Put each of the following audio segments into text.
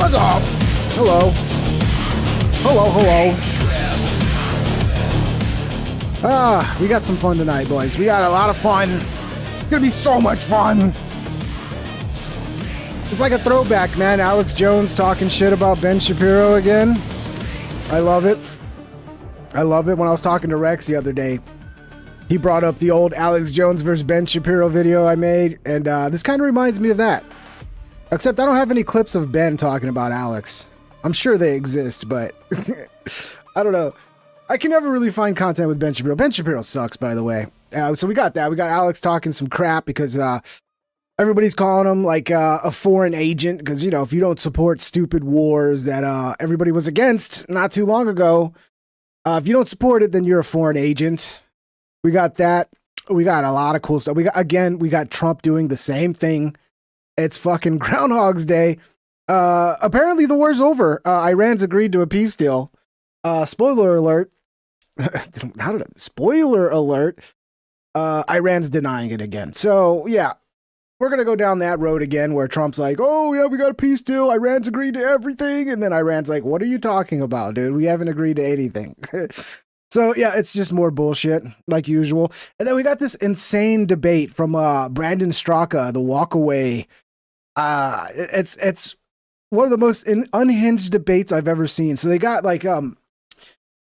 What's up? Hello. Hello. We got some fun tonight, boys. We got a lot of fun. It's gonna be so much fun. It's like a throwback, man. Alex Jones talking shit about Ben Shapiro again. I love it. When I was talking to Rex the other day, he brought up the old Alex Jones versus Ben Shapiro video I made, and this kind of reminds me of that. Except I don't have any clips of Ben talking about Alex. I'm sure they exist, but I don't know. I can never really find content with Ben Shapiro. Ben Shapiro sucks, by the way. So we got that. We got Alex talking some crap because everybody's calling him like a foreign agent because, you know, if you don't support stupid wars that everybody was against not too long ago, if you don't support it, then you're a foreign agent. We got that. We got a lot of cool stuff. We got Trump doing the same thing. It's fucking Groundhog's Day. Apparently the war's over. Iran's agreed to a peace deal. Spoiler alert. Spoiler alert. Iran's denying it again. So yeah, we're going to go down that road again where Trump's like, oh yeah, we got a peace deal. Iran's agreed to everything. And then Iran's like, what are you talking about, dude? We haven't agreed to anything. So yeah, it's just more bullshit like usual. And then we got this insane debate from Brandon Straka, the walkaway. It's one of the most unhinged debates I've ever seen. So they got like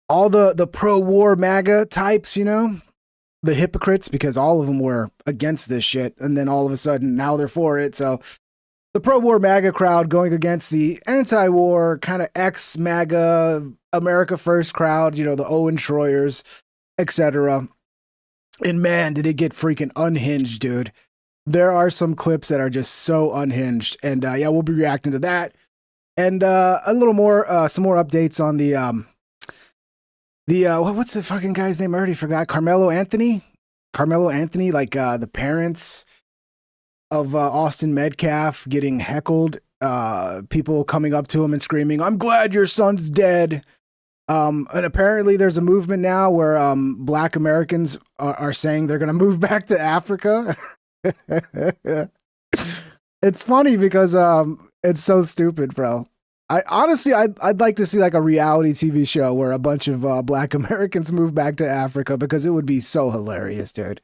all the pro-war MAGA types, you know, the hypocrites, because all of them were against this shit, and then all of a sudden now they're for it. So the pro-war MAGA crowd going against the anti-war kind of ex-MAGA America First crowd, you know, the Owen Schroyers, etc. And man, did it get freaking unhinged, dude. There are some clips that are just so unhinged, and yeah, we'll be reacting to that, and a little more, some more updates on the what's the fucking guy's name? I already forgot. Carmelo Anthony, like the parents of Austin Metcalf getting heckled, people coming up to him and screaming, "I'm glad your son's dead." And apparently there's a movement now where Black Americans are saying they're gonna move back to Africa. It's funny because it's so stupid, bro. I'd like to see like a reality TV show where a bunch of Black Americans move back to Africa, because it would be so hilarious, dude.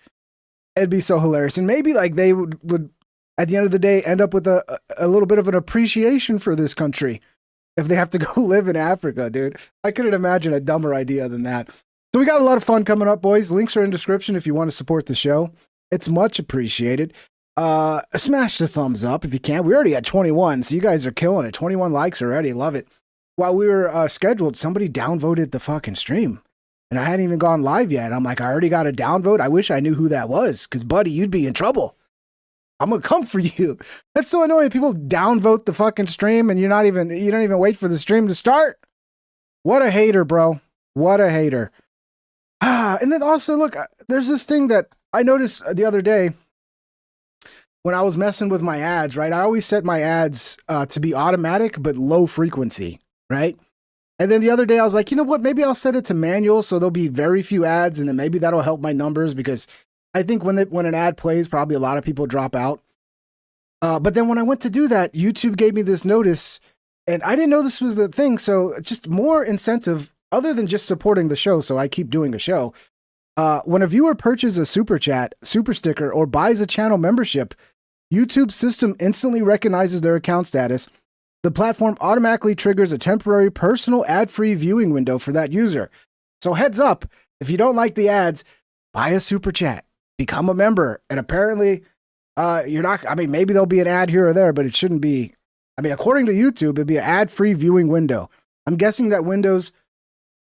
It'd be so hilarious, and maybe like they would at the end of the day end up with a little bit of an appreciation for this country if they have to go live in Africa, dude. I couldn't imagine a dumber idea than that. So we got a lot of fun coming up, boys. Links are in the description if you want to support the show. It's much appreciated. Smash the thumbs up if you can. We already had 21, so you guys are killing it. 21 likes already. Love it. While we were scheduled, somebody downvoted the fucking stream, and I hadn't even gone live yet. I'm like, I already got a downvote. I wish I knew who that was, because buddy, you'd be in trouble. I'm gonna come for you. That's so annoying. People downvote the fucking stream, and you don't even wait for the stream to start. What a hater, bro. What a hater. And then also, look, there's this thing that I noticed the other day when I was messing with my ads, right? I always set my ads to be automatic, but low frequency, right? And then the other day I was like, you know what? Maybe I'll set it to manual, so there'll be very few ads, and then maybe that'll help my numbers, because I think when an ad plays, probably a lot of people drop out. But then when I went to do that, YouTube gave me this notice, and I didn't know this was the thing. So just more incentive other than just supporting the show, so I keep doing a show. When a viewer purchases a super chat, super sticker, or buys a channel membership, YouTube's system instantly recognizes their account status. The platform automatically triggers a temporary personal ad-free viewing window for that user. So heads up, if you don't like the ads, buy a super chat, become a member. And apparently you're not, I mean, maybe there'll be an ad here or there, but it shouldn't be. I mean, according to YouTube, it'd be an ad-free viewing window. I'm guessing that window's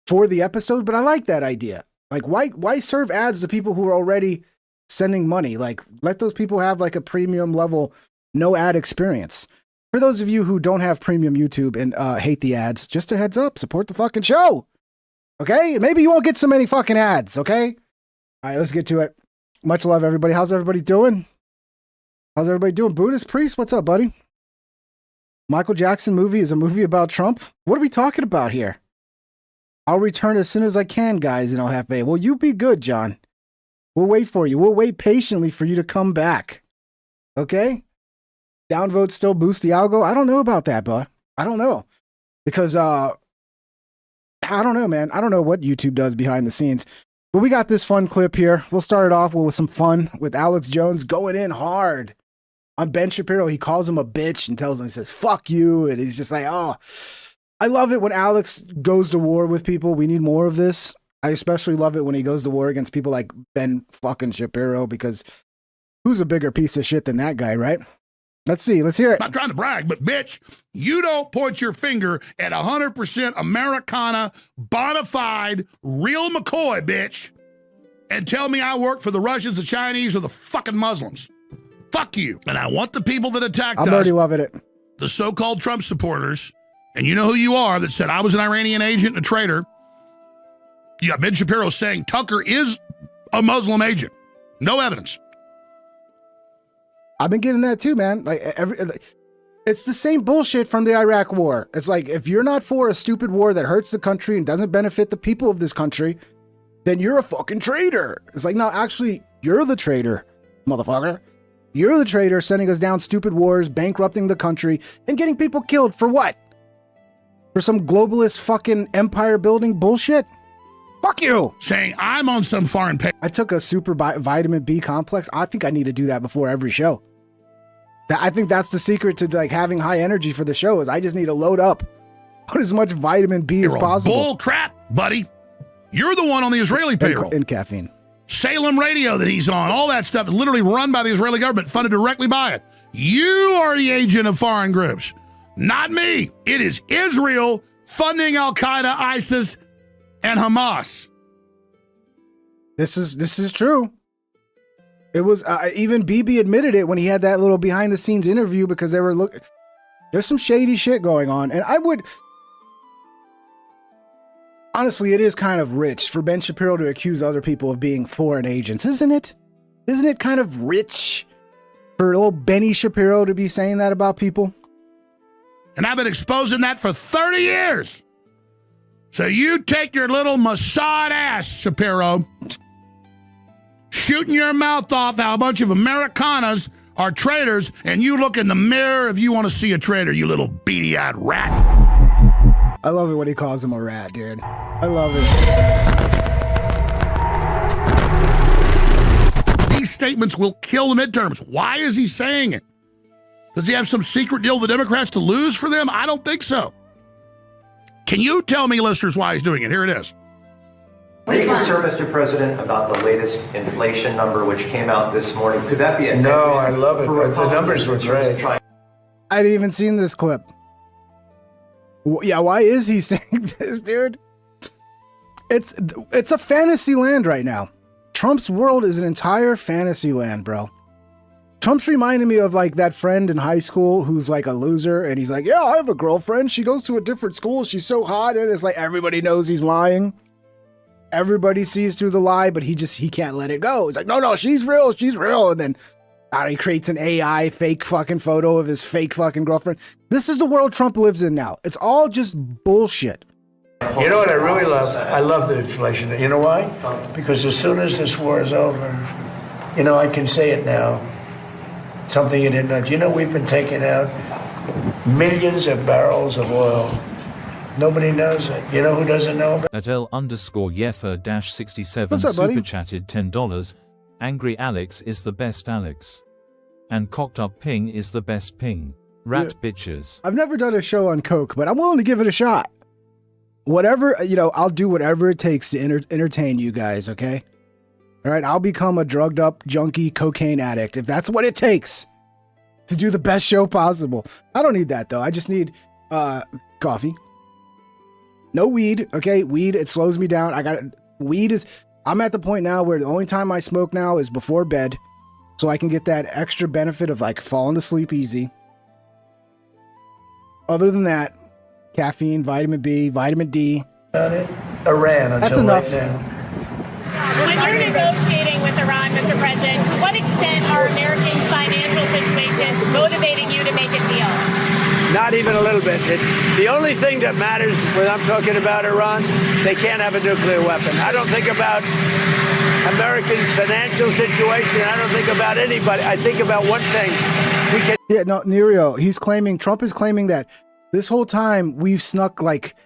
for the episode, but I like that idea. Like, why serve ads to people who are already sending money? Like, let those people have like a premium level, no ad experience. For those of you who don't have premium YouTube and hate the ads, just a heads up, support the fucking show. Okay? Maybe you won't get so many fucking ads, okay? All right, let's get to it. Much love, everybody. How's everybody doing? Buddhist Priest, what's up, buddy? Michael Jackson movie is a movie about Trump? What are we talking about here? I'll return as soon as I can, guys, and I'll have pay. Well, you be good, John. We'll wait for you. We'll wait patiently for you to come back. Okay? Downvotes still boost the algo? I don't know about that, bud. I don't know. Because I don't know, man. I don't know what YouTube does behind the scenes. But we got this fun clip here. We'll start it off with some fun with Alex Jones going in hard on Ben Shapiro. He calls him a bitch and tells him, he says, fuck you. And he's just like, oh, I love it when Alex goes to war with people. We need more of this. I especially love it when he goes to war against people like Ben fucking Shapiro, because who's a bigger piece of shit than that guy, right? Let's see. Let's hear it. I'm not trying to brag, but bitch, you don't point your finger at 100% Americana, bona fide, real McCoy, bitch, and tell me I work for the Russians, the Chinese, or the fucking Muslims. Fuck you. And I want the people that attacked us. I'm already loving it. The so-called Trump supporters, and you know who you are, that said I was an Iranian agent and a traitor. You got Ben Shapiro saying Tucker is a Muslim agent. No evidence. I've been getting that too, man. It's the same bullshit from the Iraq war. It's like, if you're not for a stupid war that hurts the country and doesn't benefit the people of this country, then you're a fucking traitor. It's like, no, actually, you're the traitor, motherfucker. You're the traitor sending us down stupid wars, bankrupting the country, and getting people killed for what? For some globalist fucking empire building bullshit? Fuck you! Saying I'm on some foreign pay. I took a super vitamin B complex. I think I need to do that before every show. I think that's the secret to like having high energy for the show, is I just need to load up. Put as much vitamin B as possible. Bull crap, buddy. You're the one on the Israeli payroll. And caffeine. Salem Radio that he's on, all that stuff is literally run by the Israeli government, funded directly by it. You are the agent of foreign groups, not me. It is Israel funding Al-Qaeda, ISIS, and Hamas. This is true. It was even Bibi admitted it when he had that little behind the scenes interview, because they were looking. There's some shady shit going on, and I would honestly, it is kind of rich for Ben Shapiro to accuse other people of being foreign agents, isn't it? Isn't it kind of rich for little Benny Shapiro to be saying that about people? And I've been exposing that for 30 years. So you take your little Mossad ass, Shapiro, shooting your mouth off how a bunch of Americanas are traitors, and you look in the mirror if you want to see a traitor, you little beady-eyed rat. I love it when he calls him a rat, dude. I love it. These statements will kill the midterms. Why is he saying it? Does he have some secret deal with the Democrats to lose for them? I don't think so. Can you tell me, listeners, why he's doing it? Here it is. Are you concerned, Mr. President, about the latest inflation number which came out this morning? Could that be a No, I love it. The numbers were great. I hadn't even seen this clip. Yeah, why is he saying this, dude? It's a fantasy land right now. Trump's world is an entire fantasy land, bro. Trump's reminding me of like that friend in high school who's like a loser, and he's like, yeah, I have a girlfriend. She goes to a different school. She's so hot. And it's like everybody knows he's lying. Everybody sees through the lie, but he can't let it go. He's like, no, she's real. She's real. And then he creates an AI fake fucking photo of his fake fucking girlfriend. This is the world Trump lives in now. It's all just bullshit. You know what I really love? I love the inflation. You know why? Because as soon as this war is over, I can say it now. Something you didn't know. Do you know we've been taking out millions of barrels of oil? Nobody knows it. You know who doesn't know about it? At L_Yeffer-67 What's up, buddy? super chatted $10. Angry Alex is the best Alex. And cocked up ping is the best ping. Rat bitches. I've never done a show on coke, but I'm willing to give it a shot. Whatever, I'll do whatever it takes to entertain you guys, okay? All right, I'll become a drugged up, junkie, cocaine addict if that's what it takes to do the best show possible. I don't need that, though. I just need coffee. No weed, okay? Weed, it slows me down. I'm at the point now where the only time I smoke now is before bed, so I can get that extra benefit of like falling asleep easy. Other than that, caffeine, vitamin B, vitamin D. Iran until that's enough. Right now. When you're negotiating with Iran, Mr. President, to what extent are Americans' financial situations motivating you to make a deal? Not even a little bit. The only thing that matters when I'm talking about Iran, they can't have a nuclear weapon. I don't think about Americans' financial situation. I don't think about anybody. I think about one thing. Yeah, no, Nerio, Trump is claiming that this whole time we've snuck like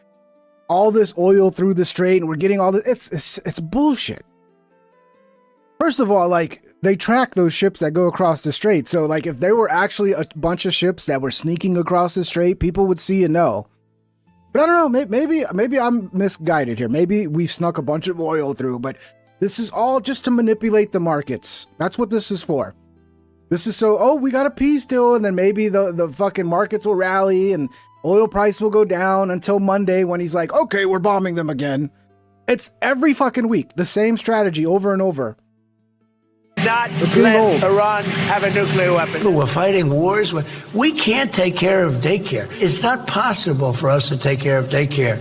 all this oil through the strait and we're getting all this. It's bullshit. First of all, like they track those ships that go across the strait. So like if there were actually a bunch of ships that were sneaking across the strait, people would see and know. But I don't know, maybe I'm misguided here. Maybe we've snuck a bunch of oil through, but this is all just to manipulate the markets. That's what this is for. This is so, oh, we got a peace deal, and then maybe the fucking markets will rally and oil price will go down until Monday when he's like, okay, we're bombing them again. It's every fucking week, the same strategy over and over. Not let Iran have a nuclear weapon. We're fighting wars. We can't take care of daycare. It's not possible for us to take care of daycare.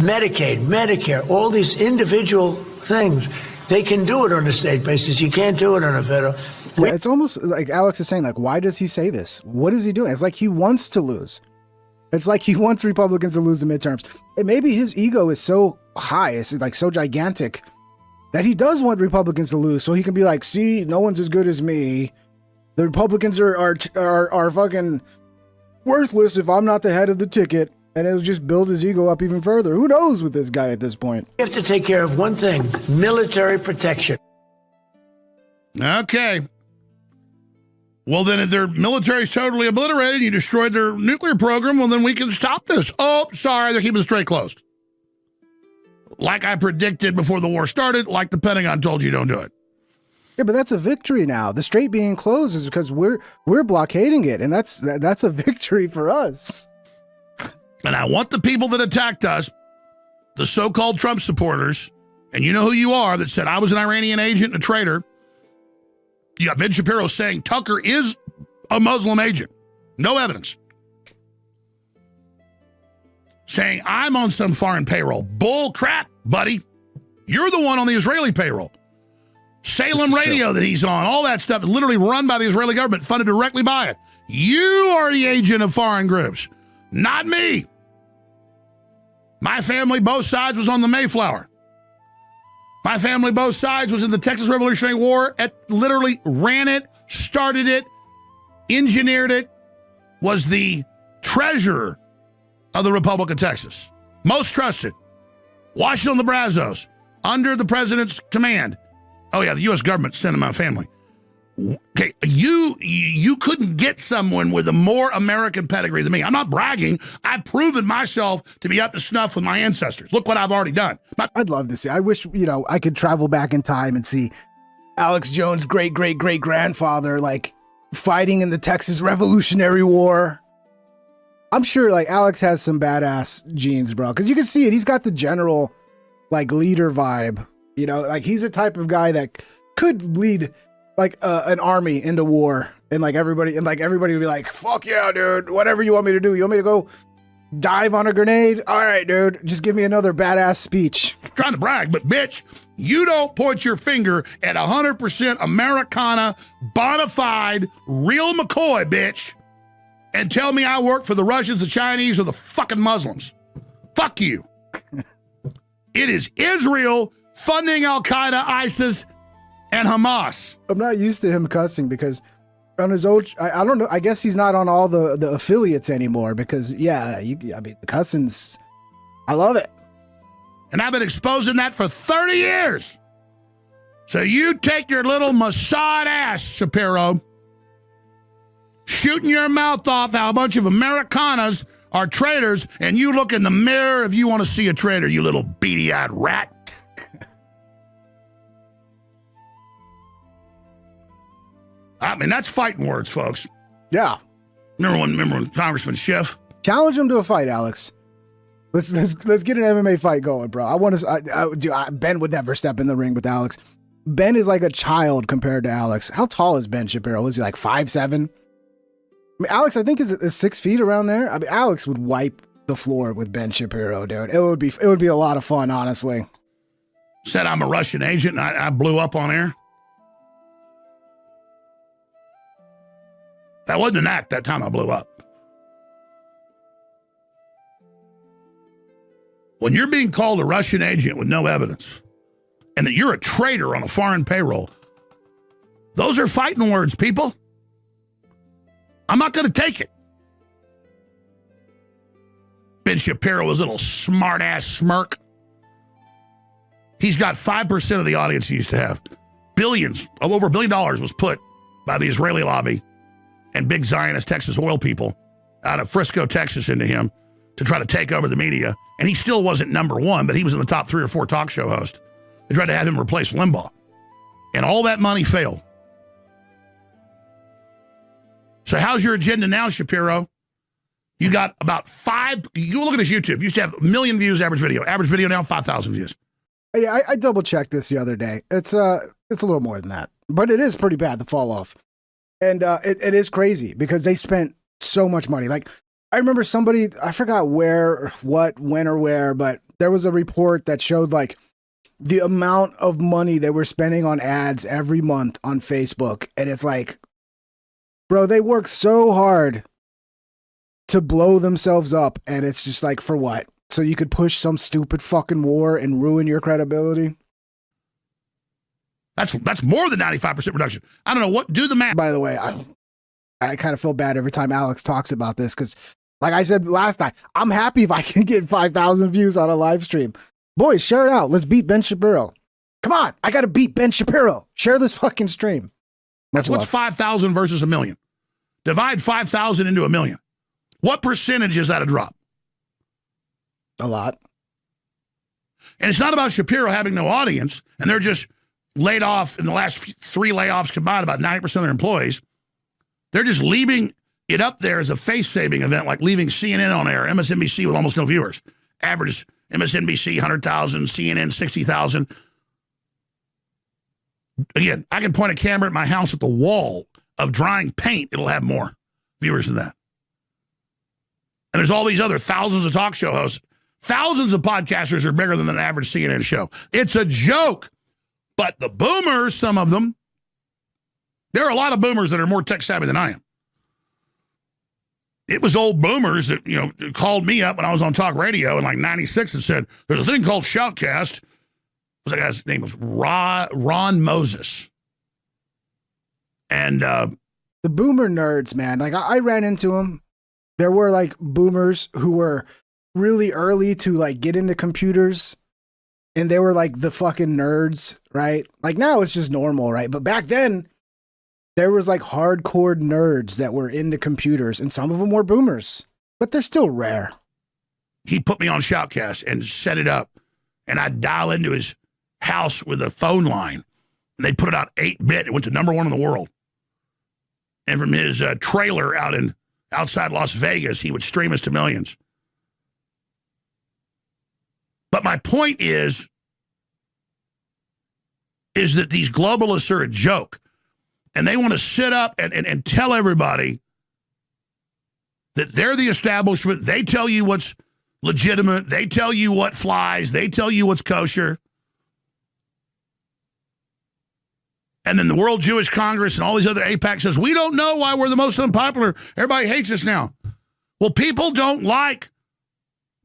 Medicaid, Medicare, all these individual things, they can do it on a state basis. You can't do it on a federal. Yeah, it's almost like Alex is saying, like, why does he say this? What is he doing? It's like he wants to lose. It's like he wants Republicans to lose the midterms. And maybe his ego is so high, it's like so gigantic, that he does want Republicans to lose, so he can be like, see, no one's as good as me. The Republicans are fucking worthless if I'm not the head of the ticket. And it'll just build his ego up even further. Who knows with this guy at this point? We have to take care of one thing, military protection. Okay. Well, then if their military is totally obliterated and you destroyed their nuclear program, well, then we can stop this. Oh, sorry, they're keeping the strait closed. Like I predicted before the war started, like the Pentagon told you, don't do it. Yeah, but that's a victory now. The strait being closed is because we're blockading it, and that's a victory for us. And I want the people that attacked us, the so-called Trump supporters, and you know who you are, that said I was an Iranian agent and a traitor. You got Ben Shapiro saying Tucker is a Muslim agent. No evidence. Saying I'm on some foreign payroll. Bull crap, buddy. You're the one on the Israeli payroll. Salem Radio that he's on, all that stuff is literally run by the Israeli government, funded directly by it. You are the agent of foreign groups, not me. My family, both sides, was on the Mayflower. My family, both sides, was in the Texas Revolutionary War, literally ran it, started it, engineered it, was the treasurer of the Republic of Texas. Most trusted. Washington, the Brazos, under the president's command. Oh yeah, the U.S. government sent my family. Okay, you couldn't get someone with a more American pedigree than me. I'm not bragging. I've proven myself to be up to snuff with my ancestors. Look what I've already done. I'd love to see. I wish, I could travel back in time and see Alex Jones' great-great-great-grandfather, like, fighting in the Texas Revolutionary War. I'm sure, like, Alex has some badass genes, bro, because you can see it. He's got the general, like, leader vibe. Like, he's the type of guy that could lead like an army into war, and like everybody would be like, fuck yeah, dude, whatever you want me to do. You want me to go dive on a grenade? All right, dude, just give me another badass speech. I'm trying to brag, but bitch, you don't point your finger at 100% Americana, bona fide, real McCoy, bitch, and tell me I work for the Russians, the Chinese, or the fucking Muslims. Fuck you. It is Israel funding Al-Qaeda, ISIS, and Hamas. I'm not used to him cussing because on his old, I don't know, I guess he's not on all the affiliates anymore because, yeah, the cussing's, I love it. And I've been exposing that for 30 years. So you take your little Mossad ass, Shapiro, shooting your mouth off how a bunch of Americanas are traitors, and you look in the mirror if you want to see a traitor, you little beady-eyed rat. I mean, that's fighting words, folks. Yeah. Remember when Congressman Schiff? Challenge him to a fight, Alex. Let's get an MMA fight going, bro. I want to. Ben would never step in the ring with Alex. Ben is like a child compared to Alex. How tall is Ben Shapiro? Is he like 5'7"? I mean, Alex, I think is 6 feet around there. I mean, Alex would wipe the floor with Ben Shapiro, dude. It would be a lot of fun, honestly. Said I'm a Russian agent and I blew up on air. That wasn't an act that time I blew up. When you're being called a Russian agent with no evidence and that you're a traitor on a foreign payroll, those are fighting words, people. I'm not going to take it. Ben Shapiro, his little smart-ass smirk. He's got 5% of the audience he used to have. Billions, over $1 billion was put by the Israeli lobby and big Zionist Texas oil people out of Frisco, Texas, into him to try to take over the media. And he still wasn't number one, but he was in the top 3 or 4 talk show hosts. They tried to have him replace Limbaugh. And all that money failed. So how's your agenda now, Shapiro? You got about 5, you look at his YouTube, you used to have 1 million views average video. Average video now, 5,000 views. Yeah, I double checked this the other day. It's a little more than that, but it is pretty bad, the fall off. And it is crazy because they spent so much money. Like, I remember somebody, I forgot where, what, when or where, but there was a report that showed like the amount of money they were spending on ads every month on Facebook. And it's like, bro, they work so hard to blow themselves up. And it's just like, for what? So you could push some stupid fucking war and ruin your credibility? That's more than 95% reduction. I don't know what, do the math. By the way, I kind of feel bad every time Alex talks about this because, like I said last time, I'm happy if I can get 5,000 views on a live stream. Boys, share it out. Let's beat Ben Shapiro. Come on, I got to beat Ben Shapiro. Share this fucking stream. What's 5,000 versus 1 million? Divide 5,000 into 1 million. What percentage is that a drop? A lot. And it's not about Shapiro having no audience, and they're just laid off in the last 3 layoffs combined, about 90% of their employees. They're just leaving it up there as a face-saving event, like leaving CNN on air, MSNBC with almost no viewers. Average MSNBC, 100,000, CNN, 60,000. Again, I can point a camera at my house at the wall of drying paint. It'll have more viewers than that. And there's all these other thousands of talk show hosts. Thousands of podcasters are bigger than an average CNN show. It's a joke. But the boomers, some of them, there are a lot of boomers that are more tech savvy than I am. It was old boomers that, called me up when I was on talk radio in like 96 and said, there's a thing called Shoutcast. That guy's name was Ron Moses. And the boomer nerds, man, like I ran into them. There were like boomers who were really early to like get into computers, and they were like the fucking nerds, right? Like now it's just normal, right? But back then there was like hardcore nerds that were into computers, and some of them were boomers, but they're still rare. He put me on Shoutcast and set it up, and I'd dial into his house with a phone line, and they put it out 8-bit. It went to #1 in the world. And from his trailer outside Las Vegas, he would stream us to millions. But my point is that these globalists are a joke. And they want to sit up and tell everybody that they're the establishment. They tell you what's legitimate. They tell you what flies. They tell you what's kosher. And then the World Jewish Congress and all these other AIPAC says, we don't know why we're the most unpopular. Everybody hates us now. Well, people don't like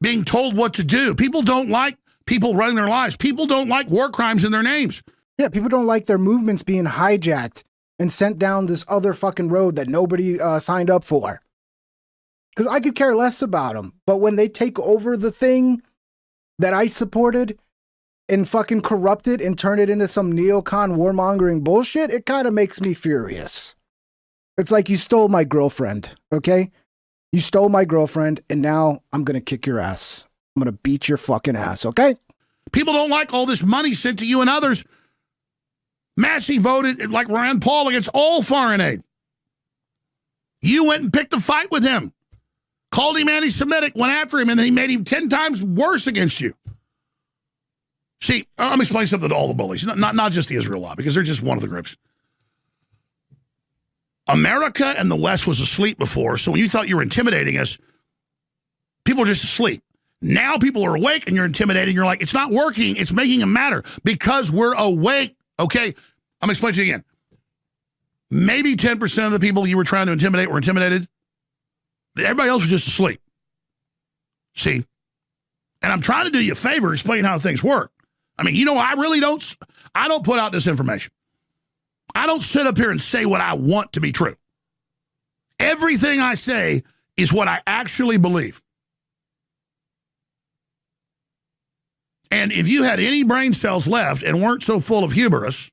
being told what to do. People don't like people running their lives. People don't like war crimes in their names. Yeah, people don't like their movements being hijacked and sent down this other fucking road that nobody signed up for. Because I could care less about them. But when they take over the thing that I supported and fucking corrupt it and turn it into some neocon warmongering bullshit, it kind of makes me furious. It's like you stole my girlfriend, okay? You stole my girlfriend, and now I'm going to kick your ass. I'm going to beat your fucking ass, okay? People don't like all this money sent to you and others. Massey voted like Rand Paul against all foreign aid. You went and picked a fight with him, called him anti-Semitic, went after him, and then he made him 10 times worse against you. See, let me explain something to all the bullies, not just the Israel law, because they're just one of the groups. America and the West was asleep before, so when you thought you were intimidating us, people were just asleep. Now people are awake and you're intimidating. You're like, it's not working. It's making it matter because we're awake. Okay, I'm going to explain to you again. Maybe 10% of the people you were trying to intimidate were intimidated. Everybody else was just asleep. See? And I'm trying to do you a favor, explain how things work. I mean, I don't put out this information. I don't sit up here and say what I want to be true. Everything I say is what I actually believe. And if you had any brain cells left and weren't so full of hubris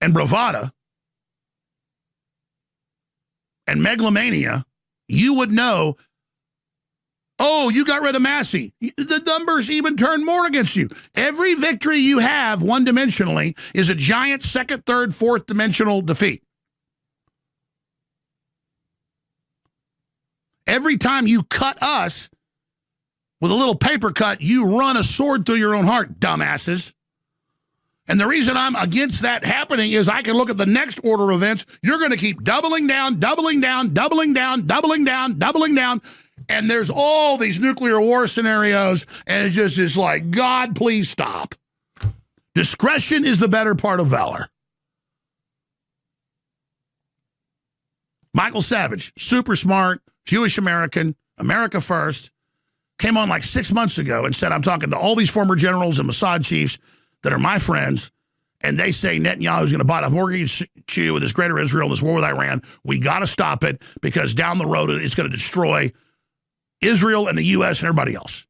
and bravada and megalomania, you would know, oh, you got rid of Massey. The numbers even turn more against you. Every victory you have one-dimensionally is a giant second, third, fourth dimensional defeat. Every time you cut us with a little paper cut, you run a sword through your own heart, dumbasses. And the reason I'm against that happening is I can look at the next order of events. You're going to keep doubling down, doubling down, doubling down, doubling down, doubling down. And there's all these nuclear war scenarios, and it's just like, God, please stop. Discretion is the better part of valor. Michael Savage, super smart, Jewish American, America first, came on like 6 months ago and said, I'm talking to all these former generals and Mossad chiefs that are my friends, and they say Netanyahu's going to buy a mortgage with this greater Israel, this war with Iran. We got to stop it because down the road it's going to destroy Israel and the U.S. and everybody else.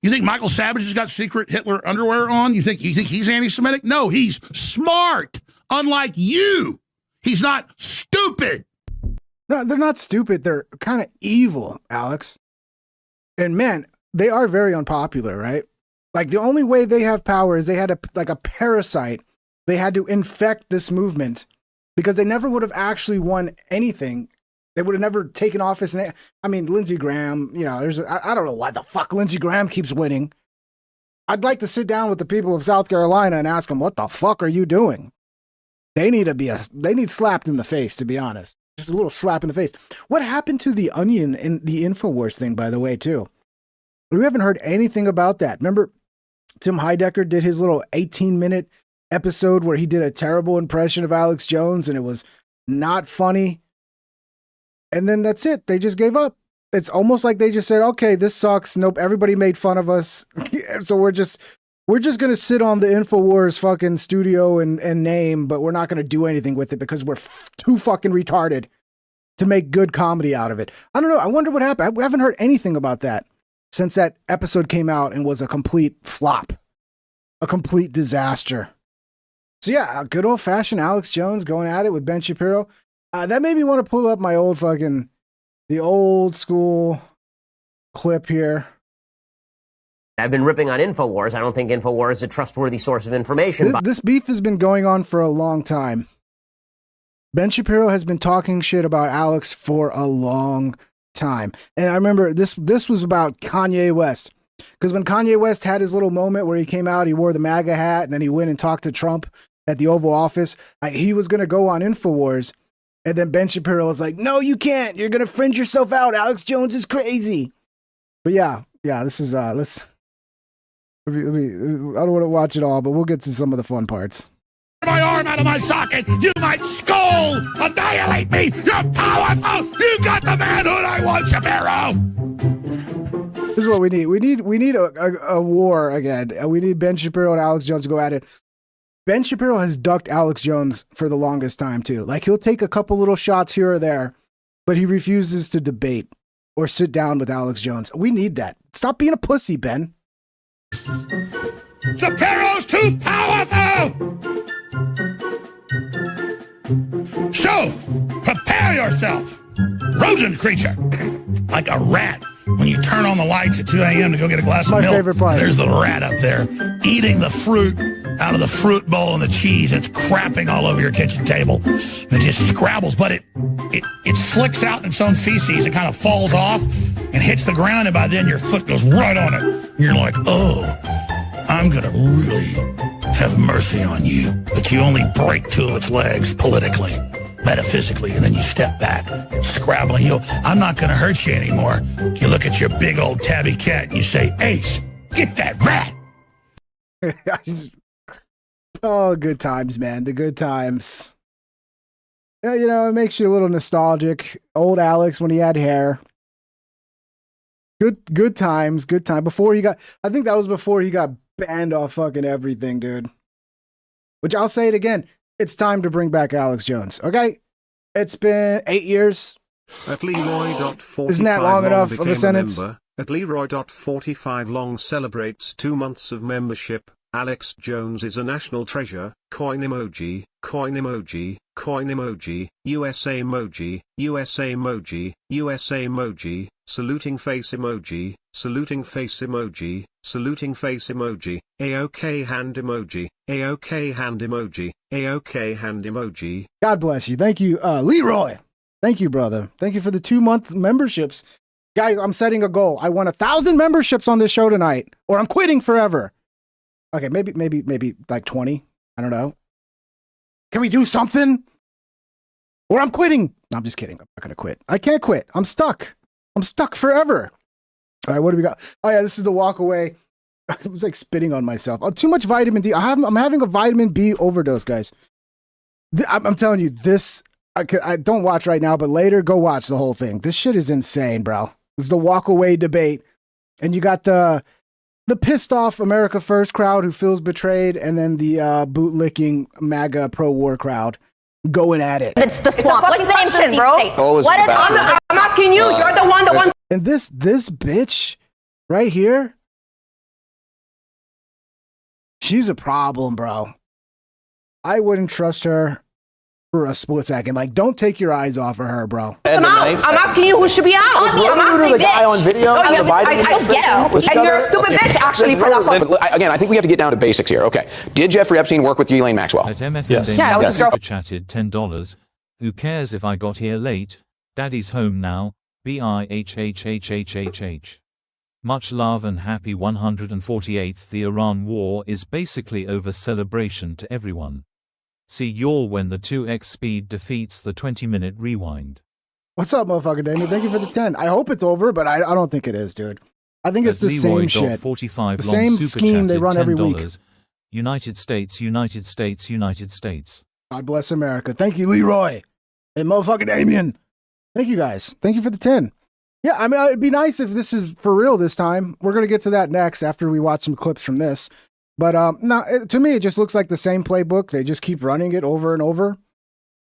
You think Michael Savage has got secret Hitler underwear on? You think he's anti-Semitic? No, he's smart, unlike you. He's not stupid. No, they're not stupid. They're kind of evil, Alex. And man, they are very unpopular, right? Like the only way they have power is they had a parasite. They had to infect this movement because they never would have actually won anything. They would have never taken office. And I mean, Lindsey Graham, you know, I don't know why the fuck Lindsey Graham keeps winning. I'd like to sit down with the people of South Carolina and ask them, what the fuck are you doing? They need slapped in the face, to be honest. Just a little slap in the face. What happened to the Onion and the InfoWars thing, by the way, too? We haven't heard anything about that. Remember, Tim Heidecker did his little 18-minute episode where he did a terrible impression of Alex Jones, and it was not funny. And then that's it. They just gave up. It's almost like they just said, okay, this sucks. Nope, everybody made fun of us. So we're just going to sit on the InfoWars fucking studio and name, but we're not going to do anything with it because we're too fucking retarded to make good comedy out of it. I don't know. I wonder what happened. I haven't heard anything about that since that episode came out and was a complete flop, a complete disaster. So yeah, good old fashioned Alex Jones going at it with Ben Shapiro. That made me want to pull up my the old school clip here. I've been ripping on InfoWars. I don't think InfoWars is a trustworthy source of information. This beef has been going on for a long time. Ben Shapiro has been talking shit about Alex for a long time. And I remember this was about Kanye West. Because when Kanye West had his little moment where he came out, he wore the MAGA hat, and then he went and talked to Trump at the Oval Office. He was going to go on InfoWars. And then Ben Shapiro was like, no, you can't. You're going to fringe yourself out. Alex Jones is crazy. But yeah, this is, let me, I don't want to watch it all, but we'll get to some of the fun parts. My arm out of my socket. You might skull annihilate me. You're powerful. You got the manhood I want, Shapiro. This is what we need. We need a war again. We need Ben Shapiro and Alex Jones to go at it. Ben Shapiro has ducked Alex Jones for the longest time too. Like he'll take a couple little shots here or there, but he refuses to debate or sit down with Alex Jones. We need that. Stop being a pussy, Ben. Shapiro's too powerful! So, prepare yourself, rodent creature, like a rat. When you turn on the lights at 2 a.m. to go get a glass of milk, favorite part. There's the rat up there eating the fruit out of the fruit bowl and the cheese. It's crapping all over your kitchen table. It just scrabbles, but it slicks out in its own feces. It kind of falls off and hits the ground, and by then your foot goes right on it. You're like, oh, I'm going to really have mercy on you. But you only break 2 of its legs politically, metaphysically, and then you step back and scrabbling. I'm not going to hurt you anymore. You look at your big old tabby cat and you say, Ace, get that rat. Oh, good times, man. The good times. Yeah, you know, it makes you a little nostalgic. Old Alex when he had hair. Good times, good time. I think that was before he got banned off fucking everything, dude. Which I'll say it again. It's time to bring back Alex Jones, okay? It's been 8 years. At Leroy.45 Isn't that long enough of a sentence? At Leroy.45 long celebrates 2 months of membership. Alex Jones is a national treasure. Coin emoji, coin emoji, coin emoji, USA emoji, USA emoji, USA emoji, saluting face emoji, saluting face emoji, saluting face emoji, AOK hand emoji, AOK hand emoji, AOK hand emoji. God bless you. Thank you, Leroy. Thank you, brother. Thank you for the 2-month memberships. Guys, I'm setting a goal. I want 1,000 memberships on this show tonight, or I'm quitting forever. Okay, maybe like 20. I don't know. Can we do something? Or I'm quitting. No, I'm just kidding. I'm not going to quit. I can't quit. I'm stuck. I'm stuck forever. All right, what do we got? Oh, yeah, this is the walk away. I was like spitting on myself. Oh, too much vitamin D. I'm having a vitamin B overdose, guys. I'm telling you, this, I don't watch right now, but later, go watch the whole thing. This shit is insane, bro. This is the walk away debate. And you got the pissed off America First crowd who feels betrayed, and then the bootlicking MAGA pro-war crowd going at it. It's the swamp. What's the name of the bro? What I'm asking you. You're the one. And this bitch right here, she's a problem, bro. I wouldn't trust her for a split second. Like, don't take your eyes off of her, bro. I'm asking you who should be out. I'm asking the guy on video. And you're a stupid bitch, actually, for that. Again, I think we have to get down to basics here. Okay. Did Jeffrey Epstein work with Ghislaine Maxwell? At MFN Yeah, that was his super chatted $10. Who cares if I got here late? Daddy's home now. BIHHHHHH. Much love and happy 148th. The Iran war is basically over. Celebration to everyone. See y'all when the 2x speed defeats the 20-minute rewind. What's up, motherfucker Damien? Thank you for the 10. I hope it's over, but I don't think it is, dude. I think it's the same shit. 45 the same scheme they run every week. United States, United States, United States. God bless America. Thank you, Leroy. And motherfucker Damien. Thank you, guys. Thank you for the 10. Yeah, I mean, it'd be nice if this is for real this time. We're going to get to that next after we watch some clips from this. But to me, it just looks like the same playbook. They just keep running it over and over.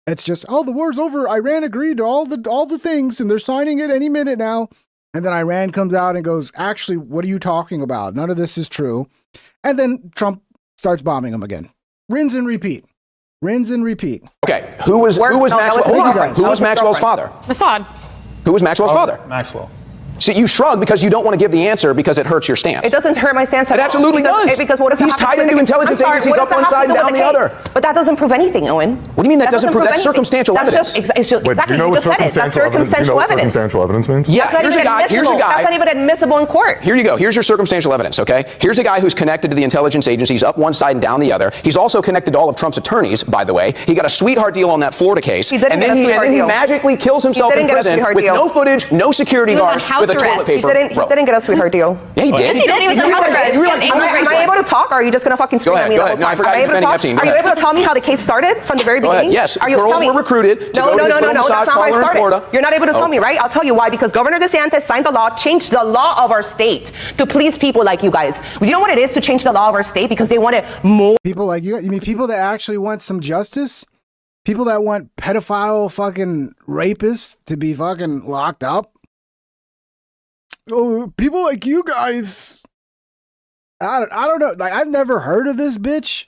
It's just, oh, the war's over. Iran agreed to all the things, and they're signing it any minute now. And then Iran comes out and goes, actually, what are you talking about? None of this is true. And then Trump starts bombing them again. Rinse and repeat. Rinse and repeat. Okay, who was Maxwell's father? Mossad. Who was Maxwell's father? Maxwell. So you shrug because you don't want to give the answer because it hurts your stance. It doesn't hurt my stance at all. It absolutely does. Because what does He's tied into intelligence agencies up one side and down the other. But that doesn't prove anything, Owen. What do you mean that doesn't prove? That's circumstantial evidence. Exactly. Do you know what circumstantial evidence means? Yeah, here's a guy. That's not even admissible in court. Here you go. Here's your circumstantial evidence, okay? Here's a guy who's connected to the intelligence agencies up one side and down the other. He's also connected to all of Trump's attorneys, by the way. He got a sweetheart deal on that Florida case. And then he magically kills himself in prison with no footage, no security guards, with a toilet paper. He didn't get a sweetheart deal. Yeah, he did. Yes, he did. He was on house arrest. Am I able to talk, or are you just going to fucking scream at me the whole time? No, I forgot you're defending Epstein. Are you able to tell me how the case started from the very beginning? Yes, girls were recruited to go to this little massage parlor in Florida. You're not able to tell me, right? I'll tell you why. Because Governor DeSantis signed the law, changed the law of our state to please people like you guys. You know what it is to change the law of our state? Because they wanted more. People like you. You mean people that actually want some justice? People that want pedophile fucking rapists to be fucking locked up? Oh, people like you guys. I don't know. Like, I've never heard of this bitch,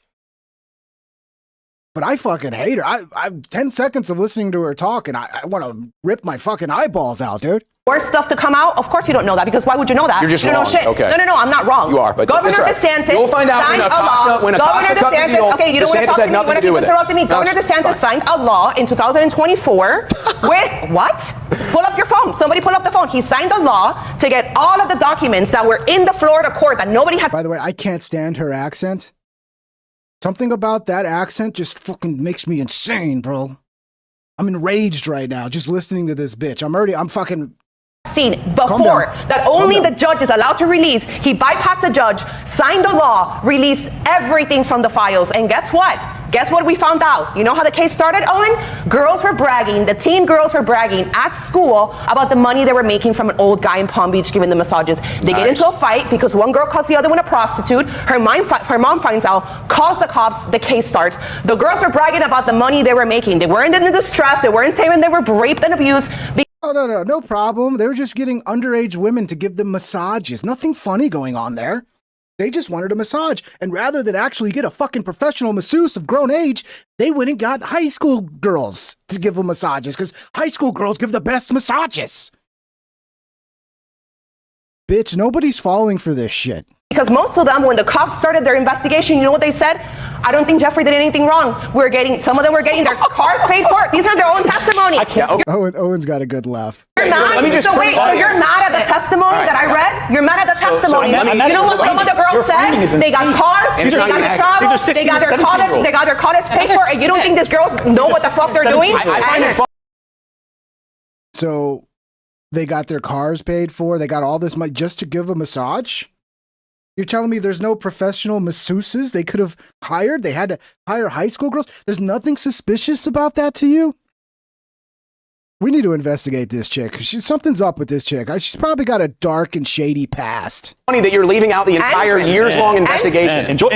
but I fucking hate her. I've 10 seconds of listening to her talk, and I want to rip my fucking eyeballs out, dude. More stuff to come out? Of course you don't know that, because why would you know that? You're just wrong. Know shit. Okay. No, I'm not wrong. You are, but Governor DeSantis you'll find out when Acosta cut the deal. Okay, you don't want to talk to me when you interrupted me. Governor DeSantis signed a law in 2024 with what? Pull up your phone. Somebody pull up the phone. He signed a law to get all of the documents that were in the Florida court that nobody had. By the way, I can't stand her accent. Something about that accent just fucking makes me insane, bro. I'm enraged right now just listening to this bitch. I'm fucking seen before that only the judge is allowed to release. He bypassed the judge, signed the law, released everything from the files, and guess what? Guess what we found out? You know how the case started, Owen? Girls were bragging, the teen girls were bragging at school about the money they were making from an old guy in Palm Beach giving them massages. They get into a fight because one girl calls the other one a prostitute. Her mom finds out, calls the cops, the case starts. The girls were bragging about the money they were making. They weren't in distress, they weren't saying they were raped and abused. Oh, no problem. They were just getting underage women to give them massages. Nothing funny going on there. They just wanted a massage. And rather than actually get a fucking professional masseuse of grown age, they went and got high school girls to give them massages because high school girls give the best massages. Bitch, nobody's falling for this shit. Because most of them, when the cops started their investigation, you know what they said? I don't think Jeffrey did anything wrong. Some of them were getting their cars paid for. These are their own testimony. Owen's got a good laugh. You're mad? So you're mad at the testimony that I read? You're mad at the testimony. You know what some of the girls said? They got cars, they got travel, they got their cottage paid for, and you don't think these girls know what the fuck they're doing? So they got their cars paid for, they got all this money just to give a massage? You're telling me there's no professional masseuses they could have hired? They had to hire high school girls? There's nothing suspicious about that to you? We need to investigate this chick. Something's up with this chick. She's probably got a dark and shady past. Funny that you're leaving out the entire years-long investigation. Enjoy.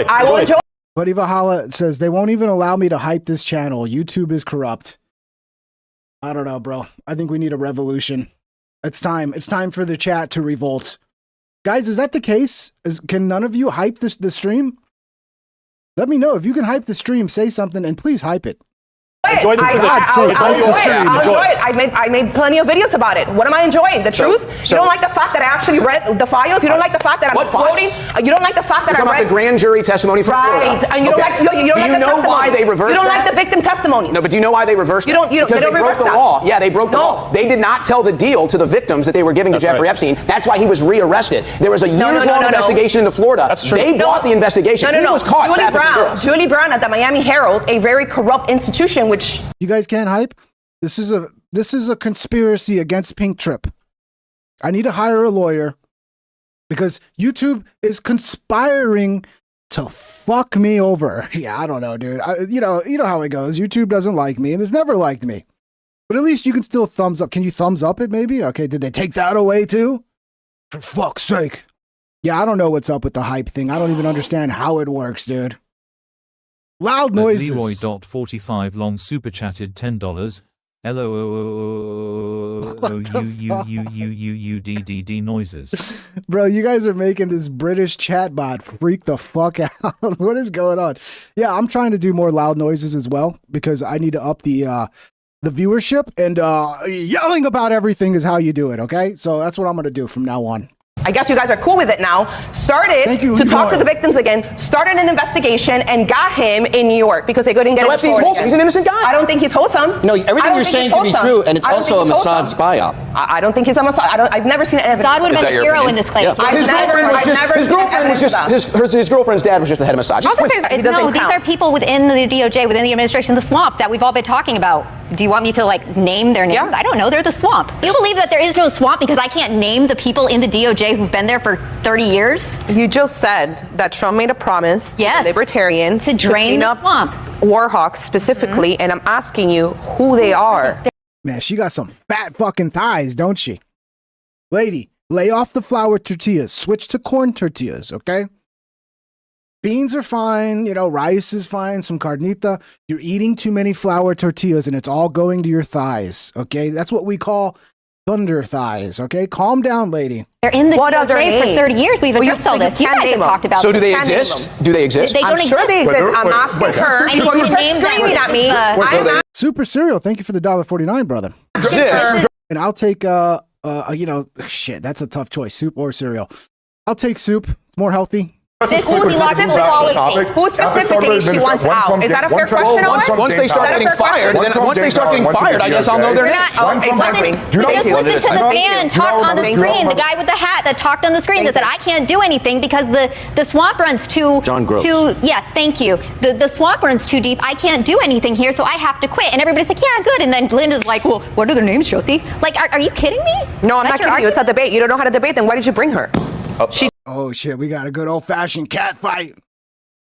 I will enjoy. Buddy Valhalla says, they won't even allow me to hype this channel. YouTube is corrupt. I don't know, bro. I think we need a revolution. It's time. It's time for the chat to revolt. Guys, is that the case? Can none of you hype the stream? Let me know. If you can hype the stream, say something, and please hype it. Enjoy this I'll enjoy it. I made plenty of videos about it. What am I enjoying? The truth? You don't like the fact that I actually read the files? You don't like the fact that I'm quoting? You don't like the fact that I read the grand jury testimony from Florida? Right. And you don't like the testimony. Do you know why they reversed You don't that? like the victim testimonies. No, but do you know why they reversed it? Because they broke the law. Yeah, they broke the law. They did not tell the deal to the victims that they were giving to Jeffrey Epstein. That's why he was rearrested. There was a years-long investigation into Florida. That's true. They bought the investigation. He was caught trafficking girls. Julie Brown at the Miami Herald, a very corrupt institution, which you guys can't hype. This is a conspiracy against Pink Trip. I need to hire a lawyer because YouTube is conspiring to fuck me over. Yeah, I don't know, dude. You know how it goes. YouTube doesn't like me and has never liked me. But at least you can still thumbs up. Can you thumbs up it maybe? Okay, did they take that away too? For fuck's sake. Yeah, I don't know what's up with the hype thing. I don't even understand how it works, dude. Loud noises. Leroy.45 long super chatted $10. LOOUUUUUUDDD noises. Bro, you guys are making this British chatbot freak the fuck out. What is going on? Yeah, I'm trying to do more loud noises as well because I need to up the viewership, and yelling about everything is how you do it, okay? So that's what I'm going to do from now on. I guess you guys are cool with it now. Started to talk to the victims again, started an investigation, and got him in New York because they couldn't get him. Epstein's wholesome. He's an innocent guy. I don't think he's wholesome. No, everything you're saying could be true, and it's also a Mossad spy op. I don't think he's a Mossad. I've never seen evidence. Mossad would have been a hero in this claim. Yeah. His girlfriend's dad was just the head of Mossad. No, these are people within the DOJ, within the administration, the swamp that we've all been talking about. Do you want me to name their names? I don't know. They're the swamp. You believe that there is no swamp because I can't name the people in the DOJ who've been there for 30 years? You just said that Trump made a promise to libertarians to drain the swamp. Warhawks specifically, and I'm asking you who they are. Man, she got some fat fucking thighs, don't she? Lady, lay off the flour tortillas. Switch to corn tortillas, okay? Beans are fine, rice is fine, some carnita. You're eating too many flour tortillas and it's all going to your thighs, okay? That's what we call thunder thighs, okay? Calm down, lady. They're in the DOJ for 30 years. We've addressed all this. You guys have talked about So do they exist? Do they exist? They don't exist. Sure they exist. I'm asking her. You're screaming at me. Super Cereal, thank you for the $1.49, brother. And I'll take, shit, that's a tough choice, soup or cereal. I'll take soup. It's more healthy. This is illogical policy. Who specifically she wants out? Is that a fair question? Once they start getting fired, I guess I'll know their names. Exactly. Just listen to the man talk on the screen, the guy with the hat that talked on the screen that said, I can't do anything because the swamp runs too... John Gross. Yes, thank you. The swamp runs too deep. I can't do anything here, so I have to quit. And everybody's like, yeah, good. And then Linda's like, well, what are their names, Josie? Like, are you kidding me? No, I'm not kidding you. It's a debate. You don't know how to debate, then why did you bring her? Oh shit, we got a good old-fashioned cat fight.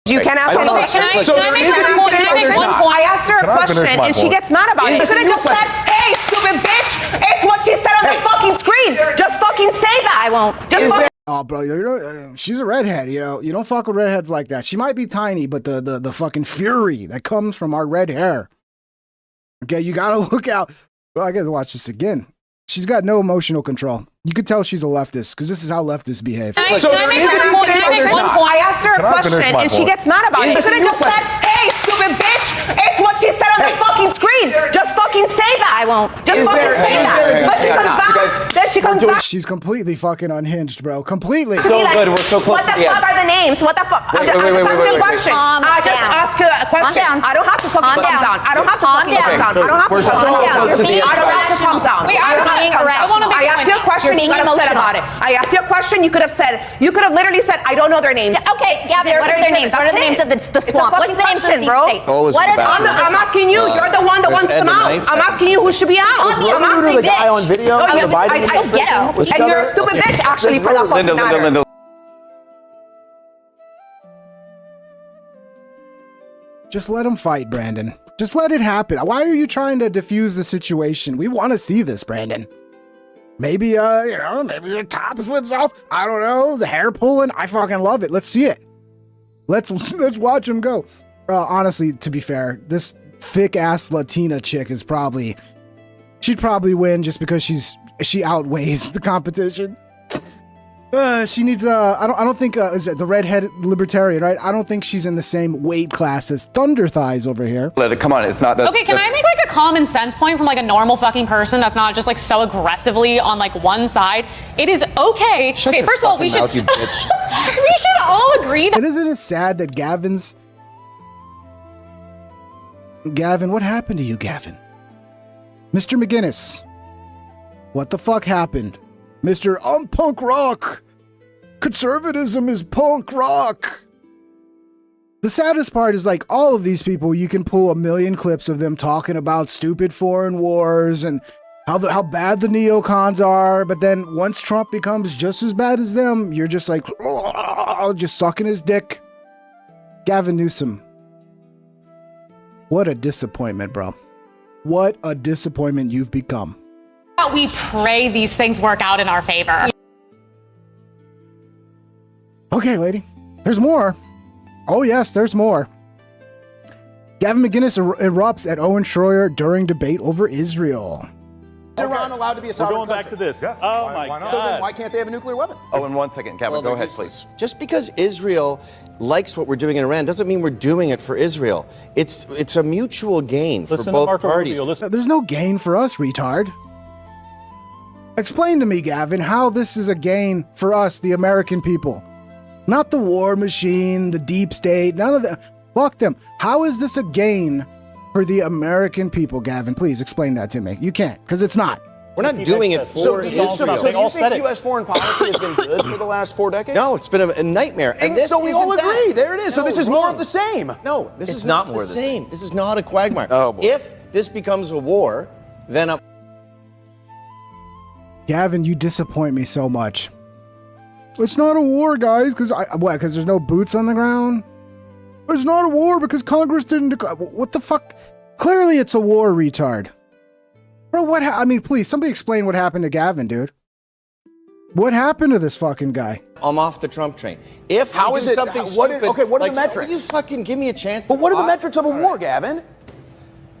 You can ask her a question. I asked her a question and she gets mad about it. She could have just said, hey, stupid bitch, it's what she said on the fucking screen. Just fucking say that. I won't. Oh, bro, she's a redhead, You don't fuck with redheads like that. She might be tiny, but the fucking fury that comes from our red hair. Okay, you gotta look out. Well, I got to watch this again. She's got no emotional control. You could tell she's a leftist because this is how leftists behave. Can I make one point? I asked her a question and she gets mad about it. She could have just said, hey, stupid bitch. It's what she said on the fucking screen. Just fucking say that. I won't. Just fucking say that. But she comes back. Then she comes back. She's completely fucking unhinged, bro. Completely. So good. We're so close to the end. What the fuck are the names? What the fuck? Wait. I just ask her a question. I don't have to fucking calm down. I don't have to fucking calm down. I don't have to calm down. I don't have to calm down. Wait, I asked you a question. You got upset about it. I asked you a question. You could have literally said, I don't know their names. Okay, Gavin, what are their names? What are the names of the swamp? What's the names of these states? What are I'm asking you. You're the one that wants them out. I'm asking you who should be out. I'm asking the guy on video. I ghetto. And you're a stupid bitch, actually, for that fucking matter. Just let him fight, Brandon. Just let it happen. Why are you trying to diffuse the situation? We want to see this, Brandon. Maybe, maybe your top slips off. I don't know. The hair pulling. I fucking love it. Let's see it. Let's watch him go. Honestly, to be fair, this thick-ass Latina chick is she'd probably win just because she outweighs the competition. She needs I don't think is it the redhead libertarian, right? I don't think she's in the same weight class as Thunder Thighs over here. Let it come on, it's not that. Okay, can I make like a common sense point from like a normal fucking person that's not just like so aggressively on like one side? It is okay. Shut okay, your first of all, we should mouth, you bitch. we should all agree that. And isn't it sad that Gavin, what happened to you, Gavin? Mr. McGinnis, what the fuck happened? Mr. I'm punk rock. Conservatism is punk rock. The saddest part is like all of these people, you can pull a million clips of them talking about stupid foreign wars and how bad the neocons are. But then once Trump becomes just as bad as them, you're just like, just sucking his dick. Gavin Newsom. What a disappointment, bro. What a disappointment you've become. We pray these things work out in our favor. Okay, lady. There's more. Oh, yes, there's more. Gavin McGinnis erupts at Owen Schroyer during debate over Israel. Is Iran allowed to be a sovereign country? We're going back to this. Yes. Oh, my God. So then why can't they have a nuclear weapon? Oh, in 1 second, Gavin, go ahead, please. Just because Israel likes what we're doing in Iran doesn't mean we're doing it for Israel. It's a mutual gain for both parties. There's no gain for us, retard. Explain to me, Gavin, how this is a gain for us, the American people. Not the war machine, the deep state, none of that. Fuck them. How is this a gain for the American people, Gavin? Please explain that to me. You can't, because it's not. We're not doing it for Israel. So do you think U.S. foreign policy has been good for the last 4 decades? No, it's been a nightmare. And so we all agree. There it is. So this is more of the same. No, this is not the same. This is not a quagmire. Oh, boy. If this becomes a war, then Gavin, you disappoint me so much. It's not a war, guys, because there's no boots on the ground? It's not a war because Congress didn't declare. What the fuck? Clearly it's a war, retard. Bro, I mean, please, somebody explain what happened to Gavin, dude. What happened to this fucking guy? I'm off the Trump train. If how is it something stupid, what are the metrics? You fucking give me a chance. But what are the metrics of a war, Gavin?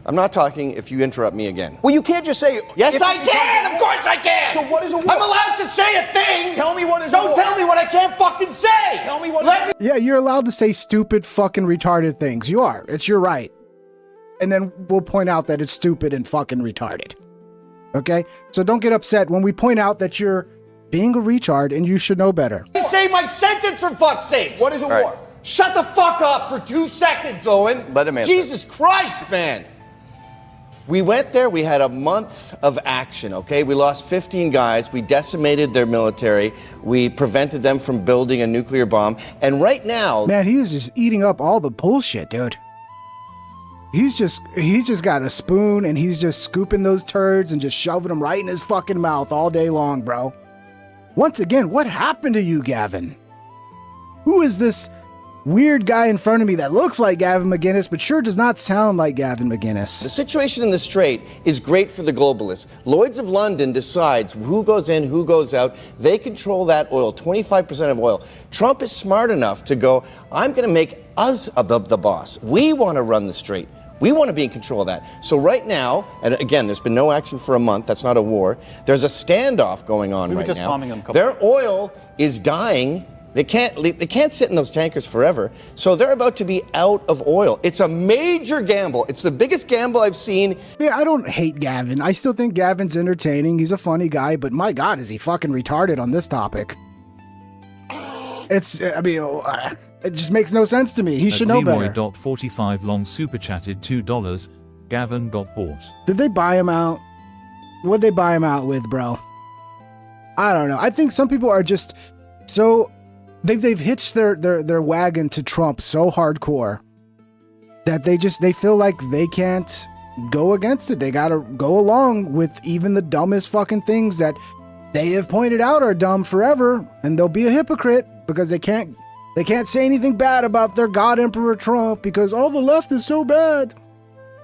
I'm not talking if you interrupt me again. Well, you can't just say. Yes, I can. Of course I can. So what is a war? I'm allowed to say a thing. Tell me what is a war. Don't tell me what I can't fucking say. Tell me what. Yeah, you're allowed to say stupid, fucking retarded things. You are. It's your right. And then we'll point out that it's stupid and fucking retarded. Okay? So don't get upset when we point out that you're being a retard and you should know better. Say my sentence for fuck's sake. What is a war? Shut the fuck up for 2 seconds, Owen. Let him answer. Jesus Christ, man. We went there, we had a month of action, okay? We lost 15 guys, we decimated their military, we prevented them from building a nuclear bomb, and right now... Man, he is just eating up all the bullshit, dude. He's just got a spoon and he's just scooping those turds and just shoving them right in his fucking mouth all day long, bro. Once again, what happened to you, Gavin? Who is this weird guy in front of me that looks like Gavin McGinnis, but sure does not sound like Gavin McGinnis? The situation in the Strait is great for the globalists. Lloyd's of London decides who goes in, who goes out. They control that oil, 25% of oil. Trump is smart enough to go, I'm going to make us the boss. We want to run the Strait. We want to be in control of that. So right now, and again, there's been no action for a month. That's not a war. There's a standoff going on right now. Their oil is dying. They can't sit in those tankers forever. So they're about to be out of oil. It's a major gamble. It's the biggest gamble I've seen. Yeah, I don't hate Gavin. I still think Gavin's entertaining. He's a funny guy, but my God, is he fucking retarded on this topic? It just makes no sense to me. He should know better. Leroy.45 long super chatted $2. Gavin got bought. Did they buy him out? What'd they buy him out with, bro? I don't know. I think some people are just so they've hitched their wagon to Trump so hardcore that they feel like they can't go against it. They gotta go along with even the dumbest fucking things that they have pointed out are dumb forever, and they'll be a hypocrite because they can't say anything bad about their God Emperor Trump because all the left is so bad.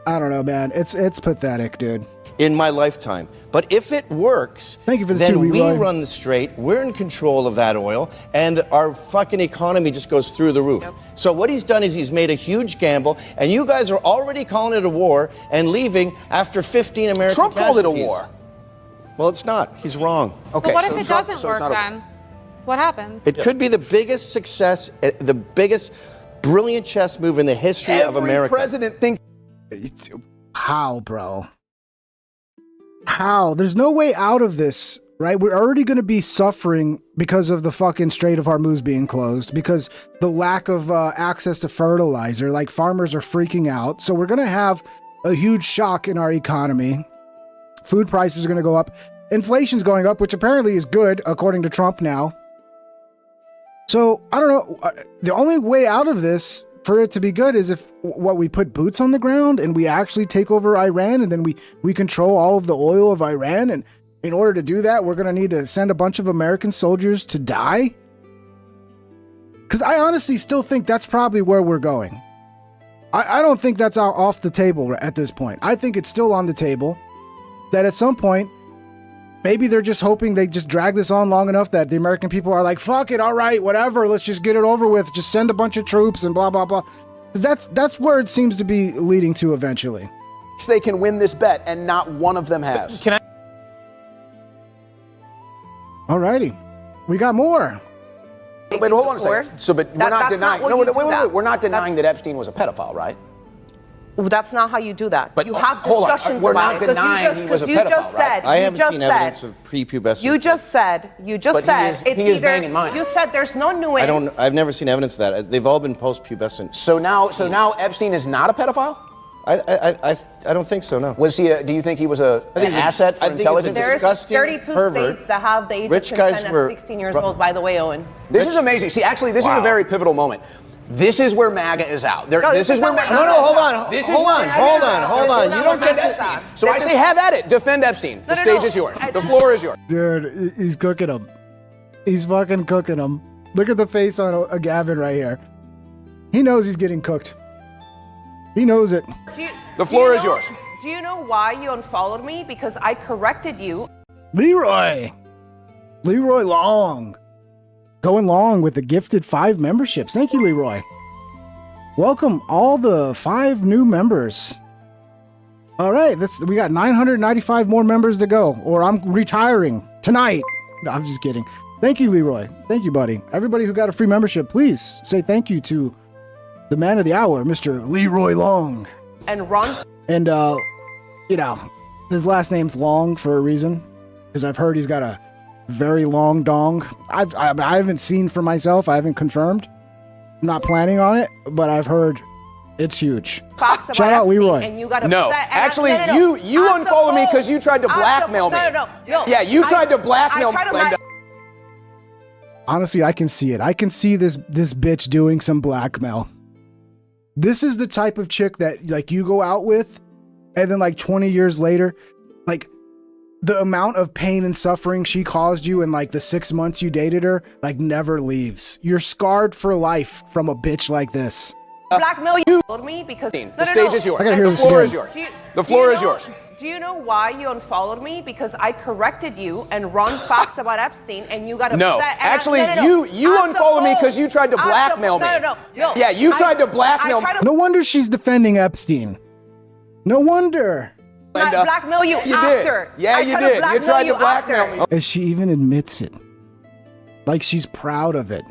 I don't know, man. It's pathetic, dude. In my lifetime. But if it works, then we run the straight, we're in control of that oil, and our fucking economy just goes through the roof. Yep. So what he's done is he's made a huge gamble, and you guys are already calling it a war and leaving after 15 American Trump casualties. called it a war. Well, it's not. He's wrong. Okay, but what if it doesn't work then? What happens? It could be the biggest success, the biggest brilliant chess move in the history of America. Every president thinks... How, bro? How? There's no way out of this, right? We're already going to be suffering because of the fucking Strait of Hormuz being closed, because the lack of access to fertilizer. Like, farmers are freaking out. So we're going to have a huge shock in our economy. Food prices are going to go up. Inflation's going up, which apparently is good, according to Trump now. So, I don't know. The only way out of this for it to be good is if we put boots on the ground and we actually take over Iran, and then we control all of the oil of Iran. And in order to do that, we're going to need to send a bunch of American soldiers to die. Because I honestly still think that's probably where we're going. I don't think that's off the table at this point. I think it's still on the table that at some point, maybe they're just hoping they just drag this on long enough that the American people are like, fuck it, all right, whatever, let's just get it over with. Just send a bunch of troops and blah, blah, blah. That's where it seems to be leading to eventually. They can win this bet, and not one of them has. Can I? All righty. We got more. Wait, hold on a second. So, but we're not denying. No, wait. We're not denying that Epstein was a pedophile, right? That's not how you do that. But you have hold discussions on. We're about not it. denying he was a pedophile, right? I haven't seen evidence of prepubescent. You just said. He is banging mine. You said there's no nuance. I've never seen evidence of that. They've all been post-pubescent. So now Epstein is not a pedophile? I don't think so. No. Was he? Do you think he was an asset for intelligence? There's 32 states that have the age of consent at 16 years old. By the way, Owen. This is amazing. See, actually, this is a very pivotal moment. This is where MAGA is out. This is where MAGA. No, hold on. You don't get this. So I say, have at it. Defend Epstein. The stage is yours. The floor is yours. Dude, he's cooking him. He's fucking cooking him. Look at the face on a Gavin right here. He knows he's getting cooked. He knows it. The floor is yours. Do you know why you unfollowed me? Because I corrected you. Leroy Long. Going long with the gifted 5 memberships. Thank you, Leroy. Welcome all the 5 new members. All right, we got 995 more members to go, or I'm retiring tonight. No, I'm just kidding. Thank you, Leroy. Thank you, buddy. Everybody who got a free membership, please say thank you to the man of the hour, Mr. Leroy Long. And Ron. And, his last name's Long for a reason, because I've heard he's got a very long dong. I haven't seen for myself. I haven't confirmed. I'm not planning on it, but I've heard it's huge. Shout out Leroy. And you got no, actually, you unfollowed me because you tried to blackmail me. No. Yeah, you tried to blackmail me. Honestly, I can see it. I can see this bitch doing some blackmail. This is the type of chick that like you go out with, and then like 20 years later, like the amount of pain and suffering she caused you in like the 6 months you dated her, like never leaves. You're scarred for life from a bitch like this. Blackmail you told me because the stage is yours. I gotta hear the floor is yours. The floor is yours. Do you know why you unfollowed me? Because I corrected you and run facts about Epstein, and you got upset. No, actually, you unfollowed me because you tried to blackmail me. No. Yeah, you tried to blackmail me. No wonder she's defending Epstein. No wonder. I blackmail you You after. did. Yeah, you did. You tried to blackmail me. And she even admits it. Like she's proud of it.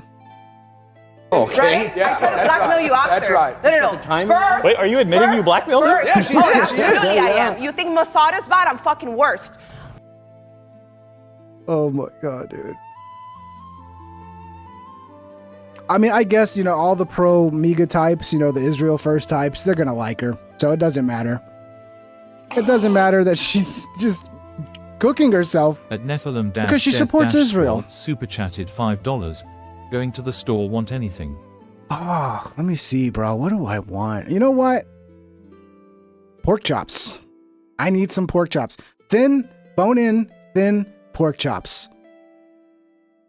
Okay. Right? Yeah. I tried to blackmail you after. That's right. No. First, wait, are you admitting you blackmailed her? Yeah, she Oh, did. absolutely I am. You think Mossad is bad? I'm fucking worst. Oh my God, dude. I mean, I guess, you know, all the pro MAGA types, you know, the Israel first types, they're going to like her. So it doesn't matter. It doesn't matter that she's just cooking herself. At Nephilim because she supports Israel. Super chatted $5. Going to the store, want anything? Oh, let me see, bro. What do I want? You know what? Pork chops. I need some pork chops. Thin, bone-in, thin pork chops.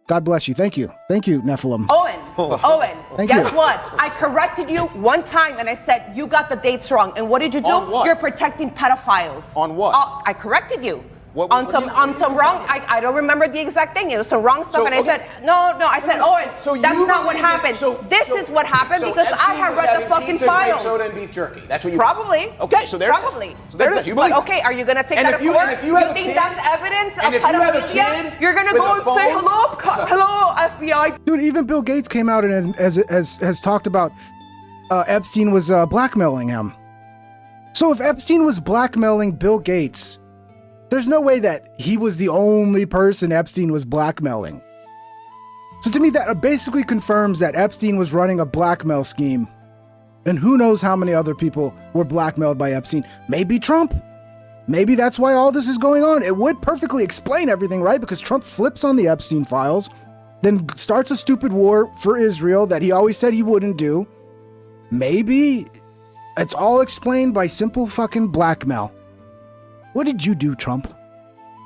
God bless you. Thank you. Thank you, Nephilim. Owen, Thank guess you. what? I corrected you one time and I said, you got the dates wrong. And what did you do? On what? You're protecting pedophiles. On what? I corrected you. What on some wrong, I don't remember the exact thing. It was some wrong stuff. So, and I okay. said, no, I said, Owen, So that's you not what believe happened. it- This is what happened so because I Epstein have was read the having fucking pizza, grape files. soda, and beef jerky. That's what you Probably. Okay, so there it is. Probably. So there it is. You believe But okay, are you going to take And that if to you- court? and if you have a think kid- that's evidence of and if you have a pedophilia? kid You're going to with go a and say, phone- hello, FBI. Dude, even Bill Gates came out and has talked about Epstein was blackmailing him. So if Epstein was blackmailing Bill Gates, there's no way that he was the only person Epstein was blackmailing. So to me, that basically confirms that Epstein was running a blackmail scheme. And who knows how many other people were blackmailed by Epstein. Maybe Trump. Maybe that's why all this is going on. It would perfectly explain everything, right? Because Trump flips on the Epstein files, then starts a stupid war for Israel that he always said he wouldn't do. Maybe it's all explained by simple fucking blackmail. What did you do, Trump?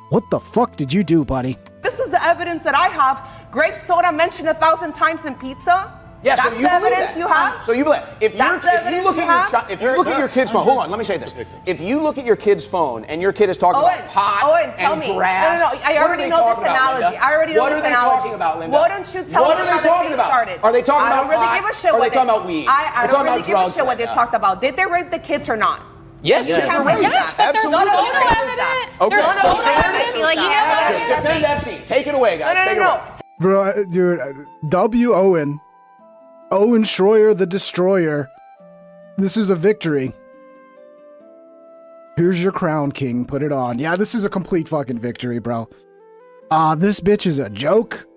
What the fuck did you do, buddy? This is the evidence that I have. Grape soda mentioned 1,000 times in pizza. Yeah, so That's you the believe evidence that. you have. So you believe if you look at your kid's phone. Hold on, let me say this. If you look at your kid's phone and your kid is talking about pot tell and me. grass, No, I already know this analogy. I already know this analogy. What are they talking about, Linda? Why don't you tell me how the thing started? Are they talking about pot? I don't really give a shit. Are they talking about weed? I don't really give a shit what they talked about. Did they rape the kids or not? Yes, yes, kids were raped. Yes, but there's Absolutely. photo evidence. Okay. There's So photo defend evidence. Epstein. Like, you know, Defend Epstein. Take it away, guys. Take it away. Bro, dude, W. Owen Schroyer the Destroyer. This is a victory. Here's your crown, King. Put it on. Yeah, this is a complete fucking victory, bro. This bitch is a joke,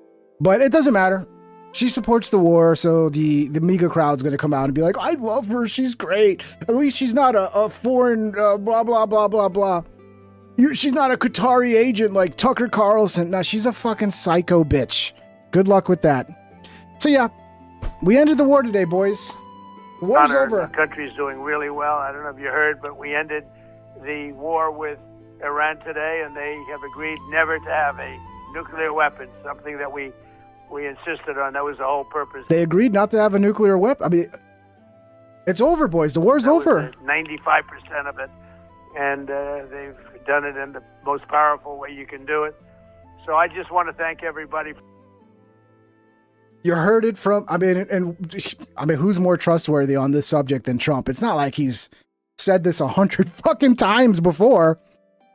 but it doesn't matter. She supports the war, so the MAGA crowd's gonna come out and be like, I love her, she's great. At least she's not a foreign blah, blah, blah, blah, blah. She's not a Qatari agent like Tucker Carlson. Nah, she's a fucking psycho bitch. Good luck with that. So yeah, we ended the war today, boys. The war's over. The country's doing really well. I don't know if you heard, but we ended the war with Iran today, and they have agreed never to have a nuclear weapon, something that we insisted on. That was the whole purpose. They agreed not to have a nuclear weapon. I mean, it's over, boys. The war's over. 95% of it, and they've done it in the most powerful way you can do it. So I just want to thank everybody. You heard it from, I mean, who's more trustworthy on this subject than Trump? It's not like he's said this 100 fucking times before,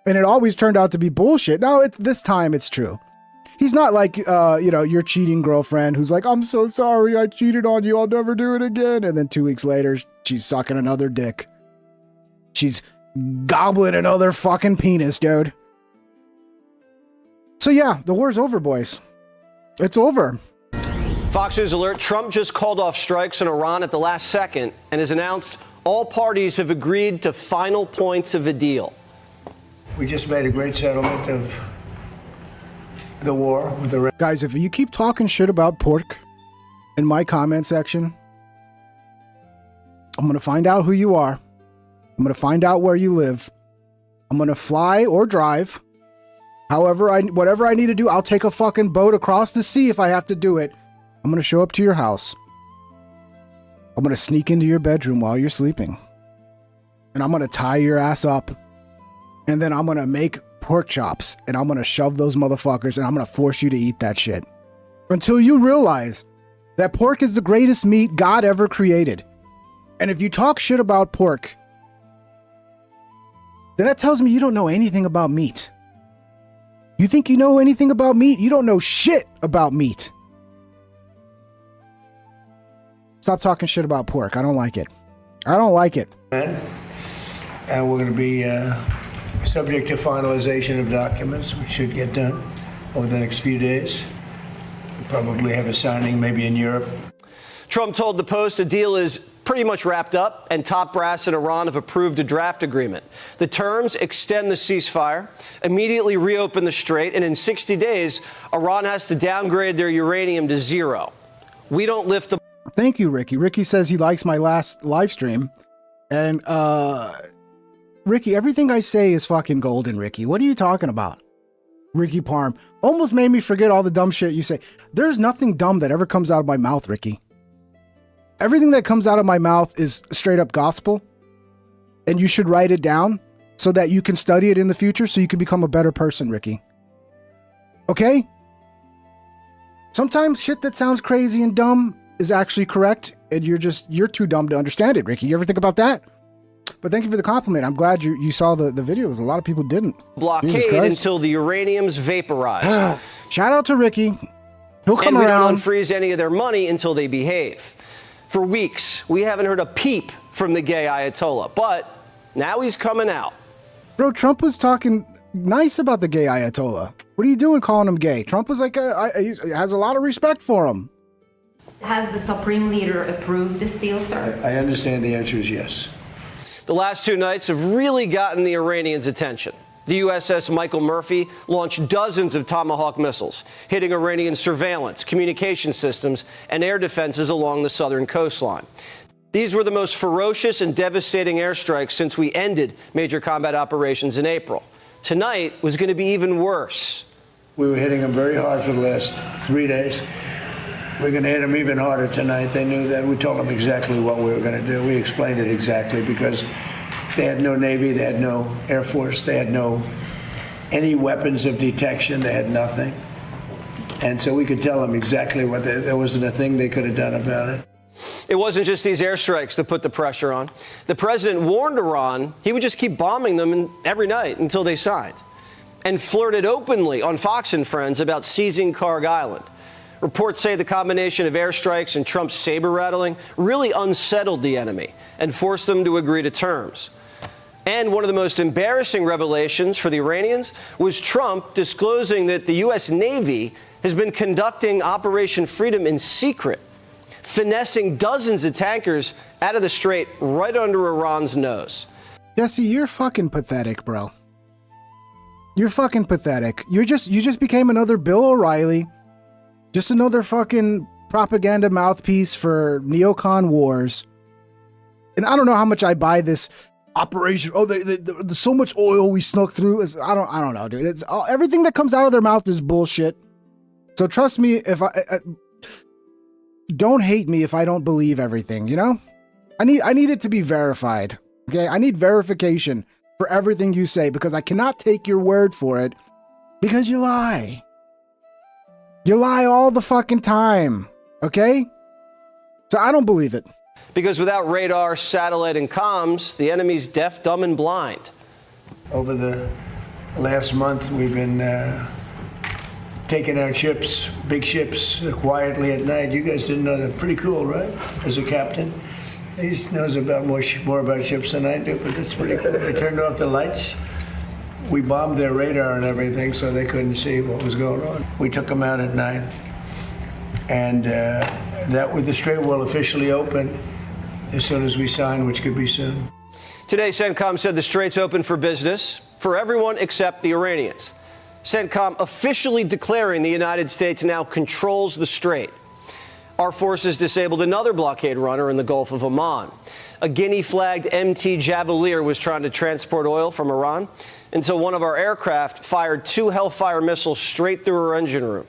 and it always turned out to be bullshit. No, this time it's true. He's not like, your cheating girlfriend who's like, I'm so sorry, I cheated on you, I'll never do it again. And then 2 weeks later, she's sucking another dick. She's gobbling another fucking penis, dude. So yeah, the war's over, boys. It's over. Fox News alert, Trump just called off strikes in Iran at the last second and has announced all parties have agreed to final points of a deal. We just made a great settlement of the war with the guys. If you keep talking shit about pork in my comment section, I'm gonna find out who you are. I'm gonna find out where you live. I'm gonna fly or drive. Whatever I need to do, I'll take a fucking boat across the sea if I have to do it. I'm gonna show up to your house. I'm gonna sneak into your bedroom while you're sleeping. And I'm gonna tie your ass up. And then I'm gonna make pork chops, and I'm gonna shove those motherfuckers, and I'm gonna force you to eat that shit. Until you realize that pork is the greatest meat God ever created. And if you talk shit about pork, then that tells me you don't know anything about meat. You think you know anything about meat? You don't know shit about meat. Stop talking shit about pork. I don't like it. I don't like it. And we're going to be subject to finalization of documents, which should get done over the next few days. We'll probably have a signing maybe in Europe. Trump told the Post a deal is pretty much wrapped up, and top brass in Iran have approved a draft agreement. The terms extend the ceasefire, immediately reopen the strait, and in 60 days, Iran has to downgrade their uranium to 0. We don't lift the... Thank you, Ricky. Ricky says he likes my last live stream. And, Ricky, everything I say is fucking golden, Ricky. What are you talking about? Ricky Parm. Almost made me forget all the dumb shit you say. There's nothing dumb that ever comes out of my mouth, Ricky. Everything that comes out of my mouth is straight up gospel. And you should write it down so that you can study it in the future so you can become a better person, Ricky. Okay? Sometimes shit that sounds crazy and dumb is actually correct, and you're too dumb to understand it, Ricky. You ever think about that? But thank you for the compliment. I'm glad you saw the videos. A lot of people didn't. Blockade until the uranium's vaporized. Shout out to Ricky. He'll come and we around. don't unfreeze any of their money until they behave. For weeks, we haven't heard a peep from the gay Ayatollah, but now he's coming out. Bro, Trump was talking nice about the gay Ayatollah. What are you doing calling him gay? Trump was like, he has a lot of respect for him. Has the Supreme Leader approved this deal, sir? I understand the answer is yes. The last 2 nights have really gotten the Iranians' attention. The USS Michael Murphy launched dozens of Tomahawk missiles, hitting Iranian surveillance, communication systems, and air defenses along the southern coastline. These were the most ferocious and devastating airstrikes since we ended major combat operations in April. Tonight was going to be even worse. We were hitting them very hard for the last 3 days. We're going to hit them even harder tonight. They knew that. We told them exactly what we were going to do. We explained it exactly because they had no Navy, they had no Air Force, they had any weapons of detection, they had nothing. And so we could tell them exactly what there wasn't a thing they could have done about it. It wasn't just these airstrikes that put the pressure on. The president warned Iran he would just keep bombing them every night until they signed, and flirted openly on Fox and Friends about seizing Karg Island. Reports say the combination of airstrikes and Trump's saber rattling really unsettled the enemy and forced them to agree to terms. And one of the most embarrassing revelations for the Iranians was Trump disclosing that the U.S. Navy has been conducting Operation Freedom in secret, finessing dozens of tankers out of the strait right under Iran's nose. Jesse, you're fucking pathetic, bro. You're fucking pathetic. You just became another Bill O'Reilly. Just another fucking propaganda mouthpiece for neocon wars. And I don't know how much I buy this operation. Oh, there's so much oil we snuck through. I don't know, dude. It's everything that comes out of their mouth is bullshit. So trust me, if I don't hate me if I don't believe everything, you know? I need it to be verified. Okay? I need verification for everything you say because I cannot take your word for it because you lie. You lie all the fucking time, okay? So I don't believe it. Because without radar, satellite, and comms, the enemy's deaf, dumb, and blind. Over the last month, we've been taking out ships, big ships, quietly at night. You guys didn't know that. Pretty cool, right? As a captain. He knows about more about ships than I do, but it's pretty cool. They turned off the lights. We bombed their radar and everything so they couldn't see what was going on. We took them out at night. And the strait will officially open as soon as we sign, which could be soon. Today, CENTCOM said the strait's open for business for everyone except the Iranians. CENTCOM officially declaring the United States now controls the strait. Our forces disabled another blockade runner in the Gulf of Oman. A Guinea-flagged MT Javelier was trying to transport oil from Iran until one of our aircraft fired 2 Hellfire missiles straight through her engine room.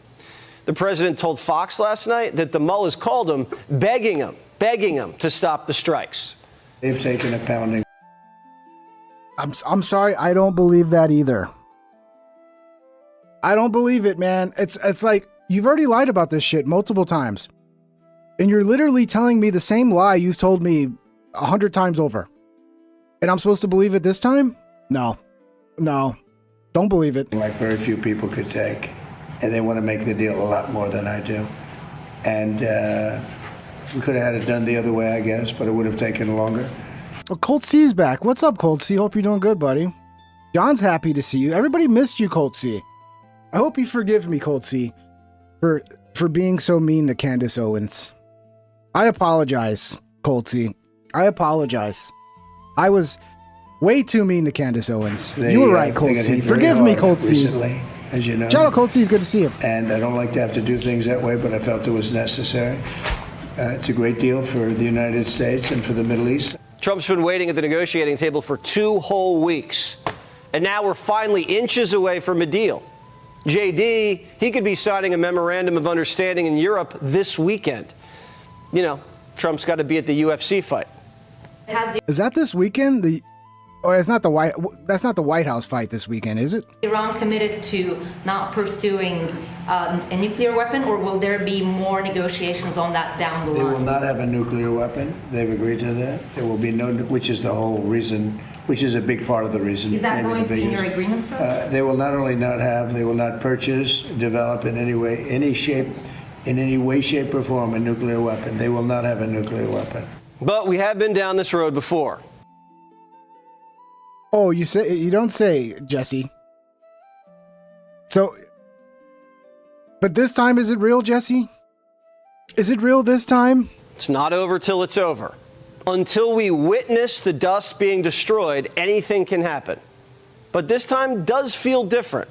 The president told Fox last night that the mullahs called him, begging him to stop the strikes. They've taken a pounding. I'm sorry, I don't believe that either. I don't believe it, man. It's like you've already lied about this shit multiple times. And you're literally telling me the same lie you've told me 100 times over. And I'm supposed to believe it this time? No. Don't believe it. Like very few people could take. And they want to make the deal a lot more than I do. And we could have had it done the other way, I guess, but it would have taken longer. Well, Colt C's back. What's up, Colt C? Hope you're doing good, buddy. John's happy to see you. Everybody missed you, Colt C. I hope you forgive me, Colt C, for being so mean to Candace Owens. I apologize, Colt C. I apologize. I was way too mean to Candace Owens. You were right, Colt C. Forgive me, Colt C. Recently, as you know. Shout out, Colt C. It's good to see you. And I don't like to have to do things that way, but I felt it was necessary. It's a great deal for the United States and for the Middle East. Trump's been waiting at the negotiating table for 2 whole weeks. And now we're finally inches away from a deal. JD, he could be signing a memorandum of understanding in Europe this weekend. You know, Trump's got to be at the UFC fight. Is that this weekend? That's not the White House fight this weekend, is it? Iran committed to not pursuing a nuclear weapon, or will there be more negotiations on that down the line? They will not have a nuclear weapon. They've agreed to that. There will be no, which is the whole reason, which is a big part of the reason. Is that going to be in your agreement, sir? They will not only not have, they will not purchase, develop in any way, any shape, in any way, shape, or form a nuclear weapon. They will not have a nuclear weapon. But we have been down this road before. Oh, you don't say, Jesse. So, but this time, is it real, Jesse? Is it real this time? It's not over till it's over. Until we witness the dust being destroyed, anything can happen. But this time does feel different.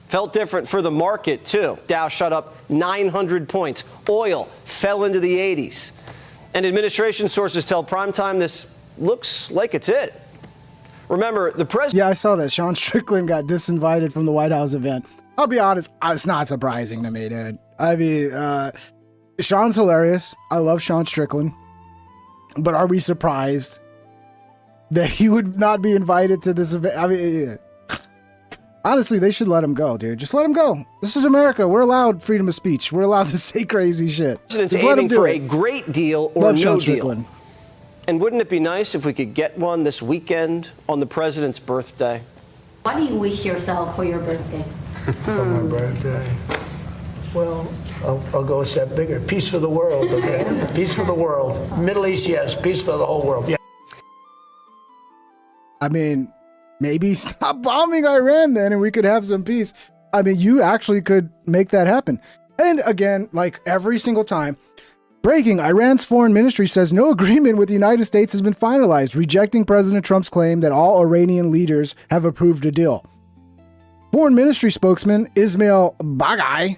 Felt different for the market, too. Dow shot up 900 points. Oil fell into the 80s. And administration sources tell Primetime this looks like it's it. Remember, the president... Yeah, I saw that. Sean Strickland got disinvited from the White House event. I'll be honest, it's not surprising to me, dude. I mean, Sean's hilarious. I love Sean Strickland. But are we surprised that he would not be invited to this event? I mean, honestly, they should let him go, dude. Just let him go. This is America. We're allowed freedom of speech. We're allowed to say crazy shit. President's Just let him aiming do for it. a great deal or Love no Sean deal. Strickland. And wouldn't it be nice if we could get one this weekend on the president's birthday? What do you wish yourself for your birthday? For my birthday? Well, I'll go a step bigger. Peace for the world, okay? Peace for the world. Middle East, yes. Peace for the whole world, yeah. I mean, maybe stop bombing Iran then and we could have some peace. I mean, you actually could make that happen. And again, like every single time, breaking, Iran's foreign ministry says no agreement with the United States has been finalized, rejecting President Trump's claim that all Iranian leaders have approved a deal. Foreign ministry spokesman Ismail Baghai,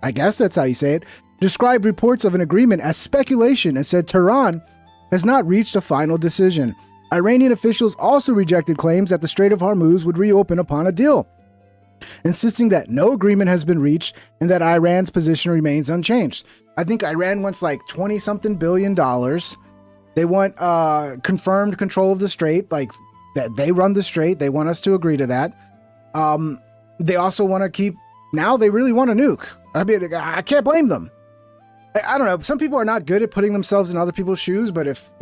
I guess that's how you say it, described reports of an agreement as speculation and said Tehran has not reached a final decision. Iranian officials also rejected claims that the Strait of Hormuz would reopen upon a deal, insisting that no agreement has been reached and that Iran's position remains unchanged. I think Iran wants like 20-something billion dollars. They want confirmed control of the strait, like that they run the strait. They want us to agree to that. They also want to keep, now they really want a nuke. I mean, I can't blame them. I don't know. Some people are not good at putting themselves in other people's shoes, but if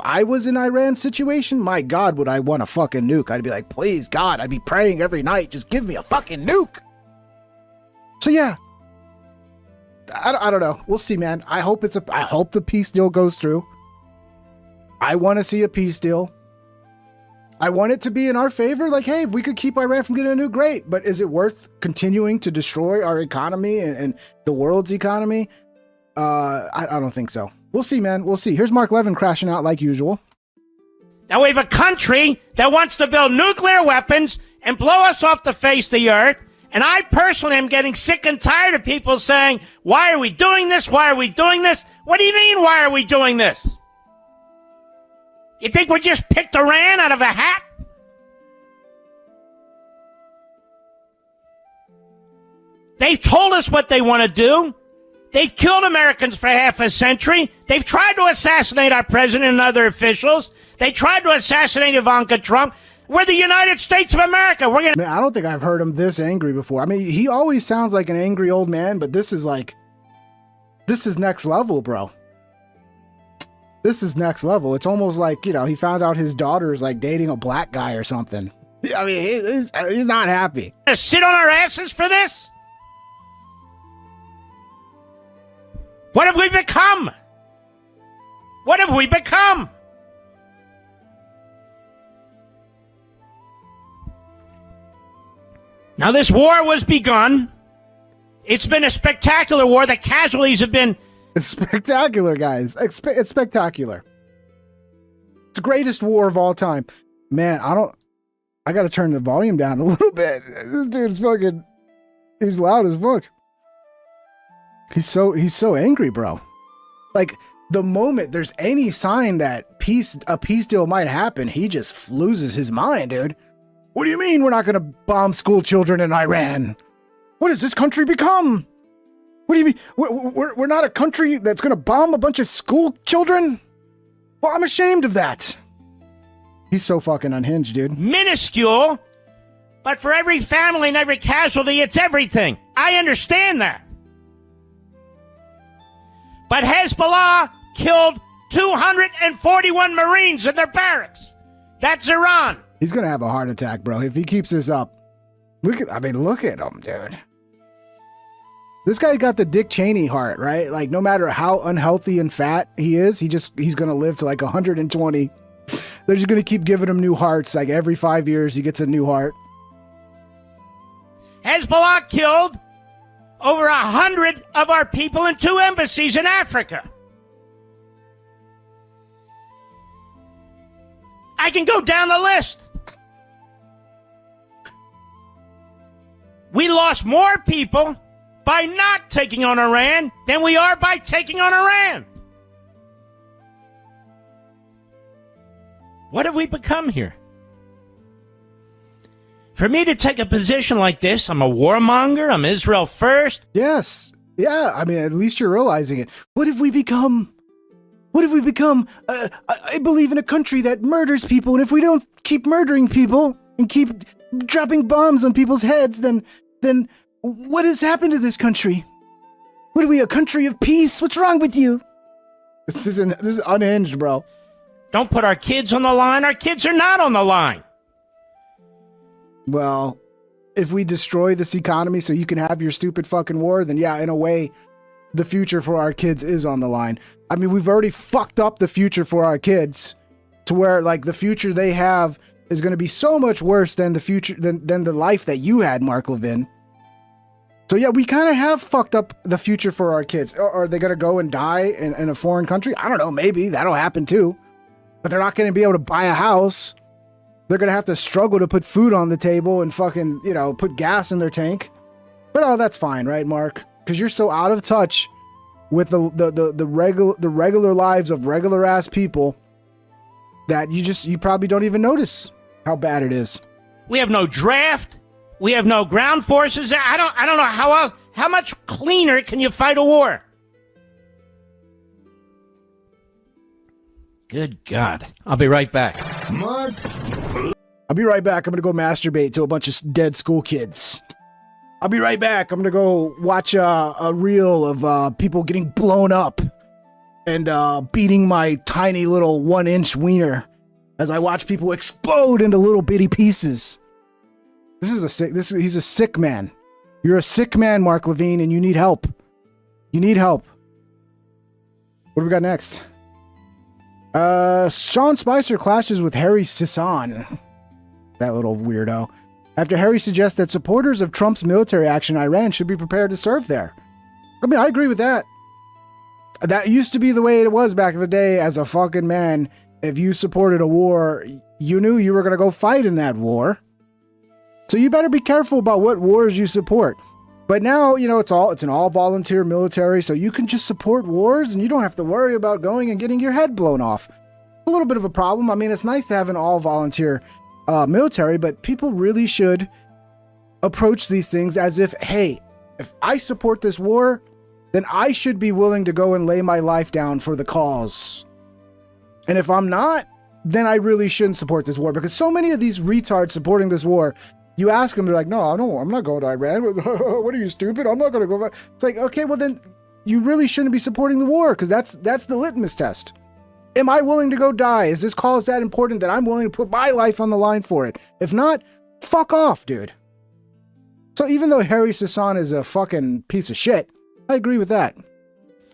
I was in Iran's situation, my God, would I want a fucking nuke? I'd be like, please, God, I'd be praying every night. Just give me a fucking nuke. So yeah, I don't know. We'll see, man. I hope the peace deal goes through. I want to see a peace deal. I want it to be in our favor. Like, hey, if we could keep Iran from getting a nuke, great. But is it worth continuing to destroy our economy and the world's economy? I don't think so. We'll see, man. We'll see. Here's Mark Levin crashing out like usual. Now we have a country that wants to build nuclear weapons and blow us off the face of the earth. And I personally am getting sick and tired of people saying, why are we doing this? Why are we doing this? What do you mean, why are we doing this? You think we just picked Iran out of a hat? They've told us what they want to do. They've killed Americans for half a century. They've tried to assassinate our president and other officials. They tried to assassinate Ivanka Trump. We're the United States of America. Man, I don't think I've heard him this angry before. I mean, he always sounds like an angry old man, but this is next level, bro. This is next level. It's almost like, you know, he found out his daughter's like dating a black guy or something. I mean, he's not happy. Sit on our asses for this? What have we become? What have we become? Now, this war was begun. It's been a spectacular war. The casualties have been... It's spectacular, guys. It's spectacular. It's the greatest war of all time. Man, I got to turn the volume down a little bit. This dude's fucking... He's loud as fuck. He's so angry, bro. Like, the moment there's any sign that a peace deal might happen, he just loses his mind, dude. What do you mean we're not going to bomb school children in Iran? What has this country become? What do you mean? We're not a country that's going to bomb a bunch of school children? Well, I'm ashamed of that. He's so fucking unhinged, dude. Minuscule, but for every family and every casualty, it's everything. I understand that. But Hezbollah killed 241 Marines in their barracks. That's Iran. He's going to have a heart attack, bro, if he keeps this up. Look at him, dude. This guy got the Dick Cheney heart, right? Like, no matter how unhealthy and fat he is, he's going to live to like 120. They're just going to keep giving him new hearts. Like, every 5 years, he gets a new heart. Hezbollah killed over 100 of our people in 2 embassies in Africa. I can go down the list. We lost more people by not taking on Iran than we are by taking on Iran. What have we become here? For me to take a position like this, I'm a warmonger, I'm Israel first. Yes. Yeah, I mean, at least you're realizing it. What have we become? What have we become? I believe in a country that murders people, and if we don't keep murdering people and keep dropping bombs on people's heads, then what has happened to this country? What are we, a country of peace? What's wrong with you? This is unhinged, bro. Don't put our kids on the line. Our kids are not on the line. Well, if we destroy this economy so you can have your stupid fucking war, then yeah, in a way, the future for our kids is on the line. I mean, we've already fucked up the future for our kids to where, like, the future they have is going to be so much worse than the future, than the life that you had, Mark Levin. So yeah, we kind of have fucked up the future for our kids. Are they going to go and die in a foreign country? I don't know. Maybe that'll happen too, but they're not going to be able to buy a house. They're going to have to struggle to put food on the table and fucking, you know, put gas in their tank. But that's fine, right, Mark? Because you're so out of touch with the regular lives of regular ass people that you probably don't even notice how bad it is. We have no draft. We have no ground forces. I don't know how much cleaner can you fight a war? Good God. I'll be right back. I'll be right back. I'm going to go masturbate to a bunch of dead school kids. I'll be right back. I'm going to go watch a reel of people getting blown up and beating my tiny little 1-inch wiener as I watch people explode into little bitty pieces. He's a sick man. You're a sick man, Mark Levine, and you need help. You need help. What do we got next? Sean Spicer clashes with Harry Sisson. That little weirdo. After Harry suggests that supporters of Trump's military action in Iran should be prepared to serve there. I mean, I agree with that. That used to be the way it was back in the day as a fucking man. If you supported a war, you knew you were going to go fight in that war. So you better be careful about what wars you support. But now, you know, it's an all volunteer military, so you can just support wars and you don't have to worry about going and getting your head blown off. A little bit of a problem. I mean, it's nice to have an all volunteer military, but people really should approach these things as if, hey, if I support this war, then I should be willing to go and lay my life down for the cause. And if I'm not, then I really shouldn't support this war, because so many of these retards supporting this war, you ask them, they're like, no, I'm not going to Iran. What are you, stupid? I'm not going to go. It's like, okay, well then you really shouldn't be supporting the war, because that's the litmus test. Am I willing to go die? Is this cause that important that I'm willing to put my life on the line for it? If not, fuck off, dude. So even though Harry Sasson is a fucking piece of shit, I agree with that.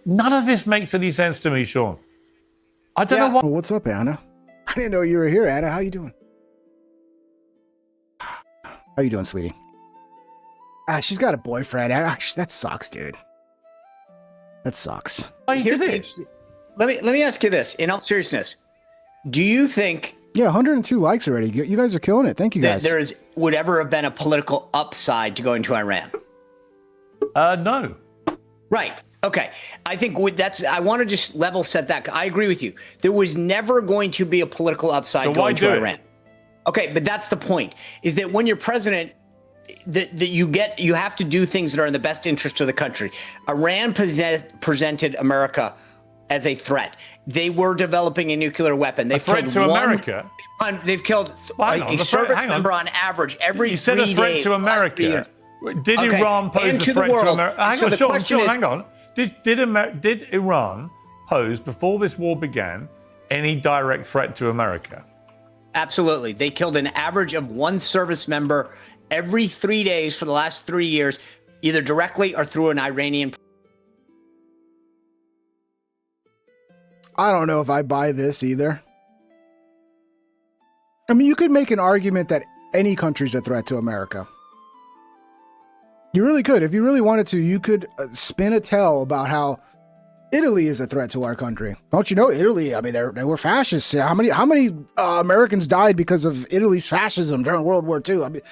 None of this makes any sense to me, Sean. I don't know what. Well, what's up, Anna? I didn't know you were here, Anna. How you doing? How you doing, sweetie? She's got a boyfriend. That sucks, dude. That sucks. Let me ask you this. In all seriousness, do you think? Yeah, 102 likes already. You guys are killing it. Thank you, guys. That would ever have been a political upside to going to Iran? No. Right. Okay. I think I want to just level set that. I agree with you. There was never going to be a political upside going to Iran. Okay, but that's the point. Is that when you're president, that you have to do things that are in the best interest of the country. Iran presented America as a threat. They were developing a nuclear weapon. They've a threat to America? They've killed a service member on average every 3 days. You said a threat to America. Did Iran pose a threat to America? Hang on, Sean, hang on. Did Iran pose, before this war began, any direct threat to America? Absolutely. They killed an average of one service member every 3 days for the last 3 years, either directly or through an Iranian. I don't know if I buy this either. I mean, you could make an argument that any country's a threat to America. You really could. If you really wanted to, you could spin a tale about how Italy is a threat to our country. Don't you know Italy? I mean, they were fascists. How many Americans died because of Italy's fascism during World War II? I mean,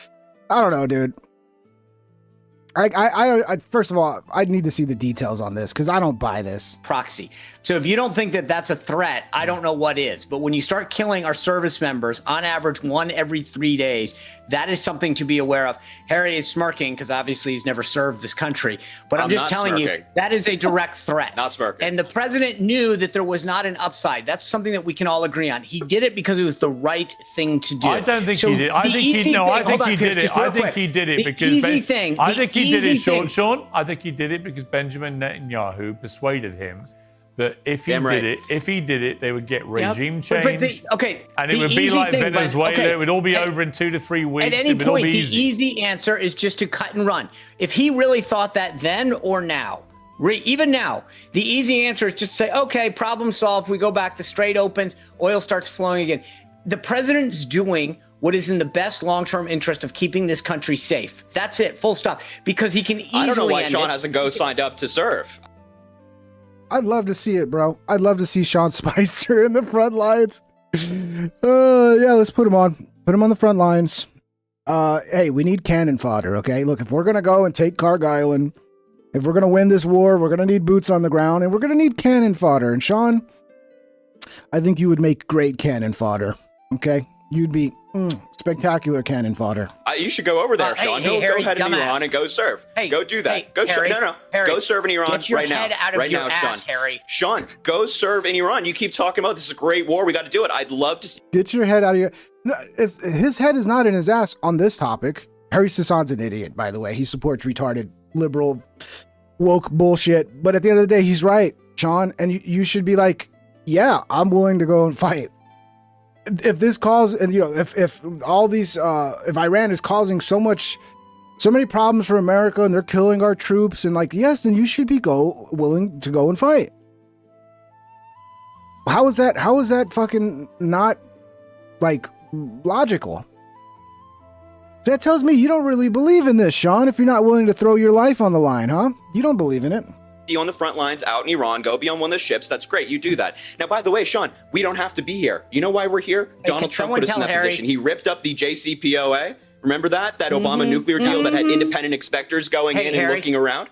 I don't know, dude. I first of all, I need to see the details on this because I don't buy this. Proxy. So if you don't think that that's a threat, I don't know what is. But when you start killing our service members, on average, one every 3 days, that is something to be aware of. Harry is smirking because obviously he's never served this country. But I'm just telling you, that is a direct threat. Not smirking. And the president knew that there was not an upside. That's something that we can all agree on. He did it because it was the right thing to do. I don't think he did. I think he did it. I think he did it because Sean, I think he did it because Benjamin Netanyahu persuaded him that if he did it, they would get regime change. And it would be like Venezuela. It would all be over in 2 to 3 weeks. At any point, the easy answer is just to cut and run. If he really thought that then or now, even now, the easy answer is just to say, okay, problem solved. We go back to straight opens. Oil starts flowing again. The president's doing what is in the best long-term interest of keeping this country safe. That's it, full stop. Because he can easily I don't know why Sean hasn't signed up to serve. I'd love to see it, bro. I'd love to see Sean Spicer in the front lines. Yeah, let's put him on. Put him on the front lines. Hey, we need cannon fodder, okay? Look, if we're going to go and take Carg Island, if we're going to win this war, we're going to need boots on the ground, and we're going to need cannon fodder. And Sean, I think you would make great cannon fodder, okay? You'd be spectacular cannon fodder. You should go over there, Sean. Go ahead in Iran and go serve. Go do that. Go serve. Harry, go serve in Iran right now. Sean. Harry. Sean, go serve in Iran. You keep talking about this is a great war. We got to do it. I'd love to see. Get your head out of here. No, his head is not in his ass on this topic. Harry Sasson's an idiot, by the way. He supports retarded, liberal, woke bullshit. But at the end of the day, he's right, Sean. And you should be like, yeah, I'm willing to go and fight. If this cause, and if all these, if Iran is causing so many problems for America and they're killing our troops, and like, yes, then you should be willing to go and fight. How is that fucking not like logical? That tells me you don't really believe in this, Sean, if you're not willing to throw your life on the line, huh? You don't believe in it. You on the front lines out in Iran, go be on one of the ships. That's great. You do that. Now, by the way, Sean, we don't have to be here. You know why we're here? Donald Trump put us in that position. He ripped up the JCPOA. Remember that Obama nuclear deal that had independent inspectors going in and looking around?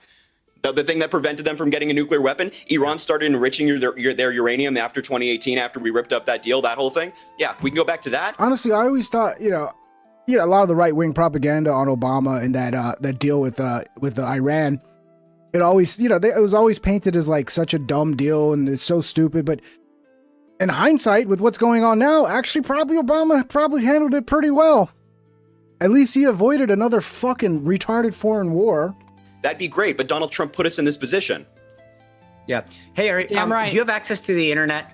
The thing that prevented them from getting a nuclear weapon? Iran started enriching their uranium after 2018, after we ripped up that deal, that whole thing. Yeah, we can go back to that. Honestly, I always thought, a lot of the right-wing propaganda on Obama and that deal with Iran, it always, it was always painted as like such a dumb deal and it's so stupid. But in hindsight, with what's going on now, actually, Obama probably handled it pretty well. At least he avoided another fucking retarded foreign war. That'd be great, but Donald Trump put us in this position. Yeah. Hey, Harry, Damn right. Do you have access to the internet?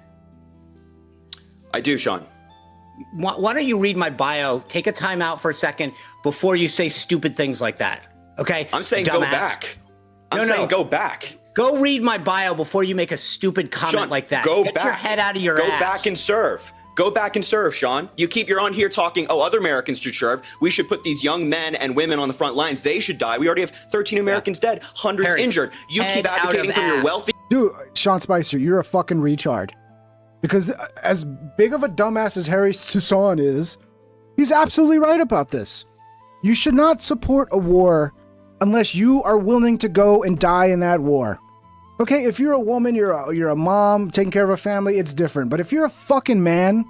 I do, Sean. Why don't you read my bio? Take a time out for a second before you say stupid things like that. Okay? I'm saying go back. I'm saying go back. Go read my bio before you make a stupid comment Sean, like that. Go Get back. your head out of your ass. ass. Go back and serve. Go back and serve, Sean. You're on here talking, oh, other Americans should serve. We should put these young men and women on the front lines. They should die. We already have 13 Americans dead, hundreds injured. You keep advocating for your wealthy. Dude, Sean Spicer, you're a fucking retard. Because as big of a dumbass as Harry Susan is, he's absolutely right about this. You should not support a war unless you are willing to go and die in that war. Okay, if you're a woman, you're a mom taking care of a family, it's different. But if you're a fucking man,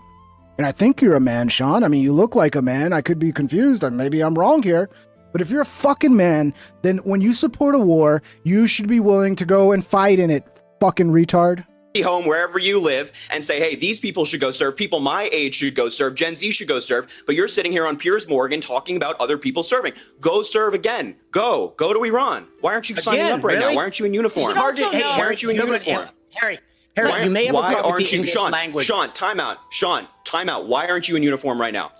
and I think you're a man, Sean, I mean, you look like a man, I could be confused, or maybe I'm wrong here, but if you're a fucking man, then when you support a war, you should be willing to go and fight in it, fucking retard. Home wherever you live and say, hey, these people should go serve. People my age should go serve. Gen Z should go serve. But you're sitting here on Piers Morgan talking about other people serving. Go serve again. Go to Iran. Why aren't you signing up right now? Why aren't you in uniform? Why aren't you in uniform? Harry, you may have a problem with the English language. Sean, time out. Sean, time out. Why aren't you in uniform right now?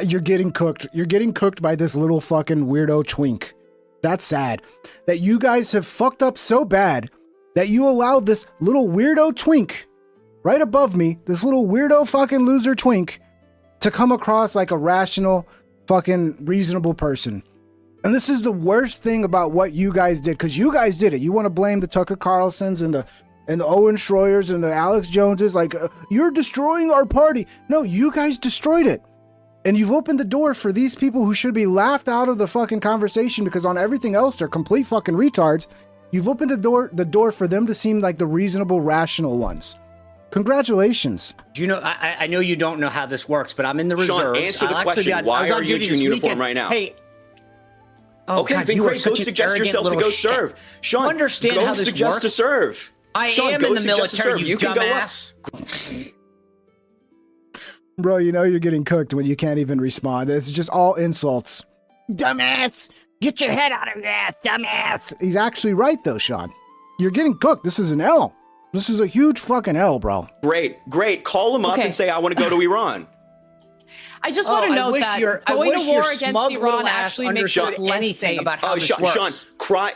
You're getting cooked. You're getting cooked by this little fucking weirdo twink. That's sad that you guys have fucked up so bad that you allowed this little weirdo twink right above me, this little weirdo fucking loser twink, to come across like a rational fucking reasonable person. And this is the worst thing about what you guys did, because you guys did it. You want to blame the Tucker Carlsons and the Owen Schroyers and the Alex Joneses, like you're destroying our party. No, you guys destroyed it. And you've opened the door for these people who should be laughed out of the fucking conversation because on everything else, they're complete fucking retards. You've opened the door for them to seem like the reasonable, rational ones. Congratulations. You know, I know you don't know how this works, but I'm in the reserves. Sean, answer the question. Why are you in uniform right now? Hey. Okay, God, then great. Go suggest yourself to go serve. Sean, understand how this suggest works? to serve. I Sean, am go in the suggest to military, serve. you can dumbass. Go up. Bro, you know you're getting cooked when you can't even respond. It's just all insults. Dumbass! Get your head out of there, dumbass! He's actually right, though, Sean. You're getting cooked. This is an L. This is a huge fucking L, bro. Great. Call him up and say, I want to go to Iran. I just want to note that going to war against Iran actually makes us less safe. About how this works.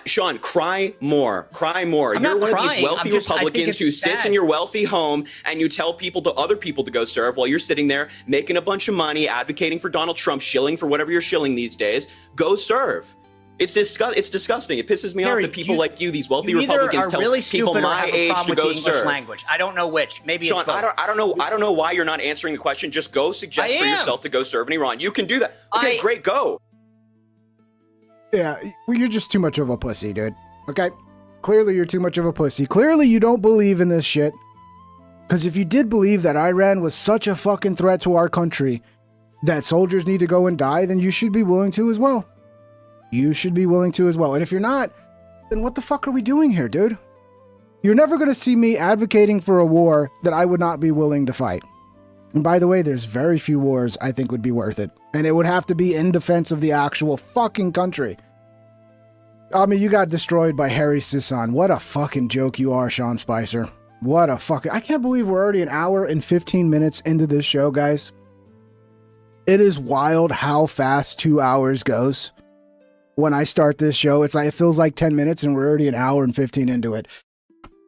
Sean, cry more. Cry more. I'm You're not one crying. of these wealthy Republicans who sits in your wealthy home and you tell other people to go serve while you're sitting there making a bunch of money, advocating for Donald Trump, shilling for whatever you're shilling these days. Go serve. It's disgusting. It pisses me off that people like you, these wealthy Republicans, tell really people my age to go serve. Language. I don't know which. Maybe Sean, it's both. I don't know why you're not answering the question. Just go suggest for yourself to go serve in Iran. You can do that. Okay, great, go. Yeah, well, you're just too much of a pussy, dude. Okay? Clearly you're too much of a pussy. Clearly you don't believe in this shit. Because if you did believe that Iran was such a fucking threat to our country that soldiers need to go and die, then you should be willing to as well. You should be willing to as well. And if you're not, then what the fuck are we doing here, dude? You're never going to see me advocating for a war that I would not be willing to fight. And by the way, there's very few wars I think would be worth it. And it would have to be in defense of the actual fucking country. I mean, you got destroyed by Harry Sisson. What a fucking joke you are, Sean Spicer. What a fucking... I can't believe we're already an hour and 15 minutes into this show, guys. It is wild how fast 2 hours goes. When I start this show, it's like it feels like 10 minutes and we're already an hour and 15 into it.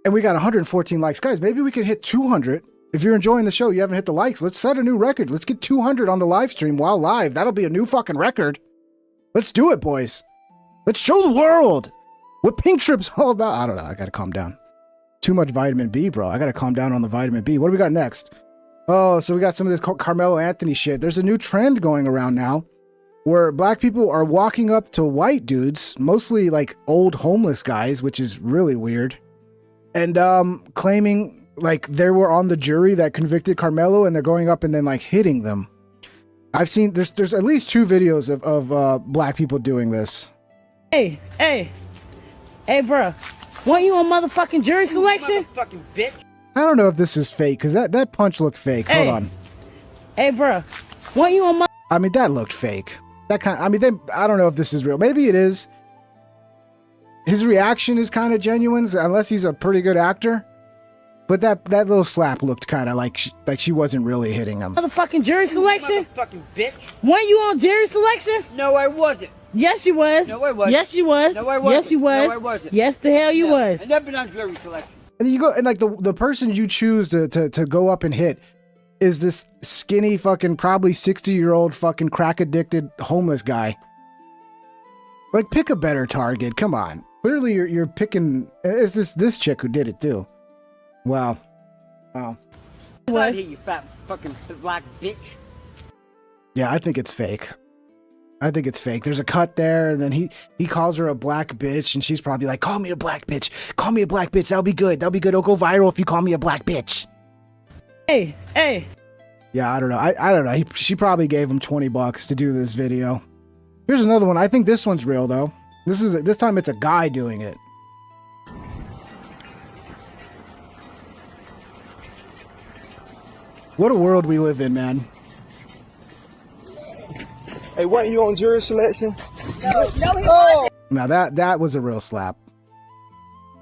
And we got 114 likes. Guys, maybe we could hit 200. If you're enjoying the show, you haven't hit the likes. Let's set a new record. Let's get 200 on the live stream while live. That'll be a new fucking record. Let's do it, boys. Let's show the world what Pink Trip's all about. I don't know. I got to calm down. Too much vitamin B, bro. I got to calm down on the vitamin B. What do we got next? Oh, so we got some of this Carmelo Anthony shit. There's a new trend going around now where black people are walking up to white dudes, mostly like old homeless guys, which is really weird, and claiming like they were on the jury that convicted Carmelo, and they're going up and then like hitting them. I've seen there's at least 2 videos of black people doing this. Hey, bro, want you on motherfucking jury selection? Motherfucking bitch. I don't know if this is fake because that punch looked fake. Hold on. Hey, bro, want you on I mean, that looked fake. I don't know if this is real. Maybe it is. His reaction is kind of genuine, unless he's a pretty good actor. But that little slap looked kind of like she wasn't really hitting him. Motherfucking jury selection? Motherfucking bitch. Weren't you on jury selection? No, I wasn't. Yes, you was. No, I wasn't. Yes, you was. No, I wasn't. Yes, you was. No, I wasn't. Yes, the hell you was. I never been on jury selection. And you go and like the person you choose to go up and hit is this skinny fucking probably 60-year-old fucking crack addicted homeless guy. Like, pick a better target. Come on. Clearly you're picking. Is this chick who did it too? Wow. Wow. What? You fat fucking black bitch. Yeah, I think it's fake. I think it's fake. There's a cut there, and then he calls her a black bitch, and she's probably like, "Call me a black bitch. Call me a black bitch. That'll be good. That'll be good. It'll go viral if you call me a black bitch." Hey. Yeah, I don't know. I don't know. She probably gave him $20 to do this video. Here's another one. I think this one's real though. This time it's a guy doing it. What a world we live in, man. Hey, weren't you on jury selection? No, he wasn't. Now that was a real slap.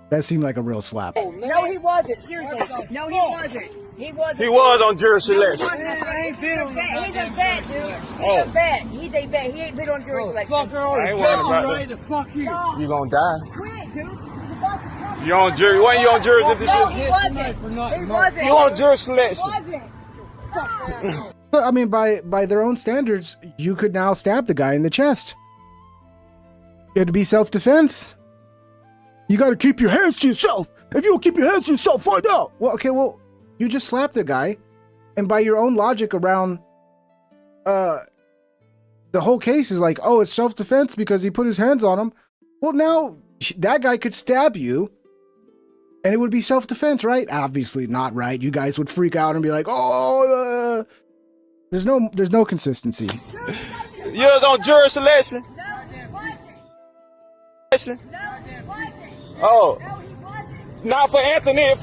That seemed like a real slap. No, he wasn't. Seriously. No, he wasn't. He wasn't. He was on jury selection. No, I ain't been on that. He's a vet, dude. He's a vet. He's a vet. He ain't been on jury selection. I ain't worried about that. Fuck you. You gonna die. Quit, dude. You on jury? When you on jury? No, he wasn't. He wasn't. You on jury selection? He wasn't. I mean, by their own standards, you could now stab the guy in the chest. It'd be self-defense. You got to keep your hands to yourself. If you don't keep your hands to yourself, find out. Well, okay, well, you just slapped the guy, and by your own logic around, the whole case is like, oh, it's self-defense because he put his hands on him. Well, now that guy could stab you, and it would be self-defense, right? Obviously not, right? You guys would freak out and be like, oh, there's no consistency. You was on jury selection? No, he wasn't. No, he wasn't. Oh. No, he wasn't. Not for Anthony,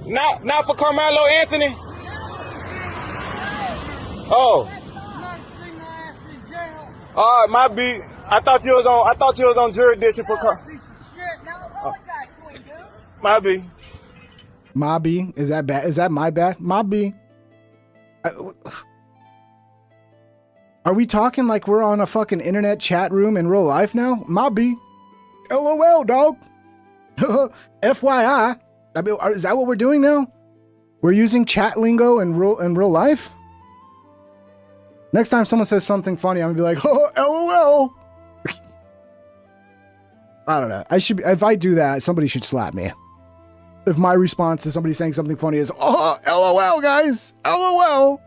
not for Carmelo Anthony. Oh. All right, my B. I thought you was on jurisdiction for my B. My B. Is that bad? Is that my bad? My B. Are we talking like we're on a fucking internet chat room in real life now? My B. LOL, dog. FYI. I mean, is that what we're doing now? We're using chat lingo in real life? Next time someone says something funny, I'm gonna be like, oh, LOL. I don't know. If I do that, somebody should slap me. If my response to somebody saying something funny is, oh, LOL, guys. LOL.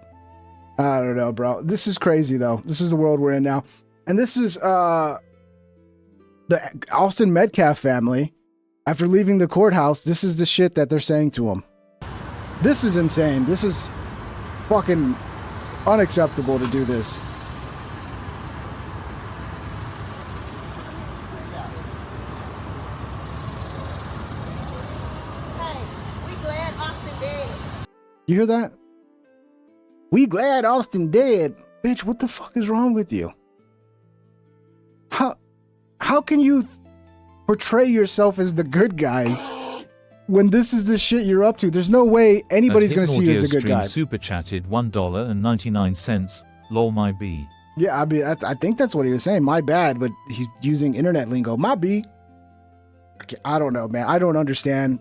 I don't know, bro. This is crazy, though. This is the world we're in now. And this is the Austin Metcalf family. After leaving the courthouse, this is the shit that they're saying to him. This is insane. This is fucking unacceptable to do this. Hey, we glad Austin dead. You hear that? We glad Austin dead. Bitch, what the fuck is wrong with you? How can you portray yourself as the good guys when this is the shit you're up to? There's no way anybody's going to see you as the good guy. Super chatted $1.99. Lol, my B. Yeah, I mean, I think that's what he was saying. My bad, but he's using internet lingo. My B. I don't know, man. I don't understand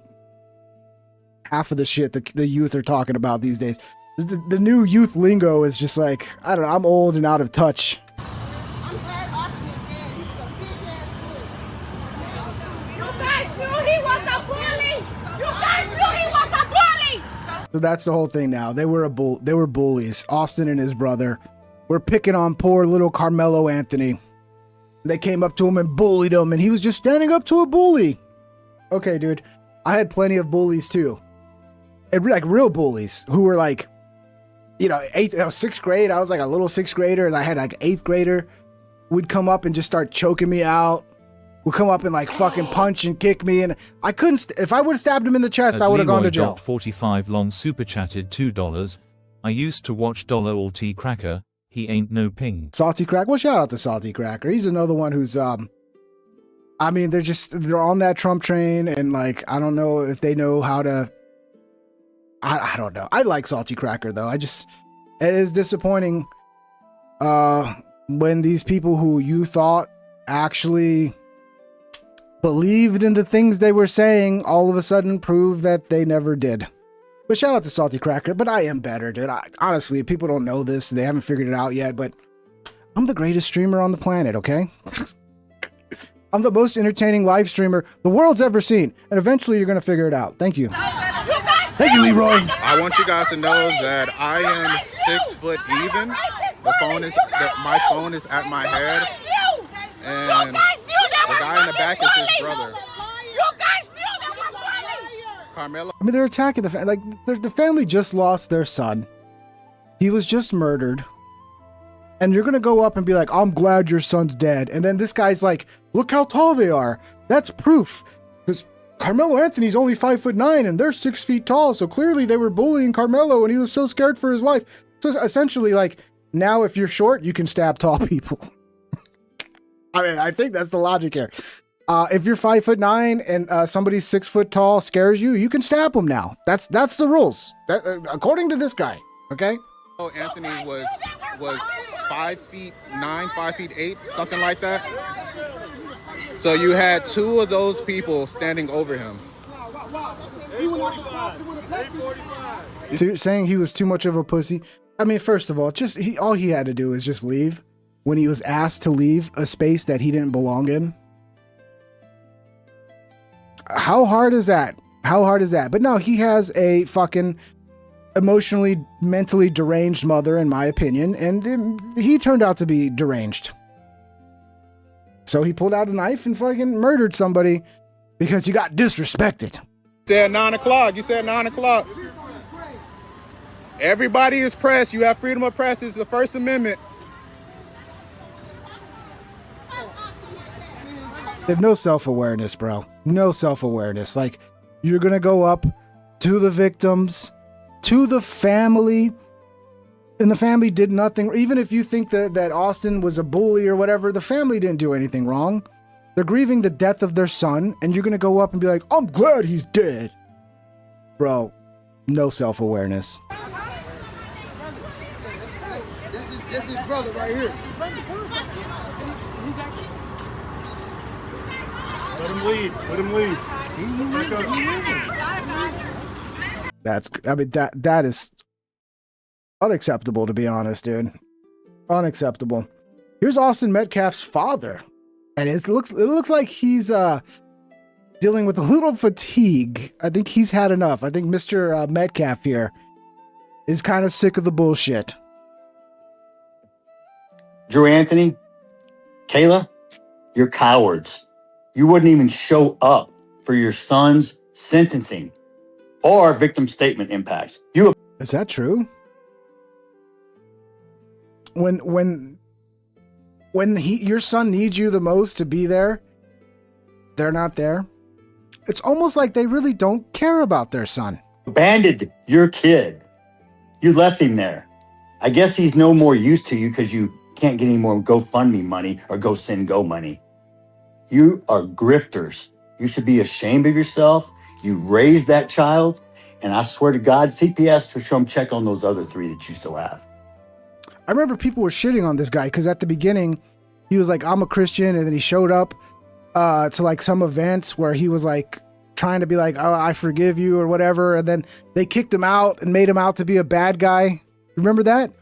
half of the shit that the youth are talking about these days. The new youth lingo is just like, I don't know, I'm old and out of touch. So that's the whole thing now. They were bullies. Austin and his brother were picking on poor little Carmelo Anthony. They came up to him and bullied him, and he was just standing up to a bully. Okay, dude. I had plenty of bullies too. And like real bullies who were like, you know, sixth grade. I was like a little sixth grader, and I had like eighth grader would come up and just start choking me out. Would come up and like fucking punch and kick me, and I couldn't. If I would have stabbed him in the chest, I would have gone to jail. 45 long super chatted $2. I used to watch $Alt Cracker. He ain't no ping. Salty Crack. Well, shout out to Salty Cracker. He's another one who's I mean, they're on that Trump train, and like I don't know if they know how to I don't know. I like Salty Cracker though. It is disappointing when these people who you thought actually believed in the things they were saying all of a sudden prove that they never did. But shout out to Salty Cracker. But I am better, dude. Honestly, people don't know this. They haven't figured it out yet, but I'm the greatest streamer on the planet, okay? I'm the most entertaining live streamer the world's ever seen. And eventually you're going to figure it out. Thank you. Thank you, Leroy. I want you guys to know that I am 6 foot even. My phone is at my head. And the guy in the back is his brother. Carmelo. I mean, they're attacking the family. Like, the family just lost their son. He was just murdered. And you're going to go up and be like, I'm glad your son's dead. And then this guy's like, look how tall they are. That's proof. Because Carmelo Anthony's only 5'9" and they're 6 feet tall. So clearly they were bullying Carmelo and he was so scared for his life. So essentially, like, now if you're short, you can stab tall people. I mean, I think that's the logic here. If you're 5'9" and somebody 6 foot tall scares you, you can stab them now. That's the rules. According to this guy. Okay. Oh, Anthony was 5'9", 5'8", something like that. So you had 2 of those people standing over him. So you're saying he was too much of a pussy? I mean, first of all, all he had to do is just leave when he was asked to leave a space that he didn't belong in. How hard is that? How hard is that? But no, he has a fucking emotionally, mentally deranged mother, in my opinion, and he turned out to be deranged. So he pulled out a knife and fucking murdered somebody because you got disrespected. You said 9 o'clock. You said 9 o'clock. Everybody is press. You have freedom of press. It's the First Amendment. They have no self-awareness, bro. No self-awareness. Like, you're gonna go up to the victims, to the family, and the family did nothing. Even if you think that Austin was a bully or whatever, the family didn't do anything wrong. They're grieving the death of their son, and you're gonna go up and be like, I'm glad he's dead. Bro, no self-awareness. This is brother right here. Let him leave. Let him leave. That is unacceptable, to be honest, dude. Unacceptable. Here's Austin Metcalf's father, and it looks like he's dealing with a little fatigue. I think he's had enough. I think Mr. Metcalf here is kind of sick of the bullshit. Drew Anthony, Kayla, you're cowards. You wouldn't even show up for your son's sentencing or victim statement impact. Is that true? When your son needs you the most to be there, they're not there. It's almost like they really don't care about their son. Abandoned your kid. You left him there. I guess he's no more use to you because you can't get any more GoFundMe money or GoSendGo money. You are grifters. You should be ashamed of yourself. You raised that child, and I swear to God, CPS to come check on those other 3 that you still have. I remember people were shitting on this guy because at the beginning, he was like, I'm a Christian, and then he showed up to like some events where he was like trying to be like, oh, I forgive you or whatever, and then they kicked him out and made him out to be a bad guy. Remember that?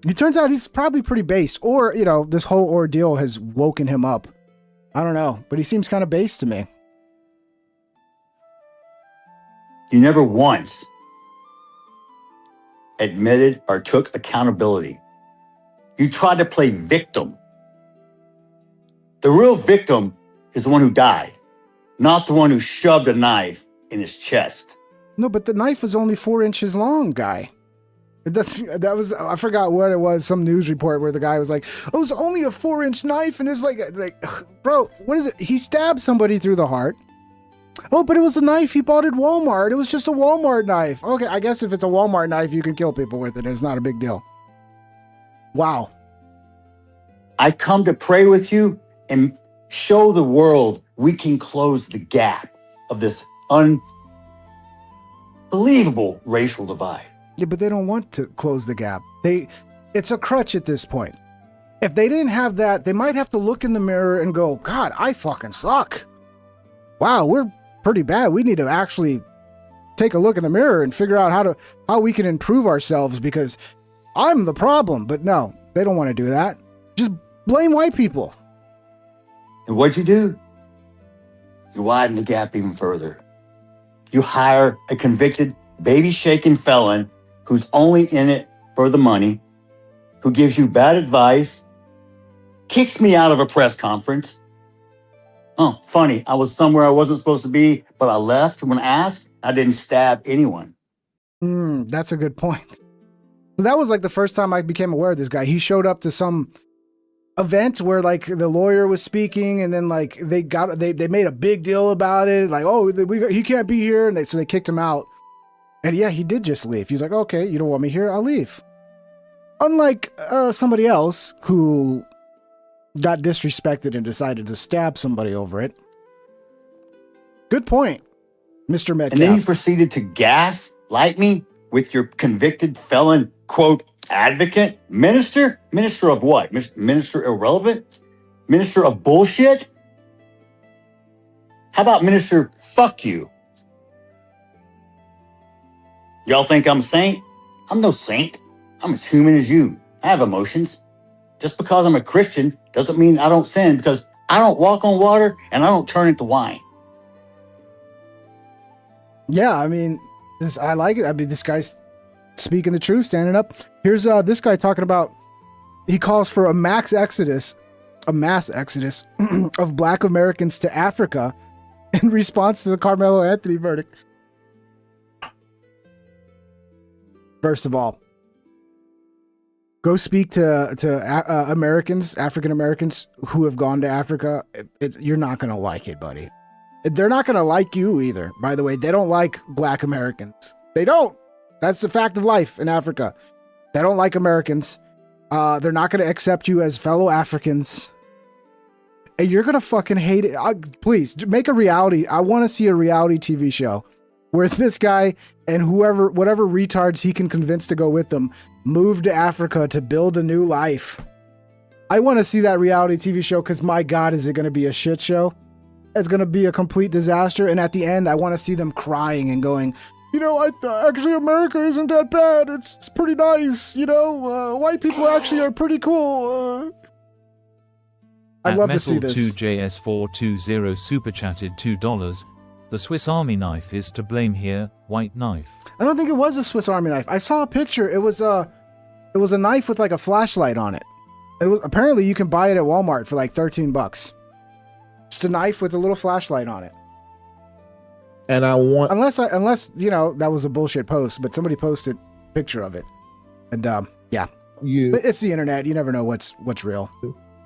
It turns out he's probably pretty based, or, you know, this whole ordeal has woken him up. I don't know, but he seems kind of based to me. You never once admitted or took accountability. You tried to play victim. The real victim is the one who died, not the one who shoved a knife in his chest. No, but the knife was only 4 inches long, guy. That was, I forgot what it was, some news report where the guy was like, oh, it was only a 4-inch knife, and it's like, bro, what is it? He stabbed somebody through the heart. Oh, but it was a knife he bought at Walmart. It was just a Walmart knife. Okay, I guess if it's a Walmart knife, you can kill people with it. It's not a big deal. Wow. I come to pray with you and show the world we can close the gap of this unbelievable racial divide. Yeah, but they don't want to close the gap. It's a crutch at this point. If they didn't have that, they might have to look in the mirror and go, God, I fucking suck. Wow, we're pretty bad. We need to actually take a look in the mirror and figure out how we can improve ourselves because I'm the problem. But no, they don't want to do that. Just blame white people. And what'd you do? You widen the gap even further. You hire a convicted, baby-shaking felon who's only in it for the money, who gives you bad advice, kicks me out of a press conference. Oh, funny, I was somewhere I wasn't supposed to be, but I left when asked. I didn't stab anyone. That's a good point. That was like the first time I became aware of this guy. He showed up to some event where like the lawyer was speaking, and then like they made a big deal about it, like, oh, he can't be here, and so they kicked him out. And yeah, he did just leave. He's like, okay, you don't want me here, I'll leave. Unlike somebody else who got disrespected and decided to stab somebody over it. Good point, Mr. Metcalf. And then you proceeded to gaslight me with your convicted felon, quote, advocate? Minister? Minister of what? Minister irrelevant? Minister of bullshit? How about Minister fuck you? Y'all think I'm a saint? I'm no saint. I'm as human as you. I have emotions. Just because I'm a Christian doesn't mean I don't sin, because I don't walk on water and I don't turn into wine. Yeah, I mean, I like it. I mean, this guy's speaking the truth, standing up. Here's this guy talking about, he calls for a mass exodus of Black Americans to Africa in response to the Carmelo Anthony verdict. First of all, go speak to Americans, African Americans who have gone to Africa. You're not going to like it, buddy. They're not going to like you either. By the way, they don't like Black Americans. They don't. That's the fact of life in Africa. They don't like Americans. They're not going to accept you as fellow Africans. And you're going to fucking hate it. Please make a reality. I want to see a reality TV show where this guy and whatever retards he can convince to go with them move to Africa to build a new life. I want to see that reality TV show because, my God, is it going to be a shit show? It's going to be a complete disaster. And at the end, I want to see them crying and going, you know, actually America isn't that bad. It's pretty nice. You know, white people actually are pretty cool. I'd love to see this. Metal2JS420 super chatted $2. The Swiss Army knife is to blame here. White knife. I don't think it was a Swiss Army knife. I saw a picture. It was a knife with like a flashlight on it. It was apparently you can buy it at Walmart for like $13. Just a knife with a little flashlight on it. And I want unless you know that was a bullshit post, but somebody posted a picture of it, and yeah, but it's the internet. You never know what's real.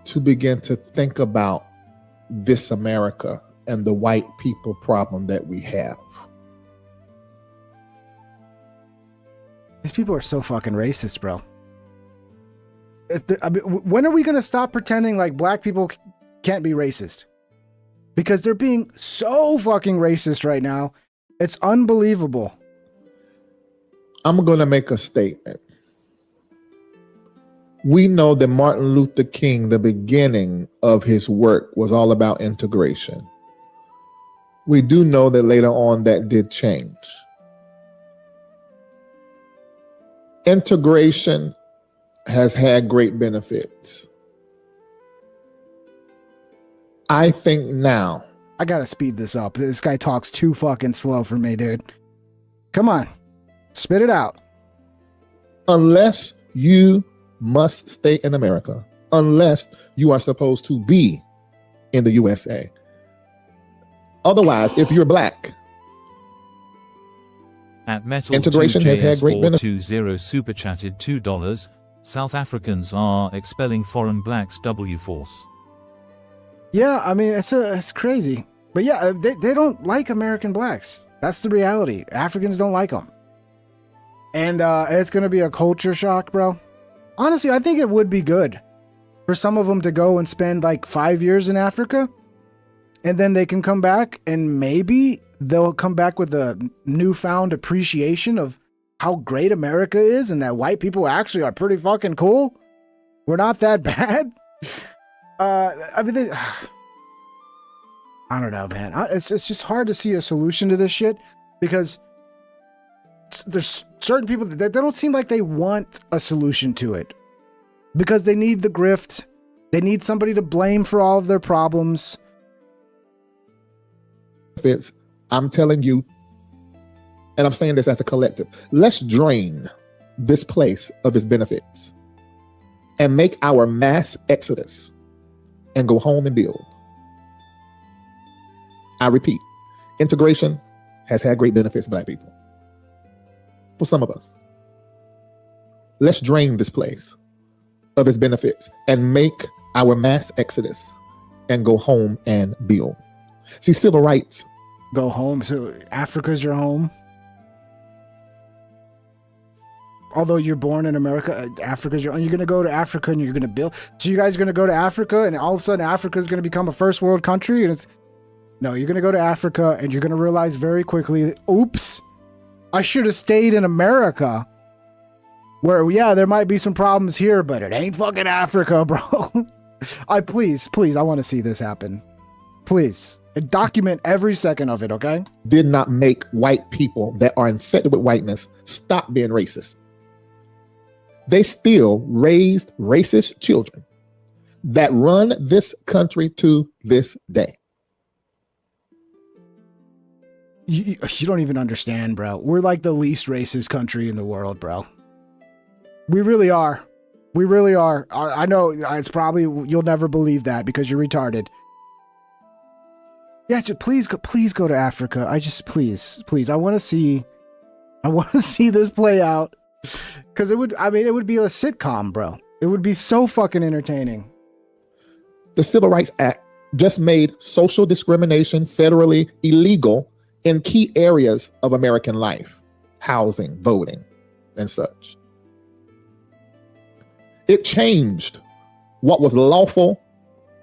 To begin to think about this America and the white people problem that we have. These people are so fucking racist, bro. I mean, when are we gonna stop pretending like Black people can't be racist? Because they're being so fucking racist right now. It's unbelievable. I'm going to make a statement. We know that Martin Luther King, the beginning of his work was all about integration. We do know that later on that did change. Integration has had great benefits. I think now. I gotta speed this up. This guy talks too fucking slow for me, dude. Come on. Spit it out. Unless you must stay in America, unless you are supposed to be in the USA. Otherwise, if you're Black, at Metal integration has had great benefits. 20 super chatted $2. South Africans are expelling foreign blacks W force. Yeah, I mean, it's crazy. But yeah, they don't like American blacks. That's the reality. Africans don't like them. And it's going to be a culture shock, bro. Honestly, I think it would be good for some of them to go and spend like 5 years in Africa and then they can come back and maybe they'll come back with a newfound appreciation of how great America is and that white people actually are pretty fucking cool. We're not that bad. I mean, I don't know, man. It's just hard to see a solution to this shit because there's certain people that they don't seem like they want a solution to it because they need the grift. They need somebody to blame for all of their problems. I'm telling you, and I'm saying this as a collective, let's drain this place of its benefits and make our mass exodus and go home and build. I repeat, integration has had great benefits, Black people. For some of us. Let's drain this place of its benefits and make our mass exodus and go home and build. See, civil rights. Go home. So Africa's your home. Although you're born in America, Africa's your home. You're going to go to Africa and you're going to build. So you guys are going to go to Africa and all of a sudden Africa is going to become a first world country. And no, you're going to go to Africa and you're going to realize very quickly, oops, I should have stayed in America. Where, yeah, there might be some problems here, but it ain't fucking Africa, bro. Please, I want to see this happen. Please. And document every second of it, okay? Did not make white people that are infected with whiteness stop being racist. They still raised racist children that run this country to this day. You don't even understand, bro. We're like the least racist country in the world, bro. We really are. We really are. I know it's probably, you'll never believe that because you're retarded. Yeah, just please go to Africa. Please. I want to see this play out. Because it would be a sitcom, bro. It would be so fucking entertaining. The Civil Rights Act just made social discrimination federally illegal in key areas of American life, housing, voting, and such. It changed what was lawful,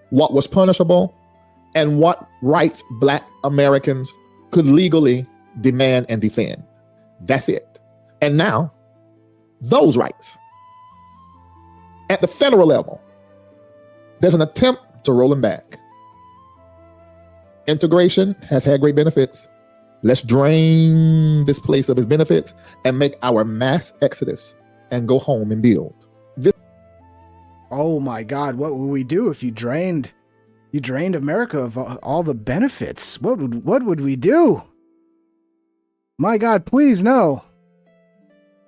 what was punishable, and what rights Black Americans could legally demand and defend. That's it. And now, those rights, at the federal level, there's an attempt to roll them back. Integration has had great benefits. Let's drain this place of its benefits and make our mass exodus and go home and build. Oh my God, what would we do if you drained America of all the benefits? What would we do? My God, please no.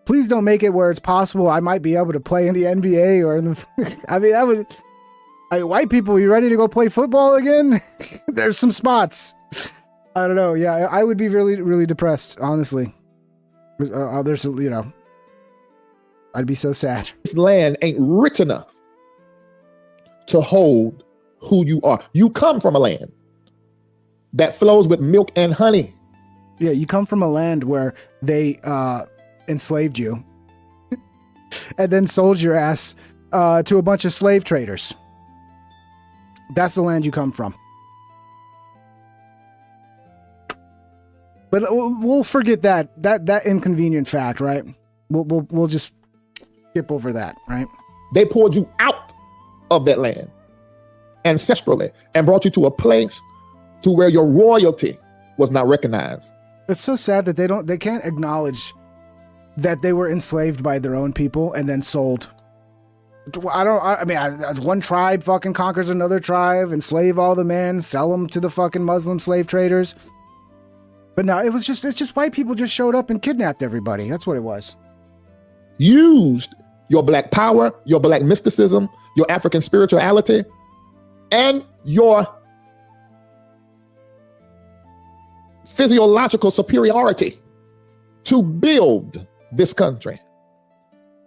Please don't make it where it's possible I might be able to play in the NBA or in the I mean that would white people, you ready to go play football again? There's some spots. I don't know. Yeah, I would be really, really depressed, honestly. There's, I'd be so sad. This land ain't rich enough to hold who you are. You come from a land that flows with milk and honey. Yeah, you come from a land where they enslaved you and then sold your ass to a bunch of slave traders. That's the land you come from. But we'll forget that inconvenient fact, right? We'll just skip over that, right? They poured you out of that land ancestrally and brought you to a place to where your royalty was not recognized. It's so sad that they can't acknowledge that they were enslaved by their own people and then sold. One tribe fucking conquers another tribe, enslave all the men, sell them to the fucking Muslim slave traders. But no, it's just white people just showed up and kidnapped everybody. That's what it was. Used your Black power, your Black mysticism, your African spirituality, and your physiological superiority to build this country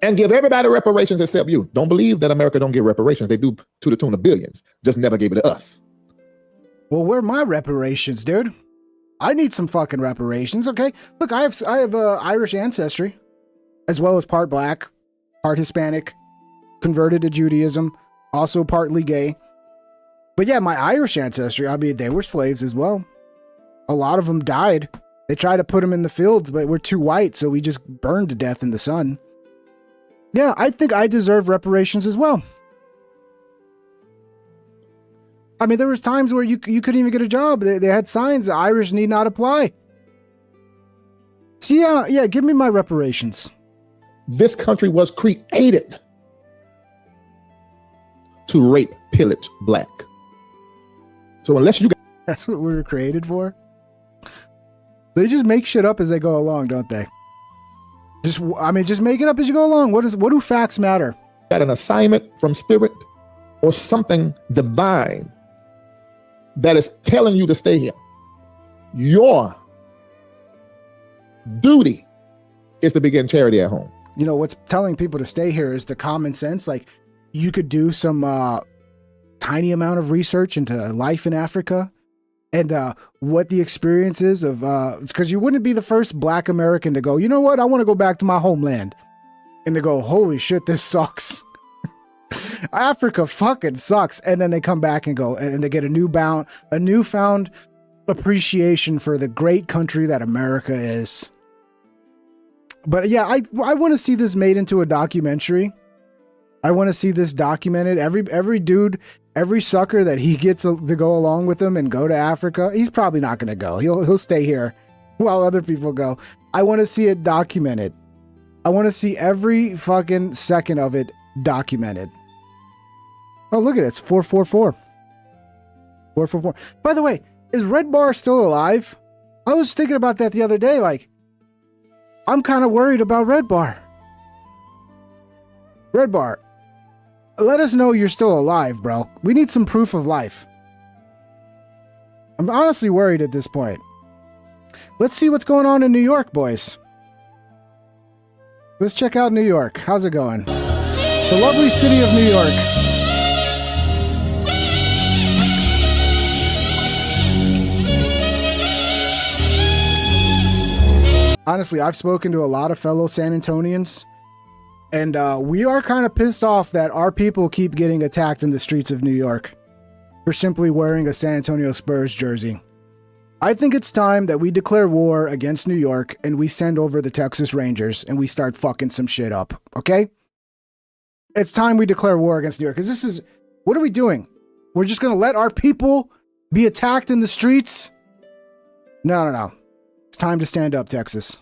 and give everybody reparations except you. Don't believe that America don't give reparations. They do to the tune of billions. Just never gave it to us. Well, where are my reparations, dude? I need some fucking reparations, okay? Look, I have Irish ancestry, as well as part Black, part Hispanic, converted to Judaism, also partly gay. But yeah, my Irish ancestry, I mean, they were slaves as well. A lot of them died. They tried to put them in the fields, but we're too white, so we just burned to death in the sun. Yeah, I think I deserve reparations as well. I mean, there was times where you couldn't even get a job. They had signs, the Irish need not apply. So yeah, give me my reparations. This country was created to rape, pillage black. So unless you... That's what we were created for? They just make shit up as they go along, don't they? Just make it up as you go along. What do facts matter? Got an assignment from spirit or something divine that is telling you to stay here. Your duty is to begin charity at home. You know, what's telling people to stay here is the common sense. Like, you could do some tiny amount of research into life in Africa and what the experience is of, because you wouldn't be the first Black American to go, you know what, I want to go back to my homeland. And to go, holy shit, this sucks. Africa fucking sucks. And then they come back and go, and they get a newfound appreciation for the great country that America is. But yeah, I want to see this made into a documentary. I want to see this documented. Every dude, every sucker that he gets to go along with him and go to Africa, he's probably not going to go. He'll stay here while other people go. I want to see it documented. I want to see every fucking second of it documented. Oh, look at it. It's 444. 444. By the way, is Red Bar still alive? I was thinking about that the other day. Like, I'm kind of worried about Red Bar. Red Bar, let us know you're still alive, bro. We need some proof of life. I'm honestly worried at this point. Let's see what's going on in New York, boys. Let's check out New York. How's it going? The lovely city of New York. Honestly, I've spoken to a lot of fellow San Antonians, and we are kind of pissed off that our people keep getting attacked in the streets of New York for simply wearing a San Antonio Spurs jersey. I think it's time that we declare war against New York and we send over the Texas Rangers and we start fucking some shit up, okay? It's time we declare war against New York, because this is... What are we doing? We're just going to let our people be attacked in the streets? No. It's time to stand up, Texas.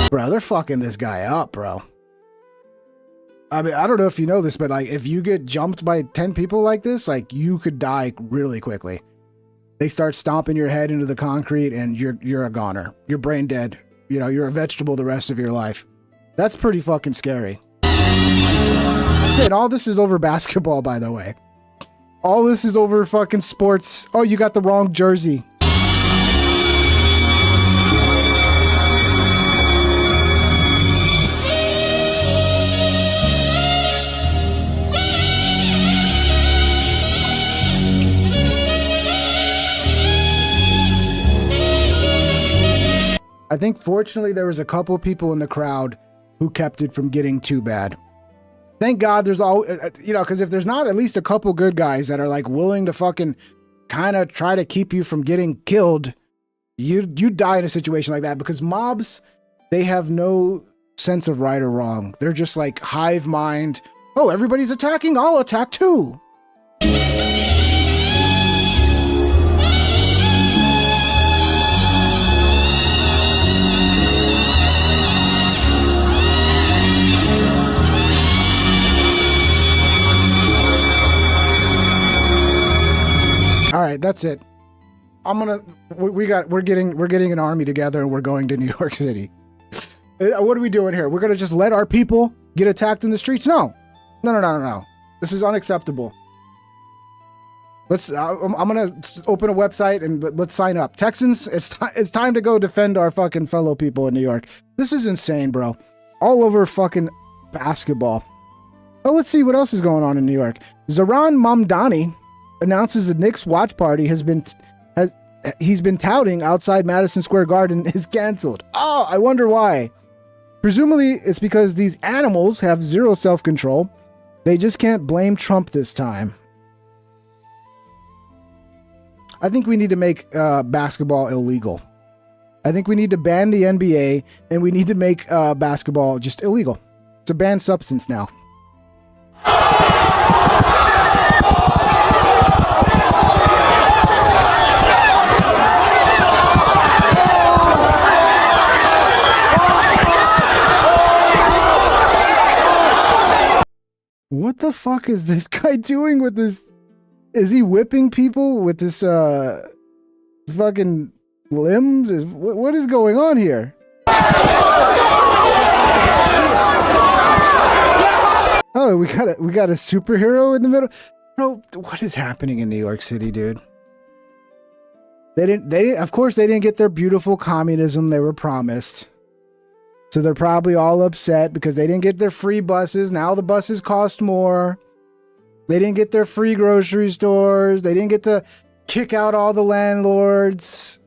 Bro, they're fucking this guy up, bro. I mean, I don't know if you know this, but like, if you get jumped by 10 people like this, like, you could die really quickly. They start stomping your head into the concrete and you're a goner. You're brain dead. You know, you're a vegetable the rest of your life. That's pretty fucking scary. And all this is over basketball, by the way. All this is over fucking sports. Oh, you got the wrong jersey. I think fortunately there was a couple people in the crowd who kept it from getting too bad. Thank God there's all, you know, because if there's not at least a couple good guys that are like willing to fucking kind of try to keep you from getting killed, you die in a situation like that, because mobs, they have no sense of right or wrong. They're just like hive mind. Oh, everybody's attacking, I'll attack too. All right, that's it. We're getting an army together and we're going to New York City. What are we doing here? We're gonna just let our people get attacked in the streets? No. This is unacceptable. I'm gonna open a website and let's sign up. Texans, it's time to go defend our fucking fellow people in New York. This is insane, bro. All over fucking basketball. Oh, let's see what else is going on in New York. Zohran Mamdani announces the Knicks watch party has he's been touting outside Madison Square Garden is canceled. Oh, I wonder why. Presumably, it's because these animals have zero self-control. They just can't blame Trump this time. I think we need to make basketball illegal. I think we need to ban the NBA, and we need to make basketball just illegal. It's a banned substance now. What the fuck is this guy doing with this? Is he whipping people with this fucking limbs? What is going on here? Oh, we got a superhero in the middle. Bro, what is happening in New York City, dude? They didn't of course they didn't get their beautiful communism they were promised. So they're probably all upset because they didn't get their free buses. Now the buses cost more. They didn't get their free grocery stores. They didn't get to kick out all the landlords.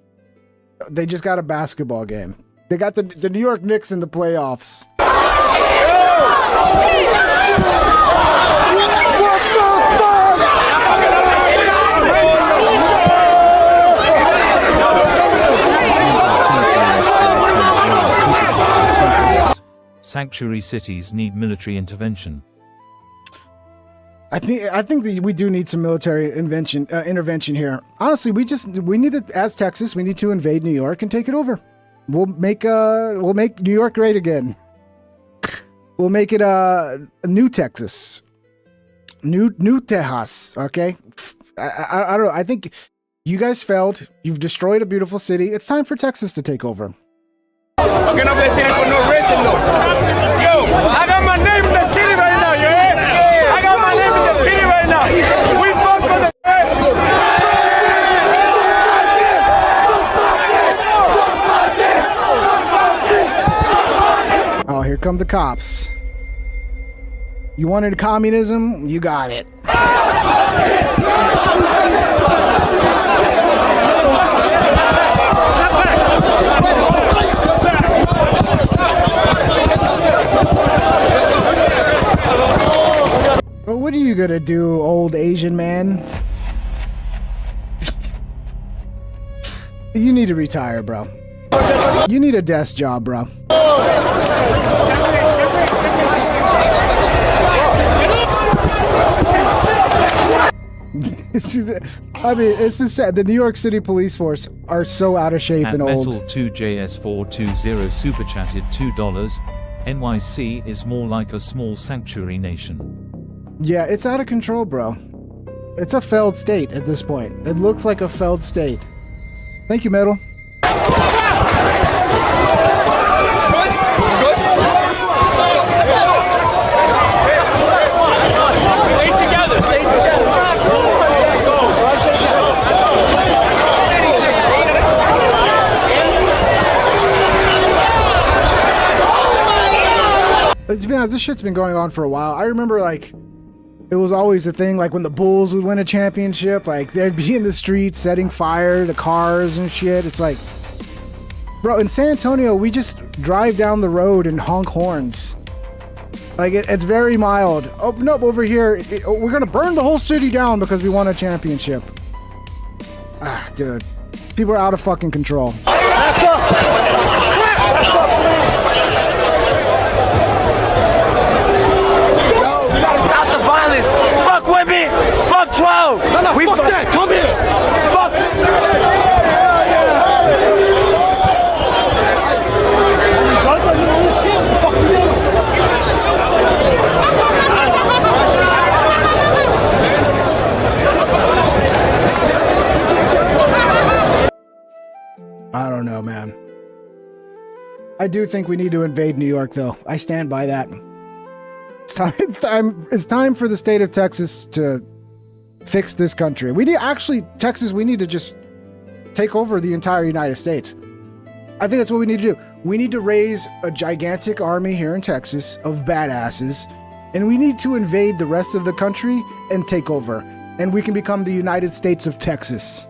They just got a basketball game. They got the New York Knicks in the playoffs. Sanctuary cities need military intervention. I think that we do need some military intervention here. Honestly, we need to, as Texas, we need to invade New York and take it over. We'll make New York great again. We'll make it a new Texas, new Tejas. Okay, I don't know. I think you guys failed. You've destroyed a beautiful city. It's time for Texas to take over. Okay, I'm not saying for no reason though. Yo, I got my name in the city right now, yeah? I got my name in the city right now. We fought for the Oh, here come the cops. You wanted communism? You got it. Well, what are you gonna do, old Asian man? You need to retire, bro. You need a desk job, bro. It's just, I mean, it's just sad. The New York City police force are so out of shape and old. Metal 2JS420 super chatted $2. NYC is more like a small sanctuary nation. Yeah, it's out of control, bro. It's a failed state at this point. It looks like a failed state. Thank you, Metal. To be honest, this shit's been going on for a while. I remember, like, it was always a thing, like, when the Bulls would win a championship, like, they'd be in the streets setting fire to cars and shit. It's like, bro, in San Antonio, we just drive down the road and honk horns. Like, it's very mild. Oh, nope, over here, we're gonna burn the whole city down because we won a championship. Ah, dude. People are out of fucking control. Fuck women! Fuck 12! No, fuck that! Come here! Fuck! I don't know, man. I do think we need to invade New York, though. I stand by that. It's time for the state of Texas to fix this country. Texas, we need to just take over the entire United States. I think that's what we need to do. We need to raise a gigantic army here in Texas of badasses, and we need to invade the rest of the country and take over. And we can become the United States of Texas.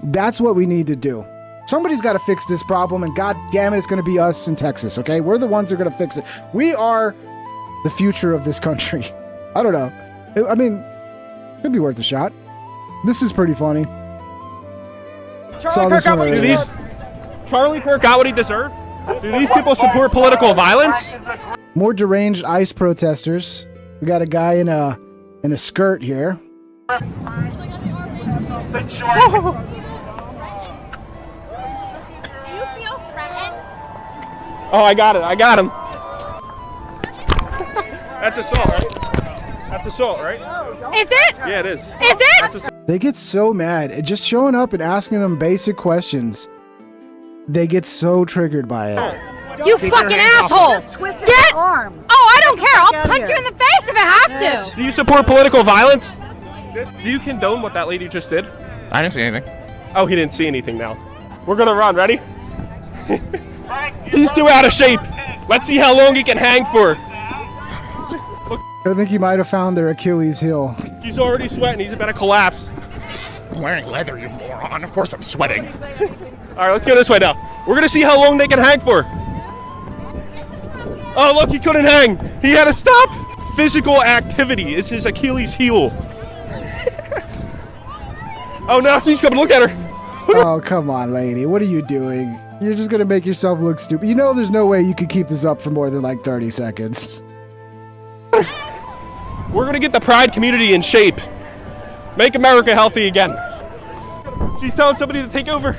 That's what we need to do. Somebody's got to fix this problem, and god damn it, it's going to be us in Texas, okay? We're the ones who are going to fix it. We are the future of this country. I don't know. I mean, it'd be worth a shot. This is pretty funny. Charlie Kirk got what he deserved? Do these people support political violence? More deranged ICE protesters. We got a guy in a skirt here. Oh, I got him. That's assault, right? That's assault, right? Is it? Yeah, it is. Is it? They get so mad. Just showing up and asking them basic questions. They get so triggered by it. You fucking asshole! Get arm. Oh, I don't care. I'll punch you in the face if I have to. Do you support political violence? Do you condone what that lady just did? I didn't see anything. Oh, he didn't see anything now. We're gonna run. Ready? He's too out of shape. Let's see how long he can hang for. I think he might have found their Achilles heel. He's already sweating. He's about to collapse. I'm wearing leather, you moron. Of course I'm sweating. All right, let's go this way now. We're gonna see how long they can hang for. Oh, look, he couldn't hang. He had to stop. Physical activity is his Achilles heel. Oh, now she's coming. Look at her. Oh, come on, lady. What are you doing? You're just going to make yourself look stupid. You know there's no way you could keep this up for more than like 30 seconds. We're going to get the pride community in shape. Make America healthy again. She's telling somebody to take over.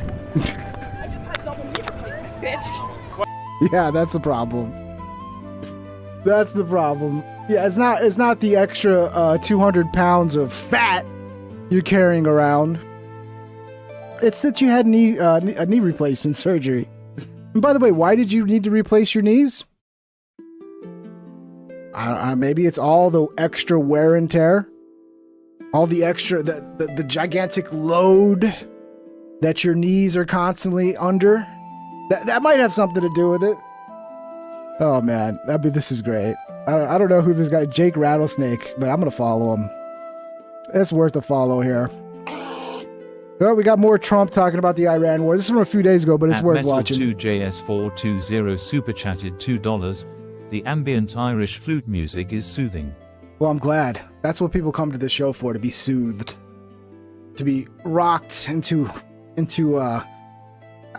Bitch. Yeah, that's the problem. That's the problem. Yeah, it's not the extra 200 pounds of fat you're carrying around. It's that you had a knee replacement surgery. And by the way, why did you need to replace your knees? Maybe it's all the extra wear and tear, all the extra the gigantic load that your knees are constantly under. That might have something to do with it. Oh man, this is great. I don't know who this guy, Jake Rattlesnake, but I'm gonna follow him. It's worth a follow here. Oh, we got more Trump talking about the Iran war. This is from a few days ago, but it's worth watching. 2JS420 super chatted $2. The ambient Irish flute music is soothing. Well, I'm glad. That's what people come to this show for, to be soothed. To be rocked into I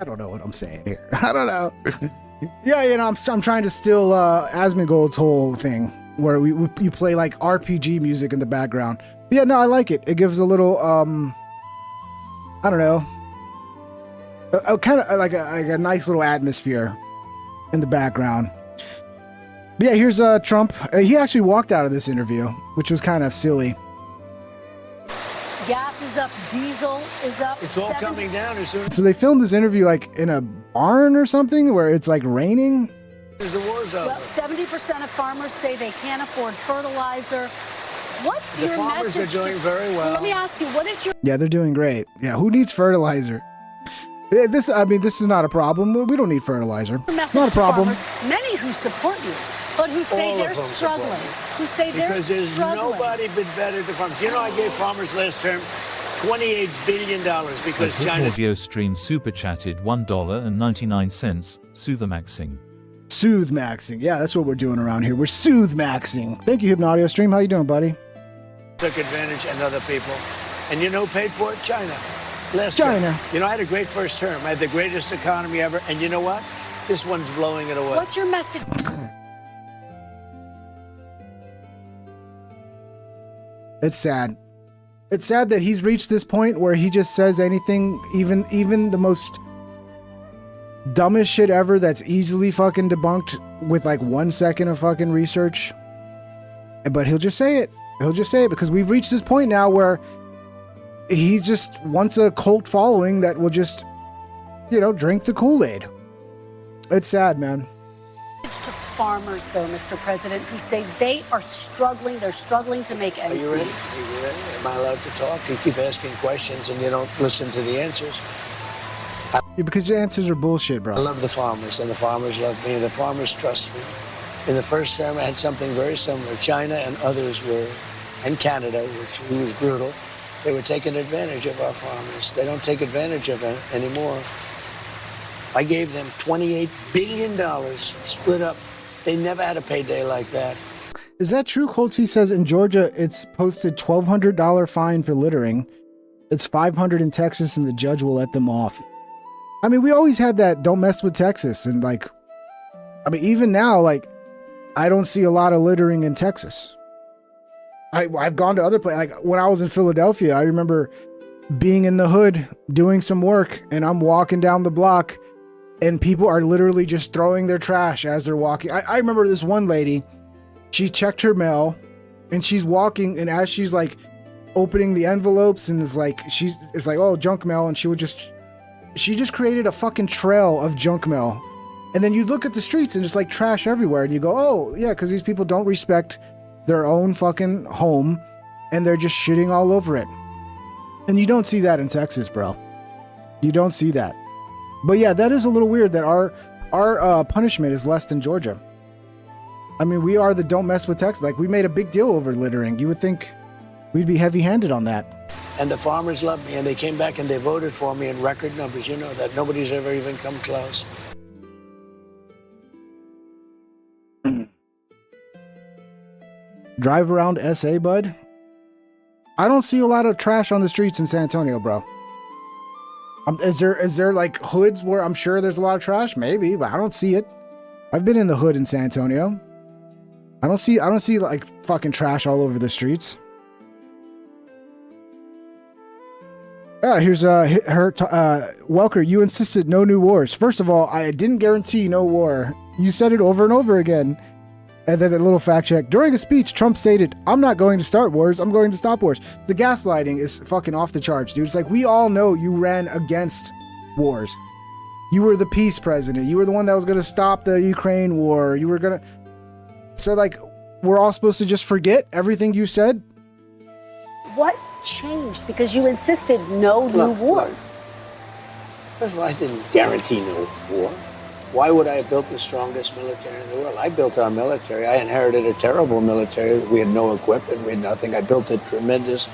don't know what I'm saying here. I don't know. Yeah, you know, I'm trying to steal Asmongold's whole thing, where you play like RPG music in the background. But yeah, no, I like it. It gives a little I don't know, a kind of like a nice little atmosphere in the background. But yeah, here's Trump. He actually walked out of this interview, which was kind of silly. Gas is up, diesel is up. It's all coming down as soon as... So they filmed this interview like in a barn or something where it's like raining. The war's over. Well, 70% of farmers say they can't afford fertilizer. What's your message? The farmers are doing very well. Let me ask you, what is your... Yeah, they're doing great. Yeah, who needs fertilizer? This is not a problem. We don't need fertilizer. Message not a problem. To farmers, many who support you, but who say they're struggling. Who say they're struggling. Because there's nobody been better to farmers. You know, I gave farmers last term $28 billion because China... Audio stream super chatted $1.99. Soothmaxing. Soothmaxing. Yeah, that's what we're doing around here. We're soothmaxing. Thank you, Hypnaudio Stream. How you doing, buddy? Took advantage and other people. And you know who paid for it? China. China. Term. You know, I had a great first term. I had the greatest economy ever. And you know what? This one's blowing it away. What's your message? It's sad. It's sad that he's reached this point where he just says anything, even the most dumbest shit ever that's easily fucking debunked with like 1 second of fucking research. But he'll just say it. He'll just say it because we've reached this point now where he just wants a cult following that will just, you know, drink the Kool-Aid. It's sad, man. To farmers, though, Mr. President, who say they are struggling. They're struggling to make ends meet. Are you ready? Am I allowed to talk? You keep asking questions and you don't listen to the answers. Yeah, because your answers are bullshit, bro. I love the farmers, and the farmers love me. The farmers trust me. In the first term, I had something very similar. China and others were, and Canada, which was brutal. They were taking advantage of our farmers. They don't take advantage of it anymore. I gave them $28 billion split up. They never had a payday like that. Is that true? Coltsy says in Georgia, it's posted $1,200 fine for littering. It's $500 in Texas, and the judge will let them off. I mean, we always had that don't mess with Texas. And like, I mean, even now, like, I don't see a lot of littering in Texas. I've gone to other places. Like when I was in Philadelphia, I remember being in the hood doing some work, and I'm walking down the block and people are literally just throwing their trash as they're walking. I remember this one lady, she checked her mail and she's walking, and as she's like opening the envelopes, and it's like, oh, junk mail. And she just created a fucking trail of junk mail. And then you look at the streets and it's like trash everywhere. And you go, oh yeah, because these people don't respect their own fucking home, and they're just shitting all over it. And you don't see that in Texas, bro. You don't see that. But yeah, that is a little weird that our punishment is less than Georgia. I mean, we are the don't mess with Texas. Like, we made a big deal over littering. You would think we'd be heavy-handed on that. And the farmers loved me, and they came back and they voted for me in record numbers. You know that. Nobody's ever even come close. Drive around SA, bud. I don't see a lot of trash on the streets in San Antonio, bro. Is there like hoods where I'm sure there's a lot of trash? Maybe, but I don't see it. I've been in the hood in San Antonio. I don't see like fucking trash all over the streets. Here's Welker, you insisted no new wars. First of all, I didn't guarantee no war. You said it over and over again. And then a little fact check. During a speech, Trump stated, I'm not going to start wars, I'm going to stop wars. The gaslighting is fucking off the charts, dude. It's like, we all know you ran against wars. You were the peace president. You were the one that was going to stop the Ukraine war. You were going to... So, like, we're all supposed to just forget everything you said? What changed? Because you insisted no new wars. First of all, I didn't guarantee no war. Why would I have built the strongest military in the world? I built our military. I inherited a terrible military. We had no equipment. We had nothing. I built a tremendous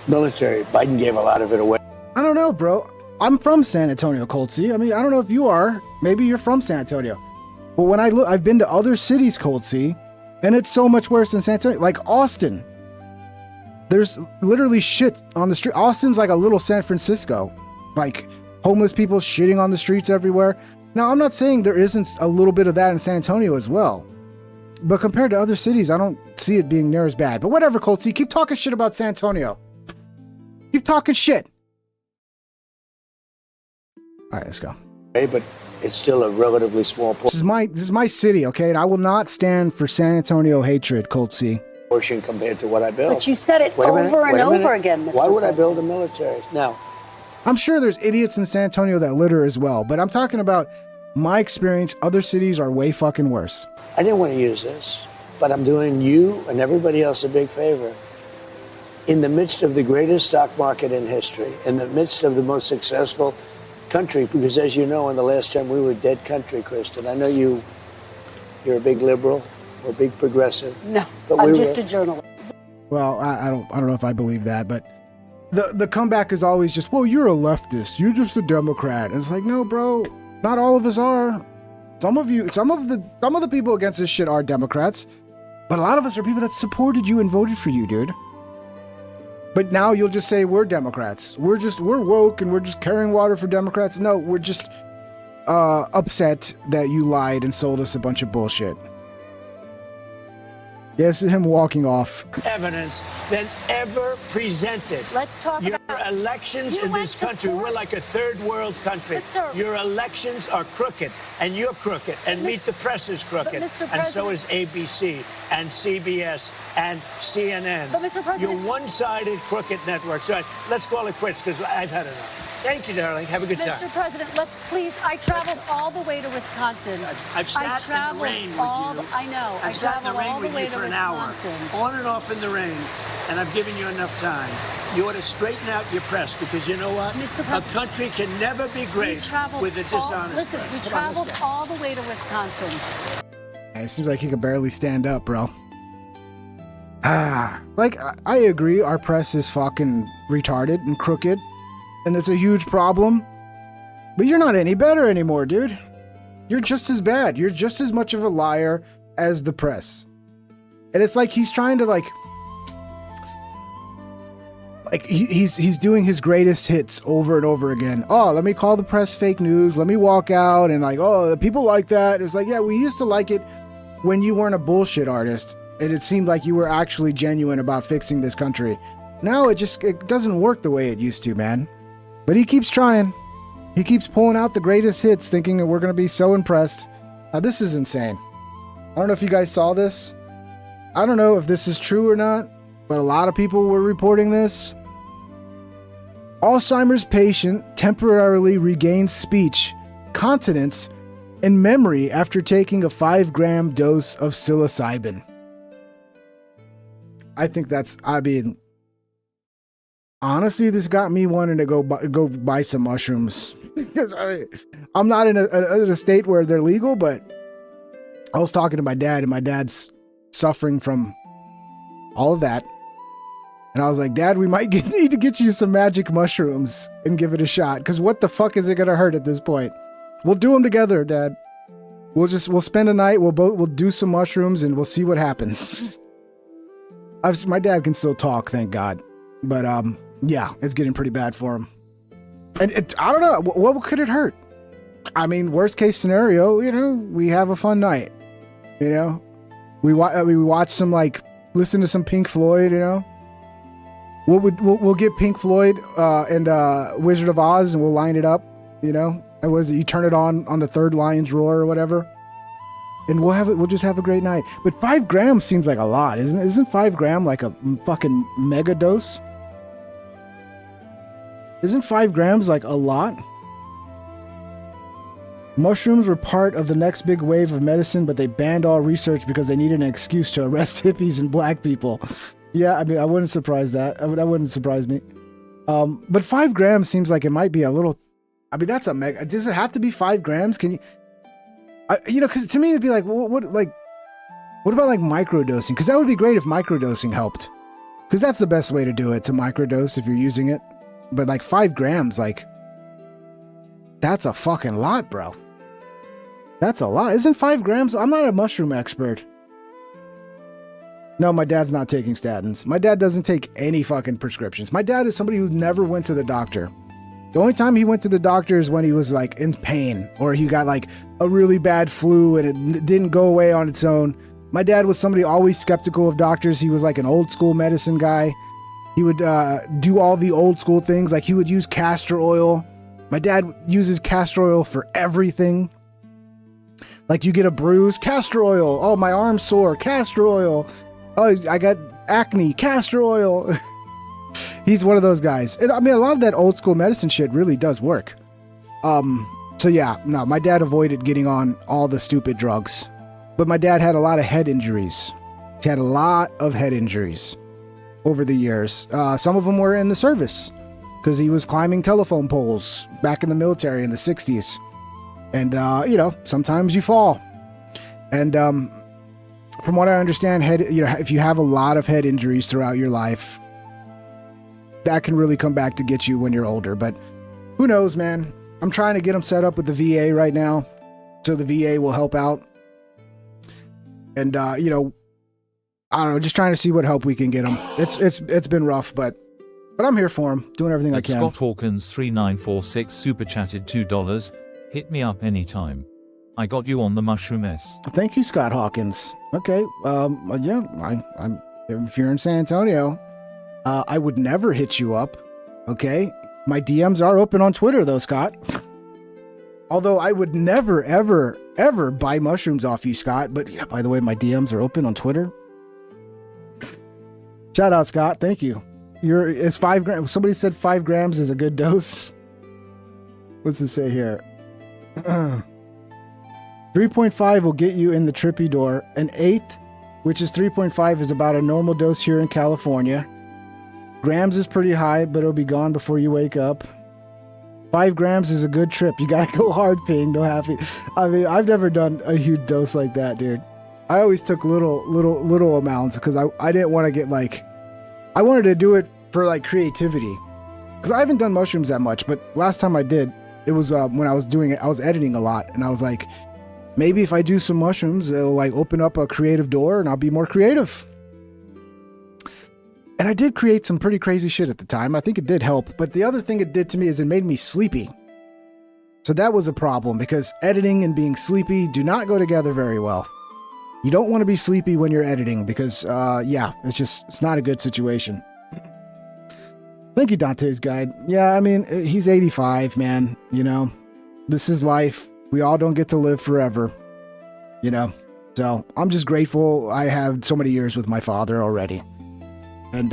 military. Biden gave a lot of it away. I don't know, bro. I'm from San Antonio, Coltsy. I mean, I don't know if you are. Maybe you're from San Antonio. But when I've been to other cities, Coltsy, and it's so much worse than San Antonio. Like Austin. There's literally shit on the street. Austin's like a little San Francisco. Like homeless people shitting on the streets everywhere. Now, I'm not saying there isn't a little bit of that in San Antonio as well. But compared to other cities, I don't see it being near as bad. But whatever, Coltsy, keep talking shit about San Antonio. Keep talking shit. All right, let's go. Hey, but it's still a relatively small portion. This is my city, okay? And I will not stand for San Antonio hatred, Coltsy. Portion compared to what I built. But you said it over and over again, Mr. Why would President? I build a military? Now, I'm sure there's idiots in San Antonio that litter as well, but I'm talking about my experience. Other cities are way fucking worse. I didn't want to use this, but I'm doing you and everybody else a big favor. In the midst of the greatest stock market in history, in the midst of the most successful country, because as you know, in the last time we were a dead country, Kristen. I know you're a big liberal or a big progressive. No, but I'm just a journalist. Well, I don't know if I believe that, but the comeback is always just, well, you're a leftist, you're just a Democrat. And it's like, no, bro, not all of us are. Some of the people against this shit are Democrats, but a lot of us are people that supported you and voted for you, dude. But now you'll just say we're Democrats. We're woke and we're just carrying water for Democrats. No, we're just upset that you lied and sold us a bunch of bullshit. Yes, him walking off. Evidence than ever presented. Let's talk your about elections in this country. We're like a third world country. Your elections are crooked, and you're crooked, and Meet the Press is crooked, and so is ABC and CBS and CNN. But Mr. President, you're one-sided crooked networks. All right, let's call it quits because I've had enough. Thank you, darling. Have a good time. Mr. President, let's please. I traveled all the way to Wisconsin. I've sat in the rain with you. I know. I've sat in the rain with you for an hour, on and off in the rain, and I've given you enough time. You ought to straighten out your press because you know what? Mr. President, a country can never be great with a dishonest Listen, press. we traveled all the way to Wisconsin. It seems like he could barely stand up, bro. Like, I agree, our press is fucking retarded and crooked, and it's a huge problem. But you're not any better anymore, dude. You're just as bad. You're just as much of a liar as the press. And it's like he's trying to he's doing his greatest hits over and over again. Oh, let me call the press fake news. Let me walk out and like, oh, the people like that. It's like, yeah, we used to like it when you weren't a bullshit artist and it seemed like you were actually genuine about fixing this country. Now it doesn't work the way it used to, man. But he keeps trying. He keeps pulling out the greatest hits thinking that we're going to be so impressed. Now, this is insane. I don't know if you guys saw this. I don't know if this is true or not, but a lot of people were reporting this. Alzheimer's patient temporarily regains speech, continence, and memory after taking a 5-gram dose of psilocybin. I think honestly, this got me wanting to go buy some mushrooms. Because I'm not in a state where they're legal, but I was talking to my dad, and my dad's suffering from all of that. And I was like, Dad, we might need to get you some magic mushrooms and give it a shot. Because what the fuck is it going to hurt at this point? We'll do them together, Dad. We'll spend a night. We'll do some mushrooms and we'll see what happens. My dad can still talk, thank God. But yeah, it's getting pretty bad for him. And I don't know, what could it hurt? I mean, worst case scenario, we have a fun night. We watch some, listen to some Pink Floyd. We'll get Pink Floyd and Wizard of Oz, and we'll line it up. You turn it on the third lion's roar or whatever, and we'll just have a great night. But 5 grams seems like a lot, isn't 5 gram like a fucking mega dose? Isn't 5 grams like a lot? Mushrooms were part of the next big wave of medicine, but they banned all research because they needed an excuse to arrest hippies and black people. Yeah, I mean, I wouldn't surprise that. That wouldn't surprise me. But 5 grams seems like it might be a little... I mean, that's a mega... Does it have to be 5 grams? Can you... because to me, it'd be like, what about microdosing? Because that would be great if microdosing helped. Because that's the best way to do it, to microdose if you're using it. But 5 grams, that's a fucking lot, bro. That's a lot. Isn't 5 grams? I'm not a mushroom expert. No, my dad's not taking statins. My dad doesn't take any fucking prescriptions. My dad is somebody who never went to the doctor. The only time he went to the doctor is when he was in pain, or he got a really bad flu and it didn't go away on its own. My dad was somebody always skeptical of doctors. He was an old school medicine guy. He would do all the old school things. He would use castor oil. My dad uses castor oil for everything. You get a bruise, castor oil. Oh, my arm's sore, castor oil. Oh, I got acne, castor oil. He's one of those guys. And I mean, a lot of that old school medicine shit really does work. So yeah, no, my dad avoided getting on all the stupid drugs. But my dad had a lot of head injuries. He had a lot of head injuries over the years. Some of them were in the service because he was climbing telephone poles back in the military in the 60s. And, sometimes you fall. And from what I understand, if you have a lot of head injuries throughout your life, that can really come back to get you when you're older. But who knows, man? I'm trying to get him set up with the VA right now, so the VA will help out. And I don't know, just trying to see what help we can get him. It's been rough, but I'm here for him, doing everything I can. Scott Hawkins 3946 super chatted $2. Hit me up anytime. I got you on the mushroom S. Thank you, Scott Hawkins. Okay, yeah, I'm if you're in San Antonio, I would never hit you up. Okay, my DMs are open on Twitter though, Scott. Although I would never, ever, ever buy mushrooms off you, Scott. But yeah, by the way, my DMs are open on Twitter. Shout out, Scott. Thank you. It's 5 grams. Somebody said 5 grams is a good dose. What's it say here? 3.5 will get you in the trippy door. An eighth, which is 3.5, is about a normal dose here in California. Grams is pretty high, but it'll be gone before you wake up. 5 grams is a good trip. You gotta go hard, Ping. No happy. I mean, I've never done a huge dose like that, dude. I always took little amounts because I didn't want to get like, I wanted to do it for like creativity. Because I haven't done mushrooms that much, but last time I did, it was when I was doing it, I was editing a lot, and I was like, maybe if I do some mushrooms, it'll like open up a creative door and I'll be more creative. And I did create some pretty crazy shit at the time. I think it did help, but the other thing it did to me is it made me sleepy. So that was a problem because editing and being sleepy do not go together very well. You don't want to be sleepy when you're editing because, yeah, it's not a good situation. Thank you, Dante's Guide. Yeah, I mean, he's 85, man. You know, this is life. We all don't get to live forever, you know. So I'm just grateful I have so many years with my father already. And,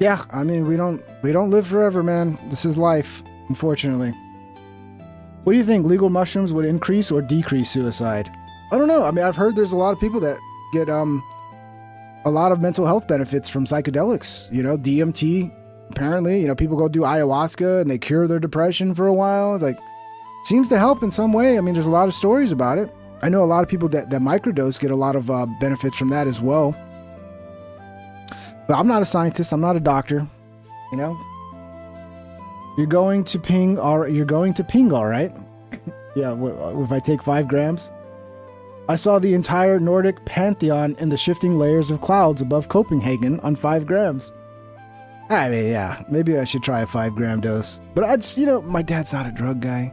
yeah, I mean, we don't live forever, man. This is life, unfortunately. What do you think? Legal mushrooms would increase or decrease suicide? I don't know. I mean, I've heard there's a lot of people that get, a lot of mental health benefits from psychedelics, you know, DMT, apparently, you know, people go do ayahuasca and they cure their depression for a while. It's like, seems to help in some way. I mean, there's a lot of stories about it. I know a lot of people that microdose get a lot of benefits from that as well. But I'm not a scientist. I'm not a doctor, you know. You're going to ping, all right? Yeah, if I take 5 grams. I saw the entire Nordic pantheon in the shifting layers of clouds above Copenhagen on 5 grams. I mean, yeah, maybe I should try a 5-gram dose. But I just, you know, my dad's not a drug guy.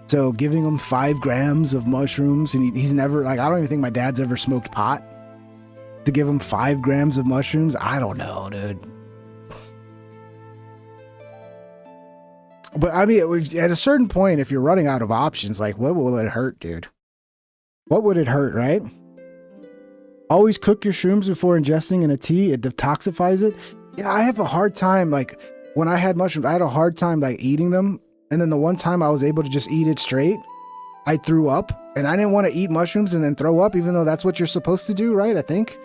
So giving him 5 grams of mushrooms, and he's never, like, I don't even think my dad's ever smoked pot. To give him 5 grams of mushrooms, I don't know, dude. But I mean, at a certain point, if you're running out of options, like, what will it hurt, dude? What would it hurt, right? Always cook your shrooms before ingesting in a tea. It detoxifies it. Yeah, I have a hard time, like, when I had mushrooms, I had a hard time, like, eating them. And then the one time I was able to just eat it straight, I threw up. And I didn't want to eat mushrooms and then throw up, even though that's what you're supposed to do, right? I think.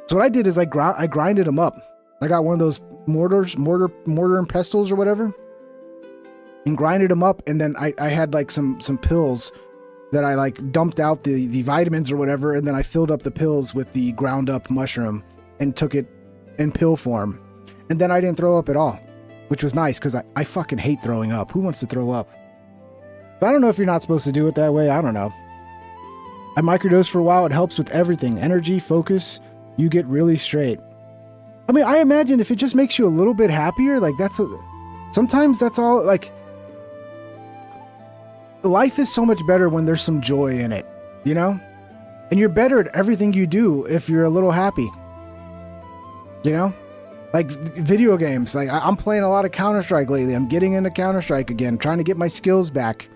So what I did is I grinded them up. I got one of those mortar and pestles or whatever. And grinded them up. And then I had, like, some pills that I like dumped out the vitamins or whatever, and then I filled up the pills with the ground up mushroom and took it in pill form. And then I didn't throw up at all, which was nice because I fucking hate throwing up. Who wants to throw up? But I don't know if you're not supposed to do it that way. I don't know. I microdose for a while. It helps with everything. Energy, focus. You get really straight. I mean, I imagine if it just makes you a little bit happier, like sometimes that's all, like, life is so much better when there's some joy in it, you know? And you're better at everything you do if you're a little happy. You know? Like video games. Like I'm playing a lot of Counter-Strike lately. I'm getting into Counter-Strike again, trying to get my skills back.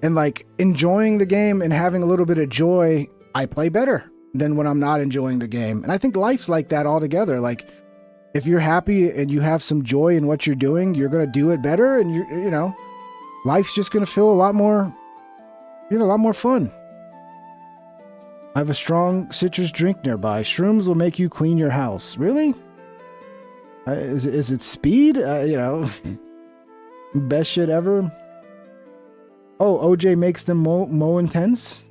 And like enjoying the game and having a little bit of joy, I play better than when I'm not enjoying the game. And I think life's like that altogether. Like if you're happy and you have some joy in what you're doing, you're going to do it better, and you know, life's just going to feel a lot more fun. I have a strong citrus drink nearby. Shrooms will make you clean your house. Really? Is it speed? You know, best shit ever. Oh, OJ makes them more intense?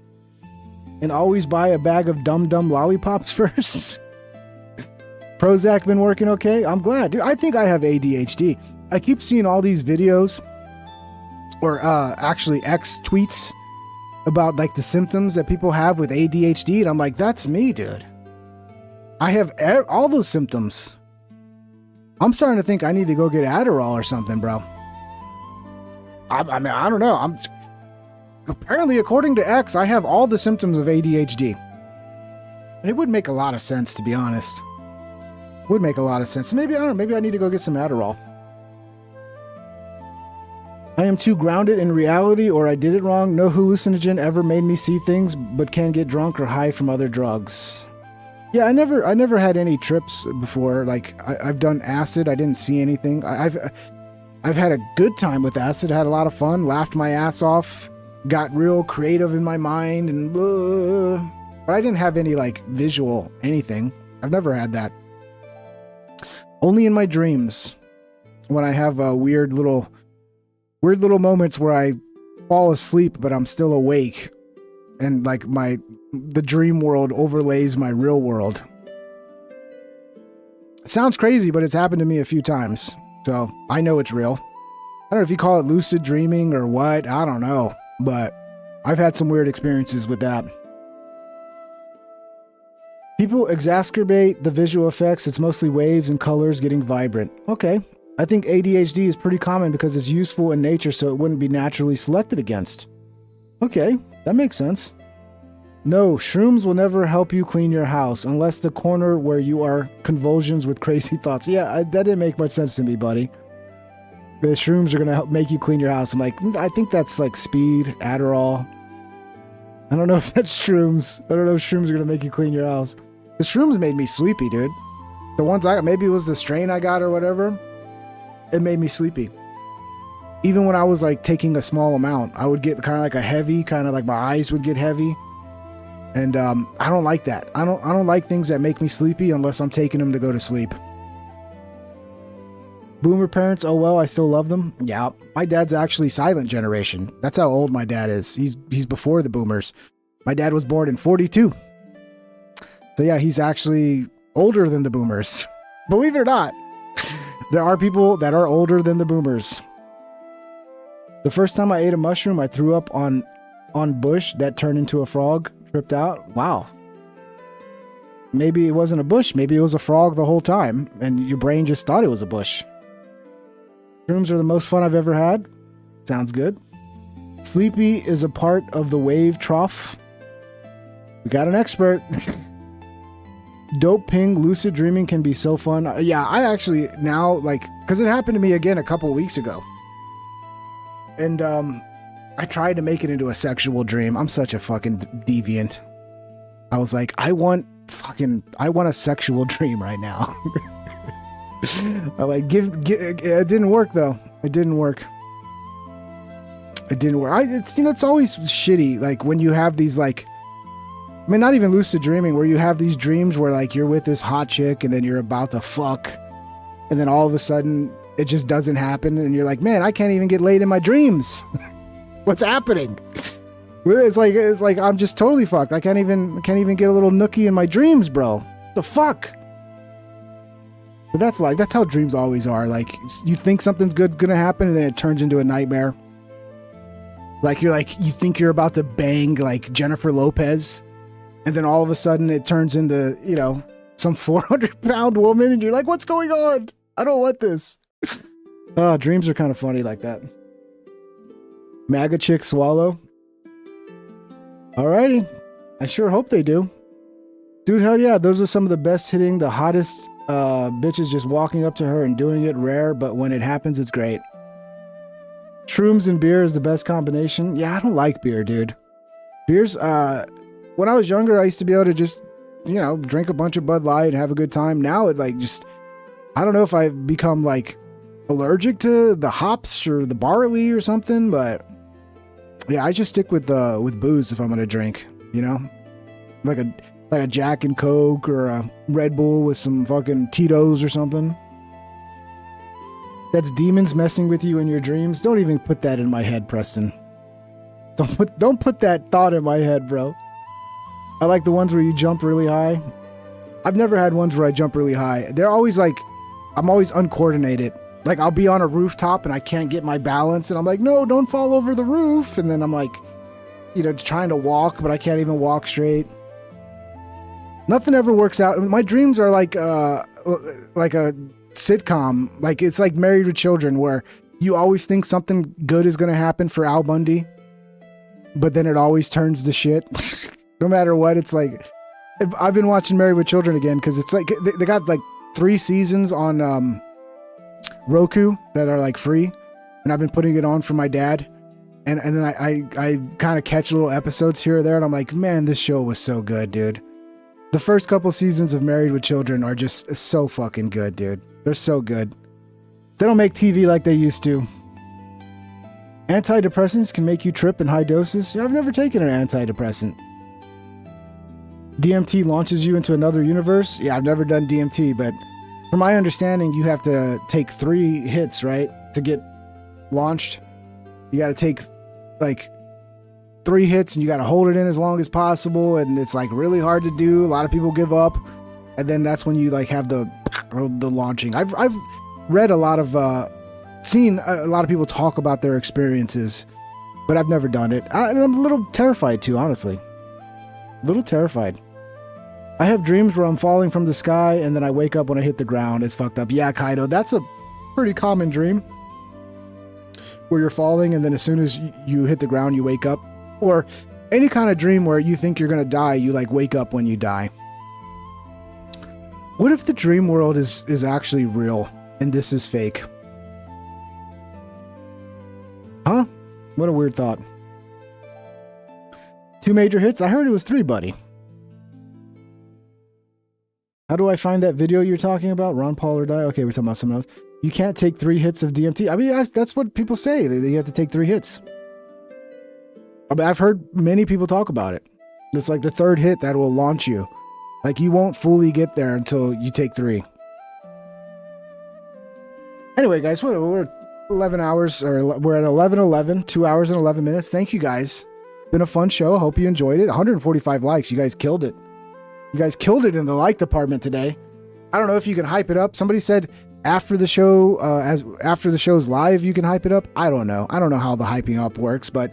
And always buy a bag of Dum Dum lollipops first? Prozac been working okay? I'm glad. Dude, I think I have ADHD. I keep seeing all these videos, or actually X tweets, about like the symptoms that people have with ADHD, and I'm like, that's me, dude. I have all those symptoms. I'm starting to think I need to go get Adderall or something, bro. I mean, I don't know. Apparently, according to X, I have all the symptoms of ADHD. And it would make a lot of sense, to be honest. Would make a lot of sense. Maybe, I don't know, maybe I need to go get some Adderall. I am too grounded in reality, or I did it wrong. No hallucinogen ever made me see things, but can get drunk or high from other drugs. Yeah, I never had any trips before. Like I've done acid. I didn't see anything. I've had a good time with acid. I had a lot of fun. Laughed my ass off. Got real creative in my mind and blah. But I didn't have any like visual anything. I've never had that. Only in my dreams, when I have weird little moments where I fall asleep but I'm still awake. and like the dream world overlays my real world. It sounds crazy, but it's happened to me a few times, so I know it's real. I don't know if you call it lucid dreaming or what, I don't know, but I've had some weird experiences with that. People exacerbate the visual effects. It's mostly waves and colors getting vibrant. Okay. I think ADHD is pretty common because it's useful in nature, so it wouldn't be naturally selected against. Okay, that makes sense. No, shrooms will never help you clean your house unless the corner where you are convulsions with crazy thoughts. Yeah, that didn't make much sense to me, buddy. The shrooms are going to help make you clean your house. I'm like, I think that's like speed, Adderall. I don't know if that's shrooms. I don't know if shrooms are going to make you clean your house. The shrooms made me sleepy, dude. The ones I got, maybe it was the strain I got or whatever. It made me sleepy. Even when I was like taking a small amount, I would get kind of like a heavy, kind of like my eyes would get heavy. And I don't like that. I don't like things that make me sleepy unless I'm taking them to go to sleep. Boomer parents, oh well, I still love them. Yeah, my dad's actually silent generation. That's how old my dad is. He's before the boomers. My dad was born in 42. So yeah, he's actually older than the boomers. Believe it or not, there are people that are older than the boomers. The first time I ate a mushroom, I threw up on bush that turned into a frog. Tripped out. Wow. Maybe it wasn't a bush. Maybe it was a frog the whole time, and your brain just thought it was a bush. Shrooms are the most fun I've ever had. Sounds good. Sleepy is a part of the wave trough. We got an expert. Dope ping, lucid dreaming can be so fun. Yeah, I actually now, like, because it happened to me again a couple weeks ago. And, I tried to make it into a sexual dream. I'm such a fucking deviant. I was like, I want a sexual dream right now. I like it didn't work though. It didn't work. It's always shitty. Like when you have these like, I mean, not even lucid dreaming, where you have these dreams where like you're with this hot chick and then you're about to fuck, and then all of a sudden it just doesn't happen, and you're like, man, I can't even get laid in my dreams. What's happening? It's like I'm just totally fucked. I can't even get a little nookie in my dreams, bro. The fuck? But that's how dreams always are. Like you think something's good's gonna happen, and then it turns into a nightmare. Like you think you're about to bang like Jennifer Lopez, and then all of a sudden it turns into, you know, some 400-pound woman, and you're like, what's going on? I don't want this. Dreams are kind of funny like that. MAGA chick swallow. Alrighty. I sure hope they do. Dude, hell yeah. Those are some of the best hitting, the hottest bitches just walking up to her and doing it rare, but when it happens, it's great. Shrooms and beer is the best combination. Yeah, I don't like beer, dude. Beer's, when I was younger, I used to be able to just, you know, drink a bunch of Bud Light and have a good time. Now it's like just, I don't know if I've become like allergic to the hops or the barley or something, but yeah, I just stick with booze if I'm gonna drink, you know, like a Jack and Coke or a Red Bull with some fucking Tito's or something. That's demons messing with you in your dreams. Don't even put that in my head, Preston. Don't put that thought in my head, bro. I like the ones where you jump really high. I've never had ones where I jump really high. They're always like, I'm always uncoordinated. Like I'll be on a rooftop and I can't get my balance, and I'm like, no, don't fall over the roof. And then I'm like, you know, trying to walk, but I can't even walk straight. Nothing ever works out. My dreams are like a sitcom. Like it's like Married with Children, where you always think something good is going to happen for Al Bundy, but then it always turns to shit. No matter what, it's like, I've been watching Married with Children again because it's like they got like 3 seasons on Roku that are like free, and I've been putting it on for my dad, and then I kind of catch little episodes here or there, and I'm like, man, this show was so good, dude. The first couple seasons of Married with Children are just so fucking good, dude. They're so good. They don't make TV like they used to. Antidepressants can make you trip in high doses. Yeah, I've never taken an antidepressant. DMT launches you into another universe. Yeah, I've never done DMT, but from my understanding, you have to take 3 hits, right, to get launched. You got to take like 3 hits and you got to hold it in as long as possible, and it's like really hard to do. A lot of people give up, and then that's when you like have the launching. I've read a lot of seen a lot of people talk about their experiences, but I've never done it. And I'm a little terrified too, honestly. A little terrified. I have dreams where I'm falling from the sky and then I wake up when I hit the ground. It's fucked up. Yeah, Kaido, that's a pretty common dream, where you're falling and then as soon as you hit the ground, you wake up. Or any kind of dream where you think you're going to die, you like wake up when you die. What if the dream world is actually real and this is fake? Huh? What a weird thought. 2 major hits? I heard it was 3, buddy. How do I find that video you're talking about? Ron Paul or die? Okay, we're talking about something else. You can't take 3 hits of DMT. I mean, that's what people say. They have to take 3 hits. I mean, I've heard many people talk about it. It's like the 3rd hit that will launch you. Like you won't fully get there until you take 3. Anyway, guys, we're 11 hours, or we're at 11:11, 2 hours and 11 minutes. Thank you guys. Been a fun show. Hope you enjoyed it. 145 likes. You guys killed it. You guys killed it in the like department today. I don't know if you can hype it up. Somebody said after the show, after the show's live, you can hype it up. I don't know. I don't know how the hyping up works, but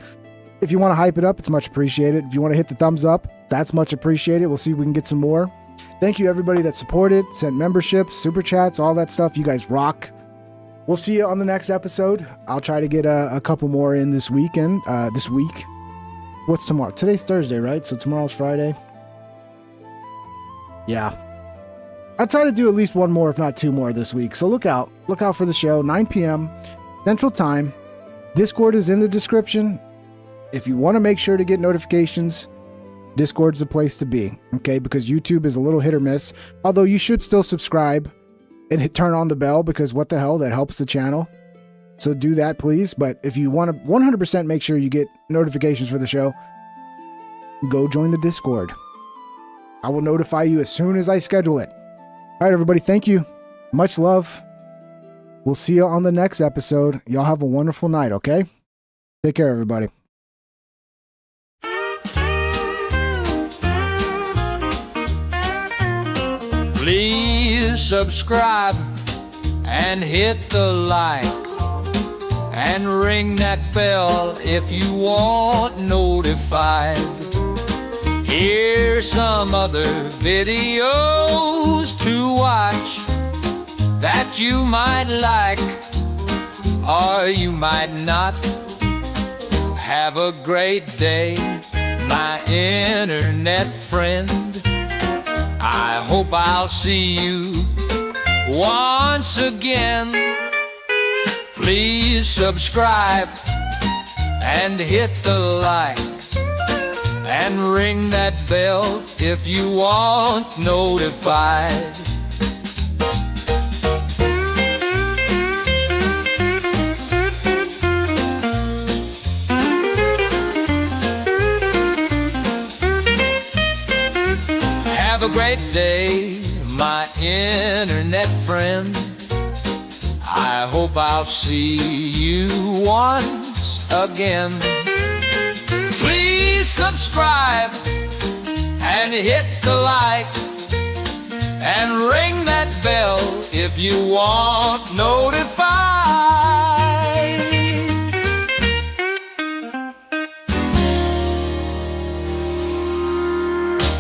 if you want to hype it up, it's much appreciated. If you want to hit the thumbs up, that's much appreciated. We'll see if we can get some more. Thank you everybody that supported, sent memberships, super chats, all that stuff. You guys rock. We'll see you on the next episode. I'll try to get a couple more in this week. What's tomorrow? Today's Thursday, right? So tomorrow's Friday. Yeah. I'll try to do at least 1 more, if not 2 more this week. So look out. Look out for the show. 9 p.m. Central Time. Discord is in the description. If you want to make sure to get notifications, Discord's the place to be. Okay? Because YouTube is a little hit or miss. Although you should still subscribe and turn on the bell, because what the hell, that helps the channel. So do that, please. But if you want to 100% make sure you get notifications for the show, go join the Discord. I will notify you as soon as I schedule it. All right, everybody. Thank you. Much love. We'll see you on the next episode. Y'all have a wonderful night, okay? Take care, everybody. Please subscribe and hit the like and ring that bell if you want notified. Here's some other videos to watch that you might like or you might not. Have a great day, my internet friend. I hope I'll see you once again. Please subscribe and hit the like and ring that bell if you want notified. Have a great day, my internet friend. I hope I'll see you once again. Please subscribe and hit the like and ring that bell if you want notified.